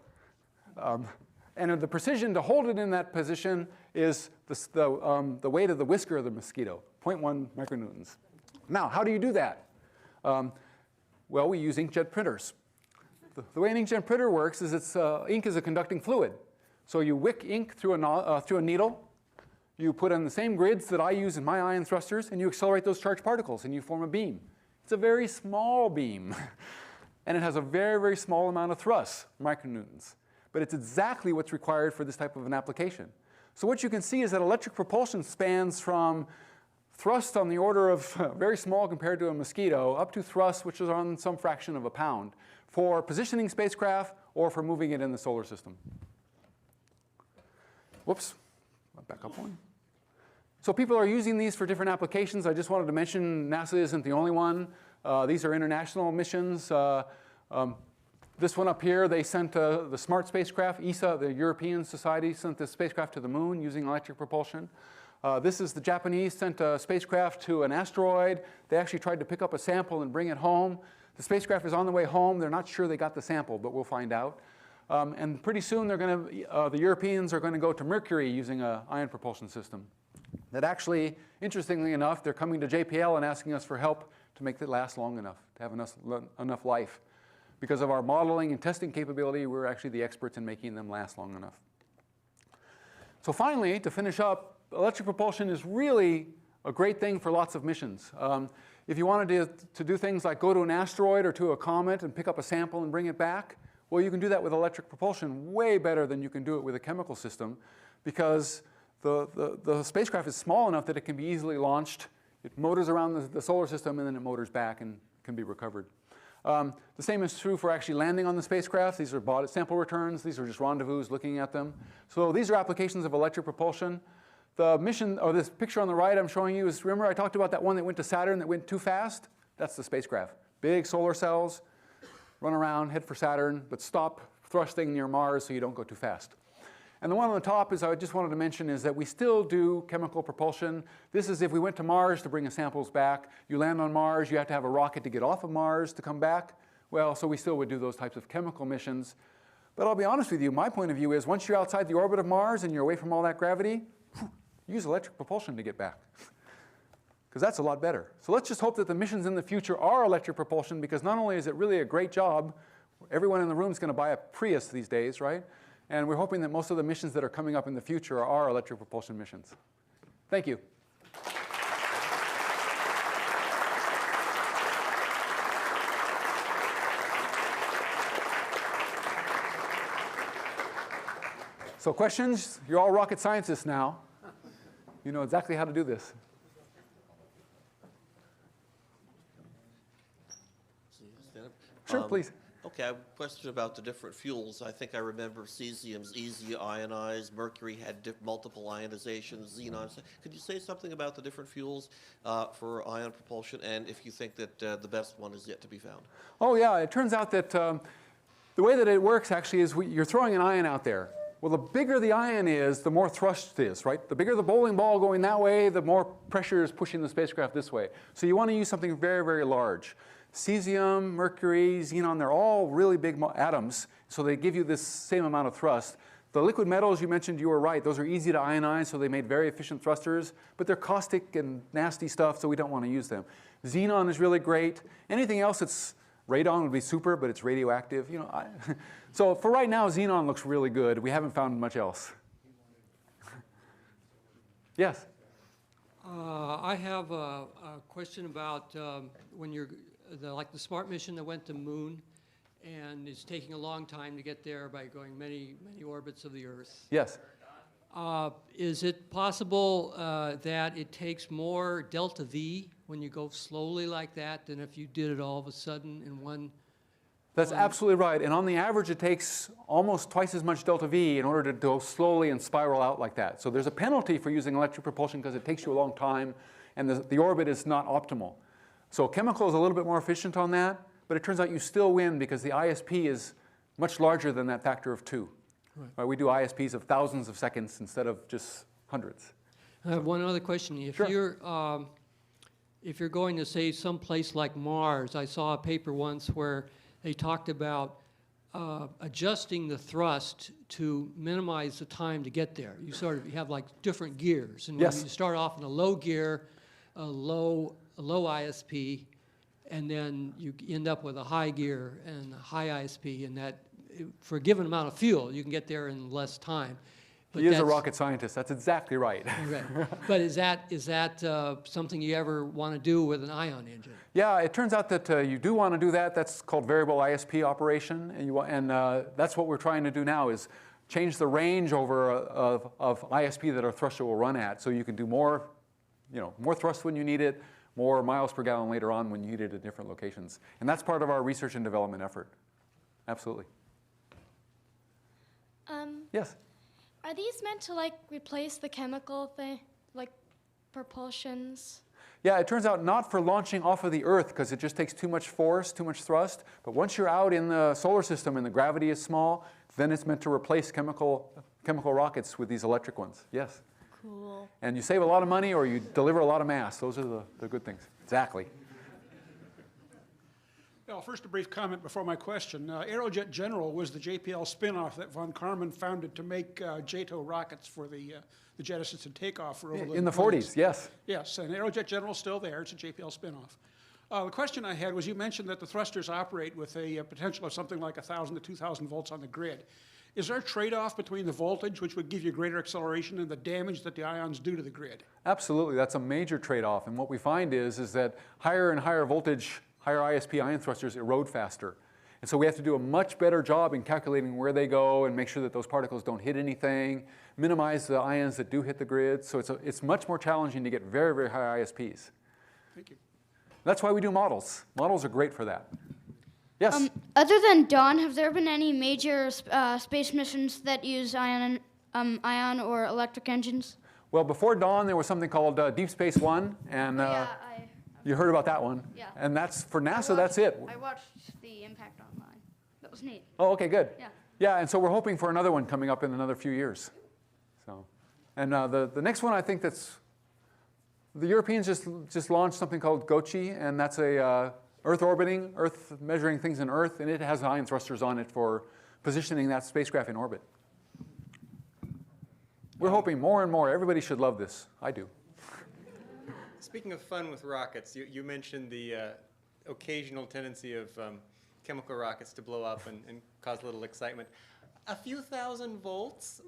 And the precision to hold it in that position is the weight of the whisker of the mosquito, 0.1 micronewtons. Now, how do you do that? Well, we use inkjet printers. The way an inkjet printer works is ink is a conducting fluid. So you wick ink through a needle, you put in the same grids that I use in my ion thrusters, and you accelerate those charged particles, and you form a beam. It's a very small beam, and it has a very, very small amount of thrust, micronewtons. But it's exactly what's required for this type of an application. So what you can see is that electric propulsion spans from thrust on the order of very small compared to a mosquito, up to thrust, which is on some fraction of a pound, for positioning spacecraft or for moving it in the solar system. Whoops, back up one. So people are using these for different applications. I just wanted to mention NASA isn't the only one. These are international missions. This one up here, they sent the SMART spacecraft. ESA, the European Society, sent this spacecraft to the moon using electric propulsion. This is the Japanese sent a spacecraft to an asteroid. They actually tried to pick up a sample and bring it home. The spacecraft is on the way home. They're not sure they got the sample, but we'll find out. And pretty soon they're going to, the Europeans are going to go to Mercury using an ion propulsion system. That actually, interestingly enough, they're coming to JPL and asking us for help to make it last long enough, to have enough life. Because of our modeling and testing capability, we're actually the experts in making them last long enough. So finally, to finish up, electric propulsion is really a great thing for lots of missions. If you wanted to do things like go to an asteroid or to a comet and pick up a sample and bring it back, well, you can do that with electric propulsion way better than you can do it with a chemical system, because the spacecraft is small enough that it can be easily launched. It motors around the solar system, and then it motors back and can be recovered. The same is true for actually landing on the spacecraft. These are sample returns. These are just rendezvous looking at them. So these are applications of electric propulsion. The mission, or this picture on the right I'm showing you is, remember I talked about that one that went to Saturn that went too fast? That's the spacecraft. Big solar cells, run around, head for Saturn, but stop thrusting near Mars so you don't go too fast. And the one on the top is, I just wanted to mention, is that we still do chemical propulsion. This is if we went to Mars to bring the samples back. You land on Mars, you have to have a rocket to get off of Mars to come back. Well, so we still would do those types of chemical missions. But I'll be honest with you, my point of view is once you're outside the orbit of Mars and you're away from all that gravity, use electric propulsion to get back. Because that's a lot better. So let's just hope that the missions in the future are electric propulsion, because not only is it really a great job, everyone in the room is going to buy a Prius these days, right? And we're hoping that most of the missions that are coming up in the future are electric propulsion missions. Thank you. So questions? You're all rocket scientists now. You know exactly how to do this. Sure, please.
Okay, I have a question about the different fuels. I think I remember cesium's easy ionized, mercury had multiple ionizations, xenon. Could you say something about the different fuels for ion propulsion, and if you think that the best one is yet to be found?
Oh yeah, it turns out that the way that it works actually is you're throwing an ion out there. Well, the bigger the ion is, the more thrust it is, right? The bigger the bowling ball going that way, the more pressure is pushing the spacecraft this way. So you want to use something very, very large. Cesium, mercury, xenon, they're all really big atoms, so they give you this same amount of thrust. The liquid metals you mentioned, you were right, those are easy to ionize, so they made very efficient thrusters, but they're caustic and nasty stuff, so we don't want to use them. Xenon is really great. Anything else that's radon would be super, but it's radioactive. You know, so for right now, xenon looks really good. We haven't found much else. Yes?
I have a question about when you're, like the SMART mission that went to Moon, and it's taking a long time to get there by going many orbits of the Earth.
Yes.
Is it possible that it takes more delta V when you go slowly like that than if you did it all of a sudden in one?
That's absolutely right. And on the average, it takes almost twice as much delta V in order to go slowly and spiral out like that. So there's a penalty for using electric propulsion because it takes you a long time, and the orbit is not optimal. So chemical is a little bit more efficient on that, but it turns out you still win because the ISP is much larger than that factor of 2. Right. We do ISPs of thousands of seconds instead of just hundreds.
I have one other question. If you're going to, say, someplace like Mars, I saw a paper once where they talked about adjusting the thrust to minimize the time to get there. You sort of have like different gears, and
yes.
You start off in a low gear, a low ISP, and then you end up with a high gear and a high ISP, and that for a given amount of fuel, you can get there in less time. But
he is a rocket scientist. That's exactly right.
Right. But is that something you ever want to do with an ion engine?
Yeah, it turns out that you do want to do that. That's called variable ISP operation, and that's what we're trying to do now is change the range over of ISP that our thruster will run at, so you can do more, more thrust when you need it, more miles per gallon later on when you need it at different locations. And that's part of our research and development effort. Absolutely. Yes?
Are these meant to like replace the chemical thing, like propulsions?
Yeah, it turns out not for launching off of the Earth because it just takes too much force, too much thrust. But once you're out in the solar system and the gravity is small, then it's meant to replace chemical rockets with these electric ones. Yes?
Cool.
And you save a lot of money or you deliver a lot of mass. Those are the good things. Exactly.
Well, first a brief comment before my question. Aerojet General was the JPL spin-off that von Karman founded to make JATO rockets for the jet assisted takeoff for over
In the 40s, yes.
Yes, and Aerojet General is still there. It's a JPL spin-off. The question I had was, you mentioned that the thrusters operate with a potential of something like 1,000 to 2,000 volts on the grid. Is there a trade-off between the voltage, which would give you greater acceleration, and the damage that the ions do to the grid?
Absolutely, that's a major trade-off. And what we find is that higher and higher voltage, higher ISP ion thrusters erode faster. And so we have to do a much better job in calculating where they go and make sure that those particles don't hit anything, minimize the ions that do hit the grid. So it's much more challenging to get very, very high ISPs.
Thank you.
That's why we do models. Models are great for that. Yes?
Other than Dawn, have there been any major space missions that use ion or electric engines?
Well, before Dawn, there was something called Deep Space One, and you heard about that one.
Yeah.
And that's for NASA. That's it.
I watched the impact online. That was neat.
Oh, okay, good.
Yeah.
Yeah, and so we're hoping for another one coming up in another few years. So, and the next one, I think that's the Europeans just launched something called GOCHI, and that's a Earth orbiting, Earth measuring things in Earth, and it has ion thrusters on it for positioning that spacecraft in orbit. We're hoping more and more. Everybody should love this. I do.
Speaking of fun with rockets, you mentioned the occasional tendency of chemical rockets to blow up and cause a little excitement. A few thousand volts,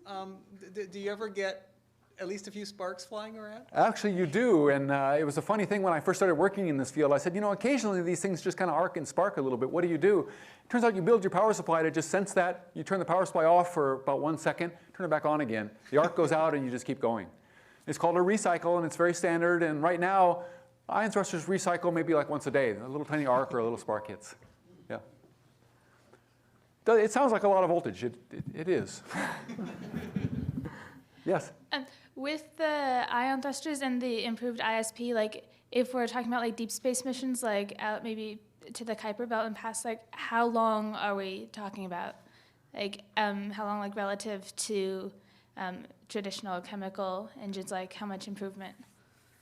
do you ever get at least a few sparks flying around?
Actually, you do, and it was a funny thing when I first started working in this field. I said, you know, occasionally these things just kind of arc and spark a little bit. What do? It turns out you build your power supply to just sense that. You turn the power supply off for about 1 second, turn it back on again. The arc goes out and you just keep going. It's called a recycle, and it's very standard, and right now, ion thrusters recycle maybe like once a day. A little tiny arc or a little spark hits. Yeah. It sounds like a lot of voltage. It is. Yes?
With the ion thrusters and the improved ISP, like if we're talking about like deep space missions, like out maybe to the Kuiper Belt and past, like how long are we talking about? Like how long, like relative to traditional chemical engines, like how much improvement?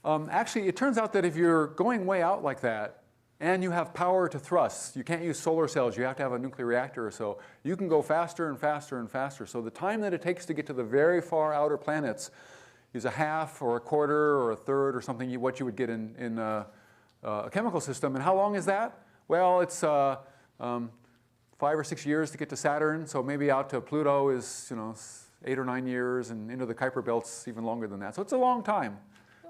Actually, it turns out that if you're going way out like that and you have power to thrust, you can't use solar cells, you have to have a nuclear reactor or so, you can go faster and faster and faster. So the time that it takes to get to the very far outer planets is a half or a quarter or a third or something, what you would get in a chemical system. And how long is that? Well, it's 5 or 6 years to get to Saturn, so maybe out to Pluto is 8 or 9 years, and into the Kuiper Belt's even longer than that. So it's a long time.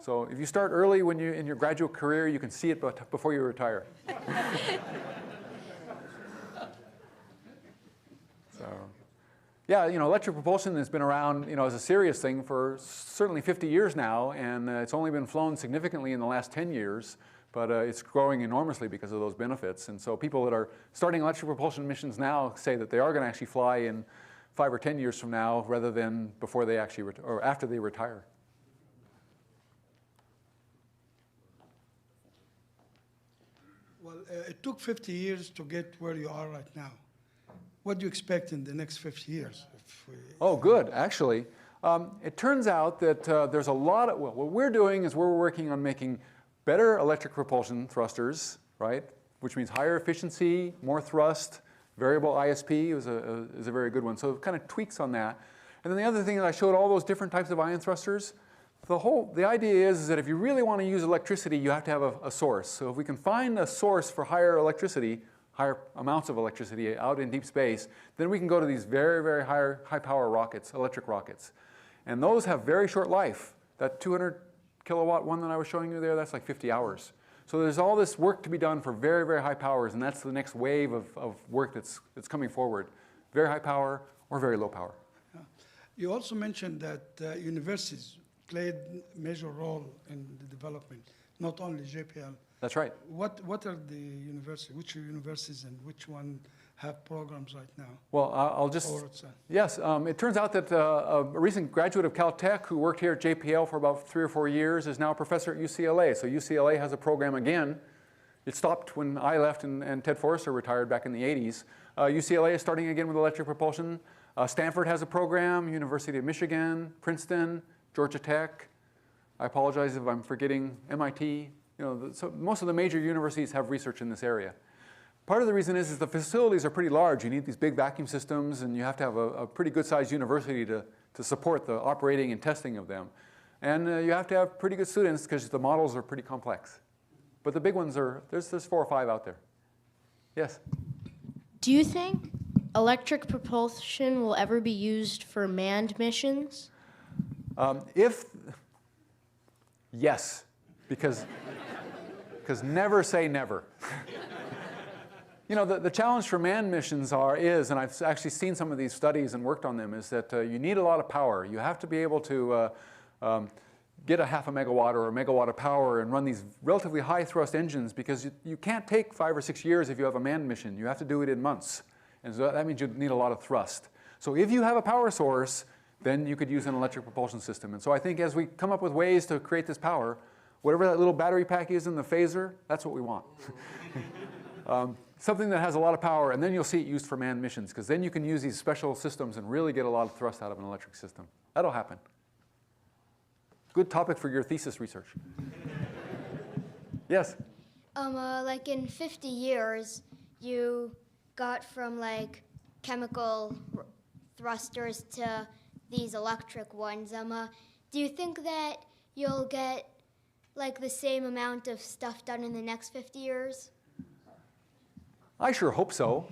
So if you start early when you're in your graduate career, you can see it before you retire. So, yeah, electric propulsion has been around, as a serious thing for certainly 50 years now, and it's only been flown significantly in the last 10 years, but it's growing enormously because of those benefits. And so people that are starting electric propulsion missions now say that they are going to actually fly in 5 or 10 years from now rather than before they actually, or after they retire.
Well, it took 50 years to get where you are right now. What do you expect in the next 50 years?
Oh, good, actually. It turns out that there's a lot of, what we're doing is we're working on making better electric propulsion thrusters, right? Which means higher efficiency, more thrust, variable ISP is a very good one. So it kind of tweaks on that. And then the other thing is I showed all those different types of ion thrusters. The idea is that if you really want to use electricity, you have to have a source. So if we can find a source for higher electricity, higher amounts of electricity out in deep space, then we can go to these very, very high power rockets, electric rockets. And those have very short life. That 200 kilowatt one that I was showing you there, that's like 50 hours. So there's all this work to be done for very, very high powers, and that's the next wave of work that's coming forward. Very high power or very low power.
You also mentioned that universities played a major role in the development, not only JPL.
That's right.
What are the universities, which universities and which one have programs right now?
Well, I'll just, yes, it turns out that a recent graduate of Caltech who worked here at JPL for about 3 or 4 years is now a professor at UCLA. So UCLA has a program again. It stopped when I left and Ted Forrester retired back in the 80s. UCLA is starting again with electric propulsion. Stanford has a program, University of Michigan, Princeton, Georgia Tech. I apologize if I'm forgetting MIT. So most of the major universities have research in this area. part of the reason is the facilities are pretty large. You need these big vacuum systems, and you have to have a pretty good-sized university to support the operating and testing of them. And you have to have pretty good students because the models are pretty complex. But the big ones are, there's 4 or 5 out there. Yes?
Do you think electric propulsion will ever be used for manned missions?
Yes, because never say never. You know, the challenge for manned missions is, and I've actually seen some of these studies and worked on them, is that you need a lot of power. You have to be able to get a half a megawatt or a megawatt of power and run these relatively high thrust engines, because you can't take 5 or 6 years if you have a manned mission. You have to do it in months. And so that means you need a lot of thrust. So if you have a power source, then you could use an electric propulsion system. And so I think as we come up with ways to create this power, whatever that little battery pack is in the phaser, that's what we want. Something that has a lot of power, and then you'll see it used for manned missions, because then you can use these special systems and really get a lot of thrust out of an electric system. That'll happen. Good topic for your thesis research. Yes?
Like in 50 years, you got from like chemical thrusters to these electric ones. Do you think that you'll get like the same amount of stuff done in the next 50 years?
I sure hope so.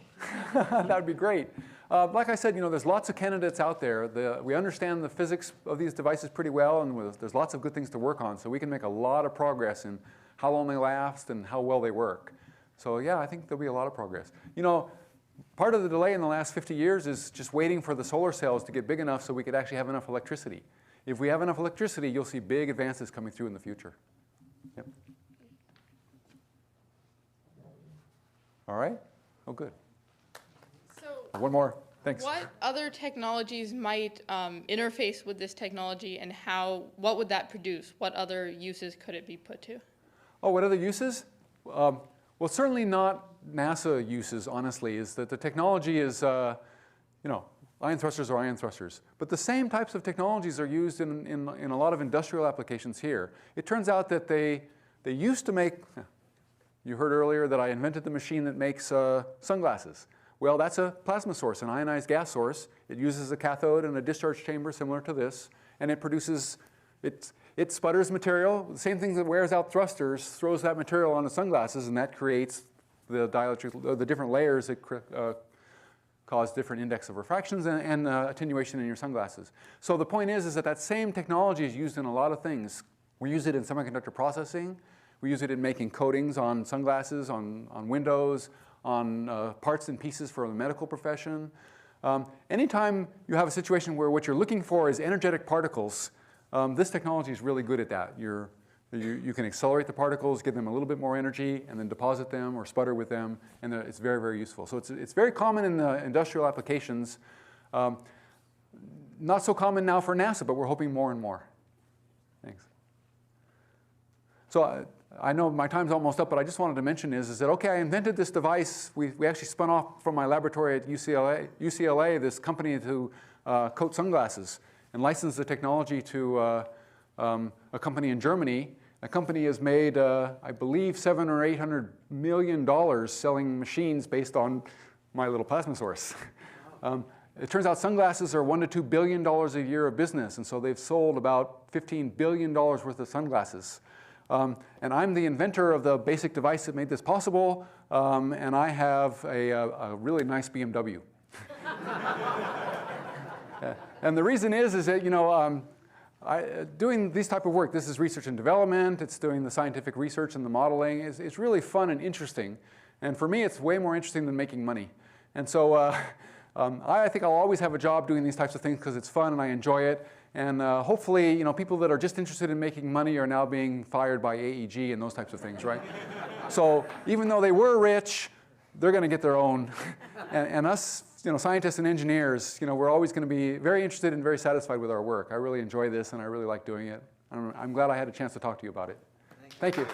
That would be great. Like I said, you know, there's lots of candidates out there. We understand the physics of these devices pretty well, and there's lots of good things to work on. So we can make a lot of progress in how long they last and how well they work. So yeah, I think there'll be a lot of progress. You know, part of the delay in the last 50 years is just waiting for the solar cells to get big enough so we could actually have enough electricity. If we have enough electricity, you'll see big advances coming through in the future. Yep. All right? Oh, good.
So
one more. Thanks.
What other technologies might interface with this technology, and what would that produce? What other uses could it be put to?
Oh, what other uses? Well, certainly not NASA uses, honestly, is that the technology is, you know, ion thrusters are ion thrusters. But the same types of technologies are used in a lot of industrial applications here. It turns out that they used to make, you heard earlier that I invented the machine that makes sunglasses. Well, that's a plasma source, an ionized gas source. It uses a cathode and a discharge chamber similar to this, and it produces, it sputters material. The same thing that wears out thrusters throws that material on the sunglasses, and that creates the dielectric, the different layers that cause different index of refractions and attenuation in your sunglasses. So the point is that same technology is used in a lot of things. We use it in semiconductor processing. We use it in making coatings on sunglasses, on windows, on parts and pieces for the medical profession. Anytime you have a situation where what you're looking for is energetic particles, this technology is really good at that. You can accelerate the particles, give them a little bit more energy, and then deposit them or sputter with them, and it's very, very useful. So it's very common in the industrial applications. Not so common now for NASA, but we're hoping more and more. Thanks. So I know my time's almost up, but I just wanted to mention is that, okay, I invented this device. We actually spun off from my laboratory at UCLA this company to coat sunglasses and licensed the technology to a company in Germany. A company has made, I believe, $700 or $800 million selling machines based on my little plasma source. It turns out sunglasses are $1 to $2 billion a year of business, and so they've sold about $15 billion worth of sunglasses. And I'm the inventor of the basic device that made this possible, and I have a really nice BMW. And the reason is that, you know, doing this type of work, this is research and development, it's doing the scientific research and the modeling, it's really fun and interesting. And for me, it's way more interesting than making money. And so I think I'll always have a job doing these types of things because it's fun and I enjoy it. And hopefully, you know, people that are just interested in making money are now being fired by AEG and those types of things, right? So even though they were rich, they're going to get their own. And us, you know, scientists and engineers, you know, we're always going to be very interested and very satisfied with our work. I really enjoy this, and I really like doing it. I'm glad I had a chance to talk to you about it. Thank you.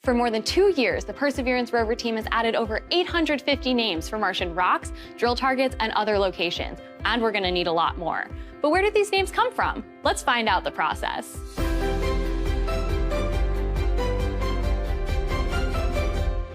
For more than 2 years, the Perseverance rover team has added over 850 names for Martian rocks, drill targets, and other locations, and we're gonna need a lot more. But where did these names come from? Let's find out the process.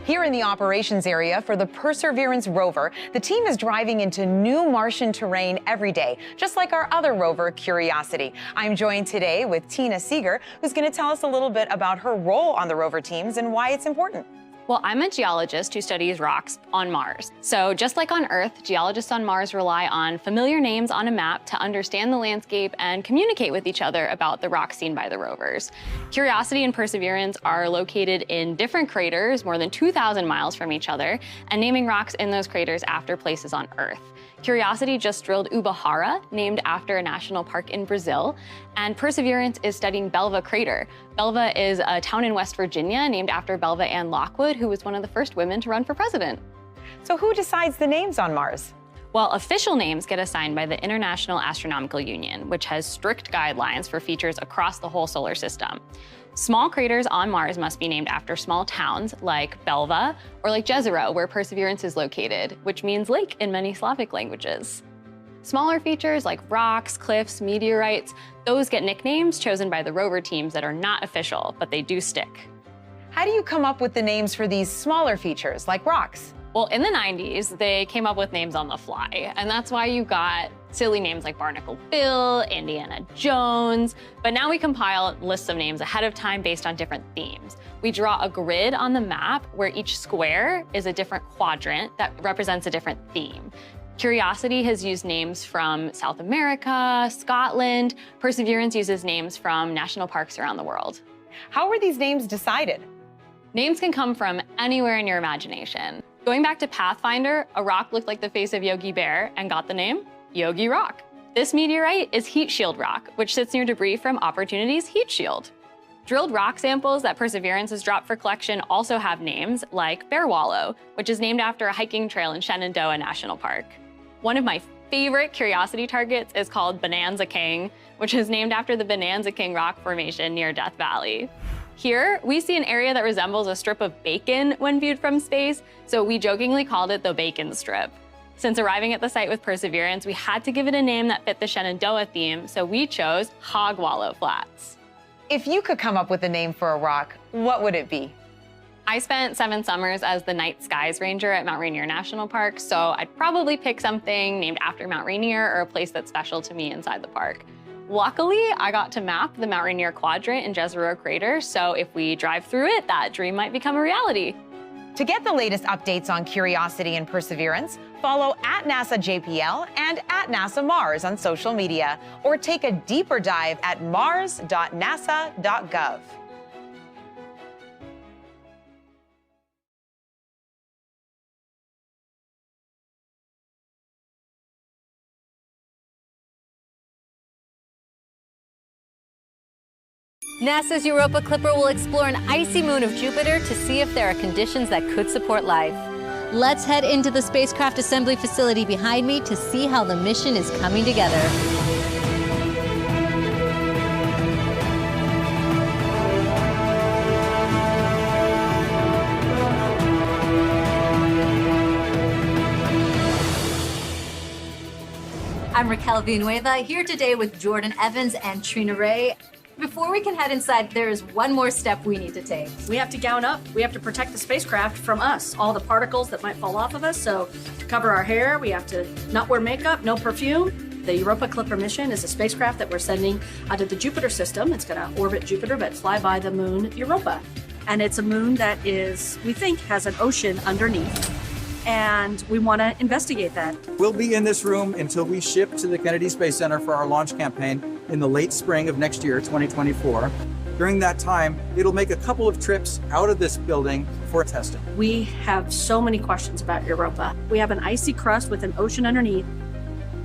Here in the operations area for the Perseverance rover, the team is driving into new Martian terrain every day, just like our other rover, Curiosity. I'm joined today with Tina Seeger, who's going to tell us a little bit about her role on the rover teams and why it's important.
Well, I'm a geologist who studies rocks on Mars. So just like on Earth, geologists on Mars rely on familiar names on a map to understand the landscape and communicate with each other about the rocks seen by the rovers. Curiosity and Perseverance are located in different craters, more than 2,000 miles from each other, and naming rocks in those craters after places on Earth. Curiosity just drilled Ubahara, named after a national park in Brazil, and Perseverance is studying Belva Crater. Belva is a town in West Virginia named after Belva Ann Lockwood, who was one of the first women to run for president.
So who decides the names on Mars?
Well, official names get assigned by the International Astronomical Union, which has strict guidelines for features across the whole solar system. Small craters on Mars must be named after small towns like Belva or like Jezero, where Perseverance is located, which means lake in many Slavic languages. Smaller features like rocks, cliffs, meteorites, those get nicknames chosen by the rover teams that are not official, but they do stick.
How do you come up with the names for these smaller features like rocks?
Well, in the 90s, they came up with names on the fly, and that's why you got silly names like Barnacle Bill, Indiana Jones, but now we compile lists of names ahead of time based on different themes. We draw a grid on the map where each square is a different quadrant that represents a different theme. Curiosity has used names from South America, Scotland. Perseverance uses names from national parks around the world.
How were these names decided?
Names can come from anywhere in your imagination. Going back to Pathfinder, a rock looked like the face of Yogi Bear and got the name Yogi Rock. This meteorite is Heat Shield Rock, which sits near debris from Opportunity's heat shield. Drilled rock samples that Perseverance has dropped for collection also have names like Bear Wallow, which is named after a hiking trail in Shenandoah National Park. One of my favorite Curiosity targets is called Bonanza King, which is named after the Bonanza King rock formation near Death Valley. Here, we see an area that resembles a strip of bacon when viewed from space, so we jokingly called it the Bacon Strip. Since arriving at the site with Perseverance, we had to give it a name that fit the Shenandoah theme, so we chose Hog Wallow Flats.
If you could come up with a name for a rock, what would it be?
I spent 7 summers as the Night Skies Ranger at Mount Rainier National Park, so I'd probably pick something named after Mount Rainier or a place that's special to me inside the park. Luckily, I got to map the Mount Rainier Quadrant in Jezero Crater, so if we drive through it, that dream might become a reality.
To get the latest updates on Curiosity and Perseverance, follow @NASA JPL and @NASA Mars on social media, or take a deeper dive at mars.nasa.gov.
NASA's Europa Clipper will explore an icy moon of Jupiter to see if there are conditions that could support life. Let's head into the spacecraft assembly facility behind me to see how the mission is coming together. I'm Raquel Villanueva, here today with Jordan Evans and Trina Ray. Before we can head inside, there is one more step we need to take.
We have to gown up. We have to protect the spacecraft from us, all the particles that might fall off of us. So to cover our hair, we have to not wear makeup, no perfume. The Europa Clipper mission is a spacecraft that we're sending out of the Jupiter system. It's going to orbit Jupiter, but fly by the moon Europa. And it's a moon that is, we think, has an ocean underneath. And we want to investigate that.
We'll be in this room until we ship to the Kennedy Space Center for our launch campaign in the late spring of next year, 2024. During that time, it'll make a couple of trips out of this building for testing.
We have so many questions about Europa. We have an icy crust with an ocean underneath,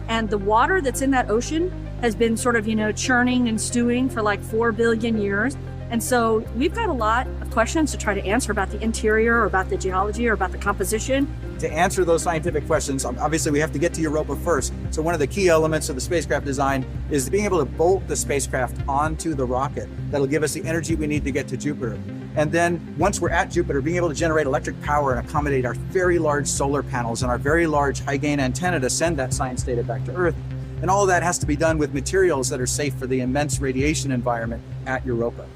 and the water that's in that ocean has been sort of, churning and stewing for like 4 billion years. And so we've got a lot of questions to try to answer about the interior or about the geology or about the composition.
To answer those scientific questions, obviously we have to get to Europa first. So one of the key elements of the spacecraft design is being able to bolt the spacecraft onto the rocket. That'll give us the energy we need to get to Jupiter. And then once we're at Jupiter, being able to generate electric power and accommodate our very large solar panels and our very large high gain antenna to send that science data back to Earth. And all of that has to be done with materials that are safe for the immense radiation environment at Europa.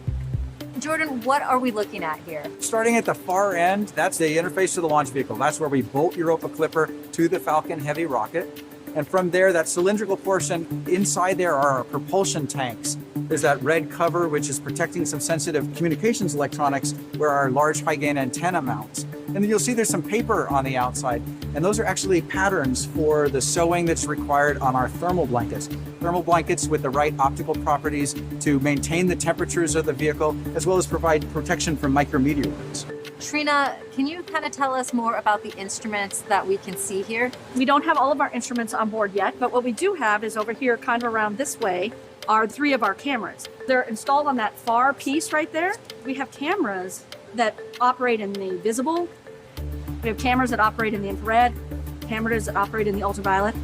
Jordan, what are we looking at here?
Starting at the far end, that's the interface to the launch vehicle. That's where we bolt Europa Clipper to the Falcon Heavy rocket. And from there, that cylindrical portion, inside there are our propulsion tanks. There's that red cover, which is protecting some sensitive communications electronics where our large high gain antenna mounts. And then you'll see there's some paper on the outside. And those are actually patterns for the sewing that's required on our thermal blankets. Thermal blankets with the right optical properties to maintain the temperatures of the vehicle, as well as provide protection from micrometeoroids.
Trina, can you kind of tell us more about the instruments that we can see here?
We don't have all of our instruments on board yet, but what we do have is over here, kind of around this way, are 3 of our cameras. They're installed on that far piece right there. We have cameras that operate in the visible. We have cameras that operate in the infrared, cameras that operate in the ultraviolet.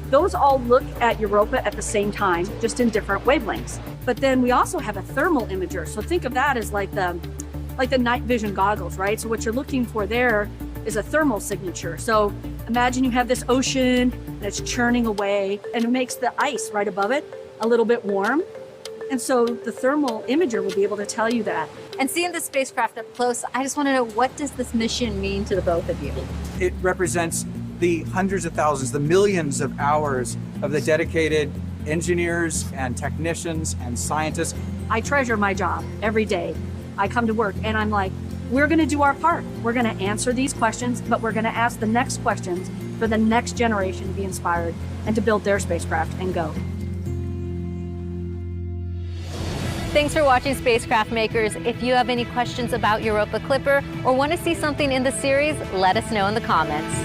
Those all look at Europa at the same time, just in different wavelengths. But then we also have a thermal imager. So think of that as like the night vision goggles, right? So what you're looking for there is a thermal signature. So imagine you have this ocean and it's churning away and it makes the ice right above it a little bit warm. And so the thermal imager will be able to tell you that.
And seeing the spacecraft up close, I just want to know, what does this mission mean to the both of you?
It represents the hundreds of thousands, the millions of hours of the dedicated engineers and technicians and scientists.
I treasure my job every day. I come to work and I'm like, we're going to do our part. We're going to answer these questions, but we're going to ask the next questions for the next generation to be inspired and to build their spacecraft and go.
Thanks for watching, Spacecraft Makers. If you have any questions about Europa Clipper or want to see something in the series, let us know in the comments.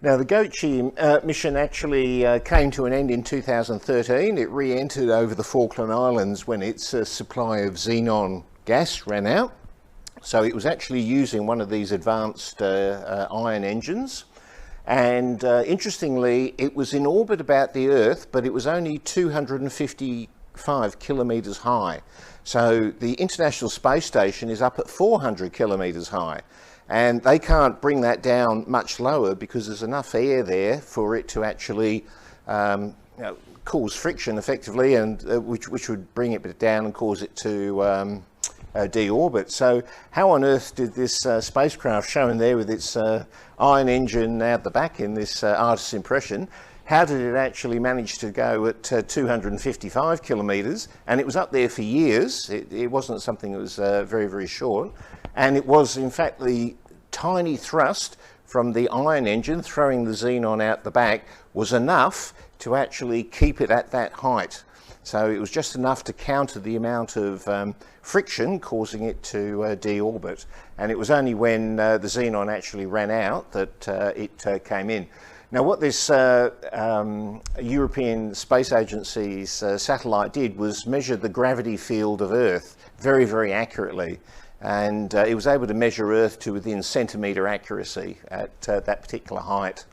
Now, the Goebel mission actually came to an end in 2013. It re-entered over the Falkland Islands when its supply of xenon gas ran out. So it was actually using one of these advanced ion engines. And interestingly, it was in orbit about the Earth, but it was only 255 kilometres high. So the International Space Station is up at 400 kilometres high, and they can't bring that down much lower because there's enough air there for it to actually cause friction effectively, and which would bring it down and cause it to deorbit. So how on earth did this spacecraft, shown there with its iron engine out the back in this artist's impression, how did it actually manage to go at 255 kilometres? And it was up there for years. It wasn't something that was very, very short. And it was, in fact, the tiny thrust from the iron engine throwing the xenon out the back was enough to actually keep it at that height. So it was just enough to counter the amount of friction causing it to deorbit. And it was only when the xenon actually ran out that it came in. Now, what this European Space Agency's satellite did was measure the gravity field of Earth very, very accurately. And it was able to measure Earth to within centimetre accuracy at that particular height.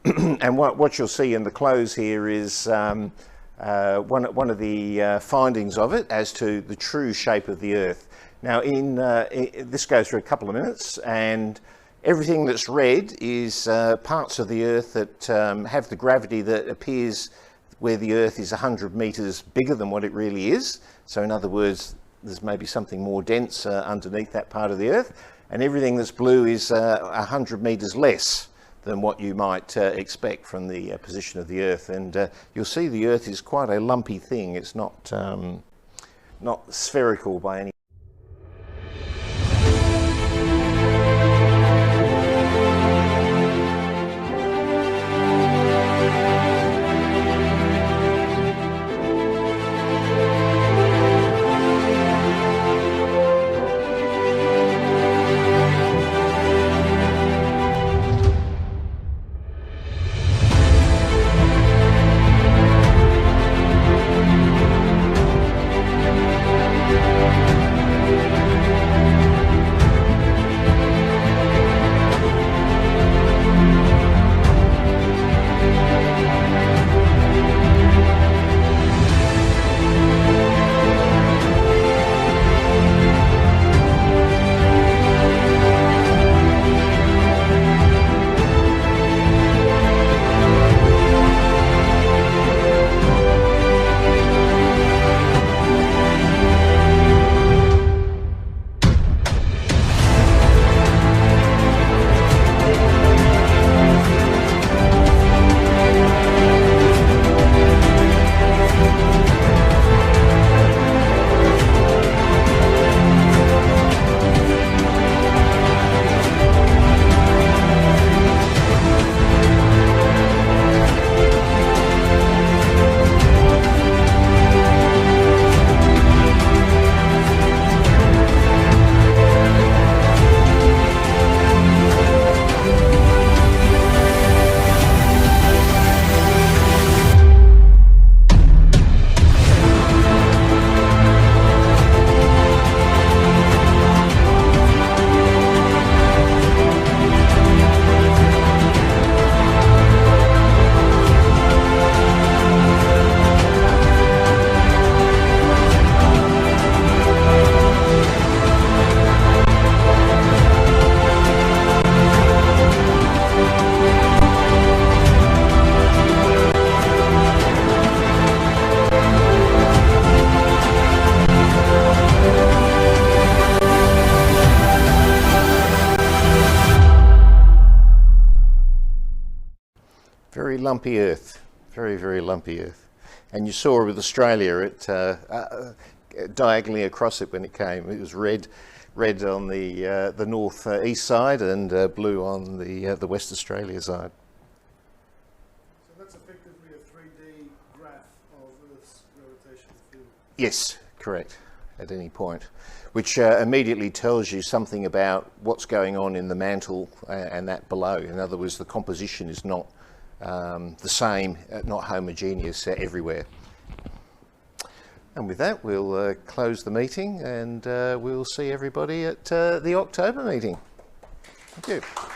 And what you'll see in the close here is one of the findings of it as to the true shape of the Earth. Now, this goes for a couple of minutes, and everything that's red is parts of the Earth that have the gravity that appears where the Earth is 100 metres bigger than what it really is. So in other words, there's maybe something more dense underneath that part of the Earth. And everything that's blue is 100 metres less than what you might expect from the position of the Earth. And you'll see the Earth is quite a lumpy thing. It's not spherical by any. Very lumpy Earth, very, very lumpy Earth. And you saw with Australia, it diagonally across it when it came, it was red on the north east side and blue on the West Australia side.
So that's effectively a 3D graph of Earth's gravitational field.
Yes, correct, at any point, which immediately tells you something about what's going on in the mantle and that below. In other words, the composition is not the same, not homogeneous everywhere. And with that, we'll close the meeting, and we'll see everybody at the October meeting. Thank you.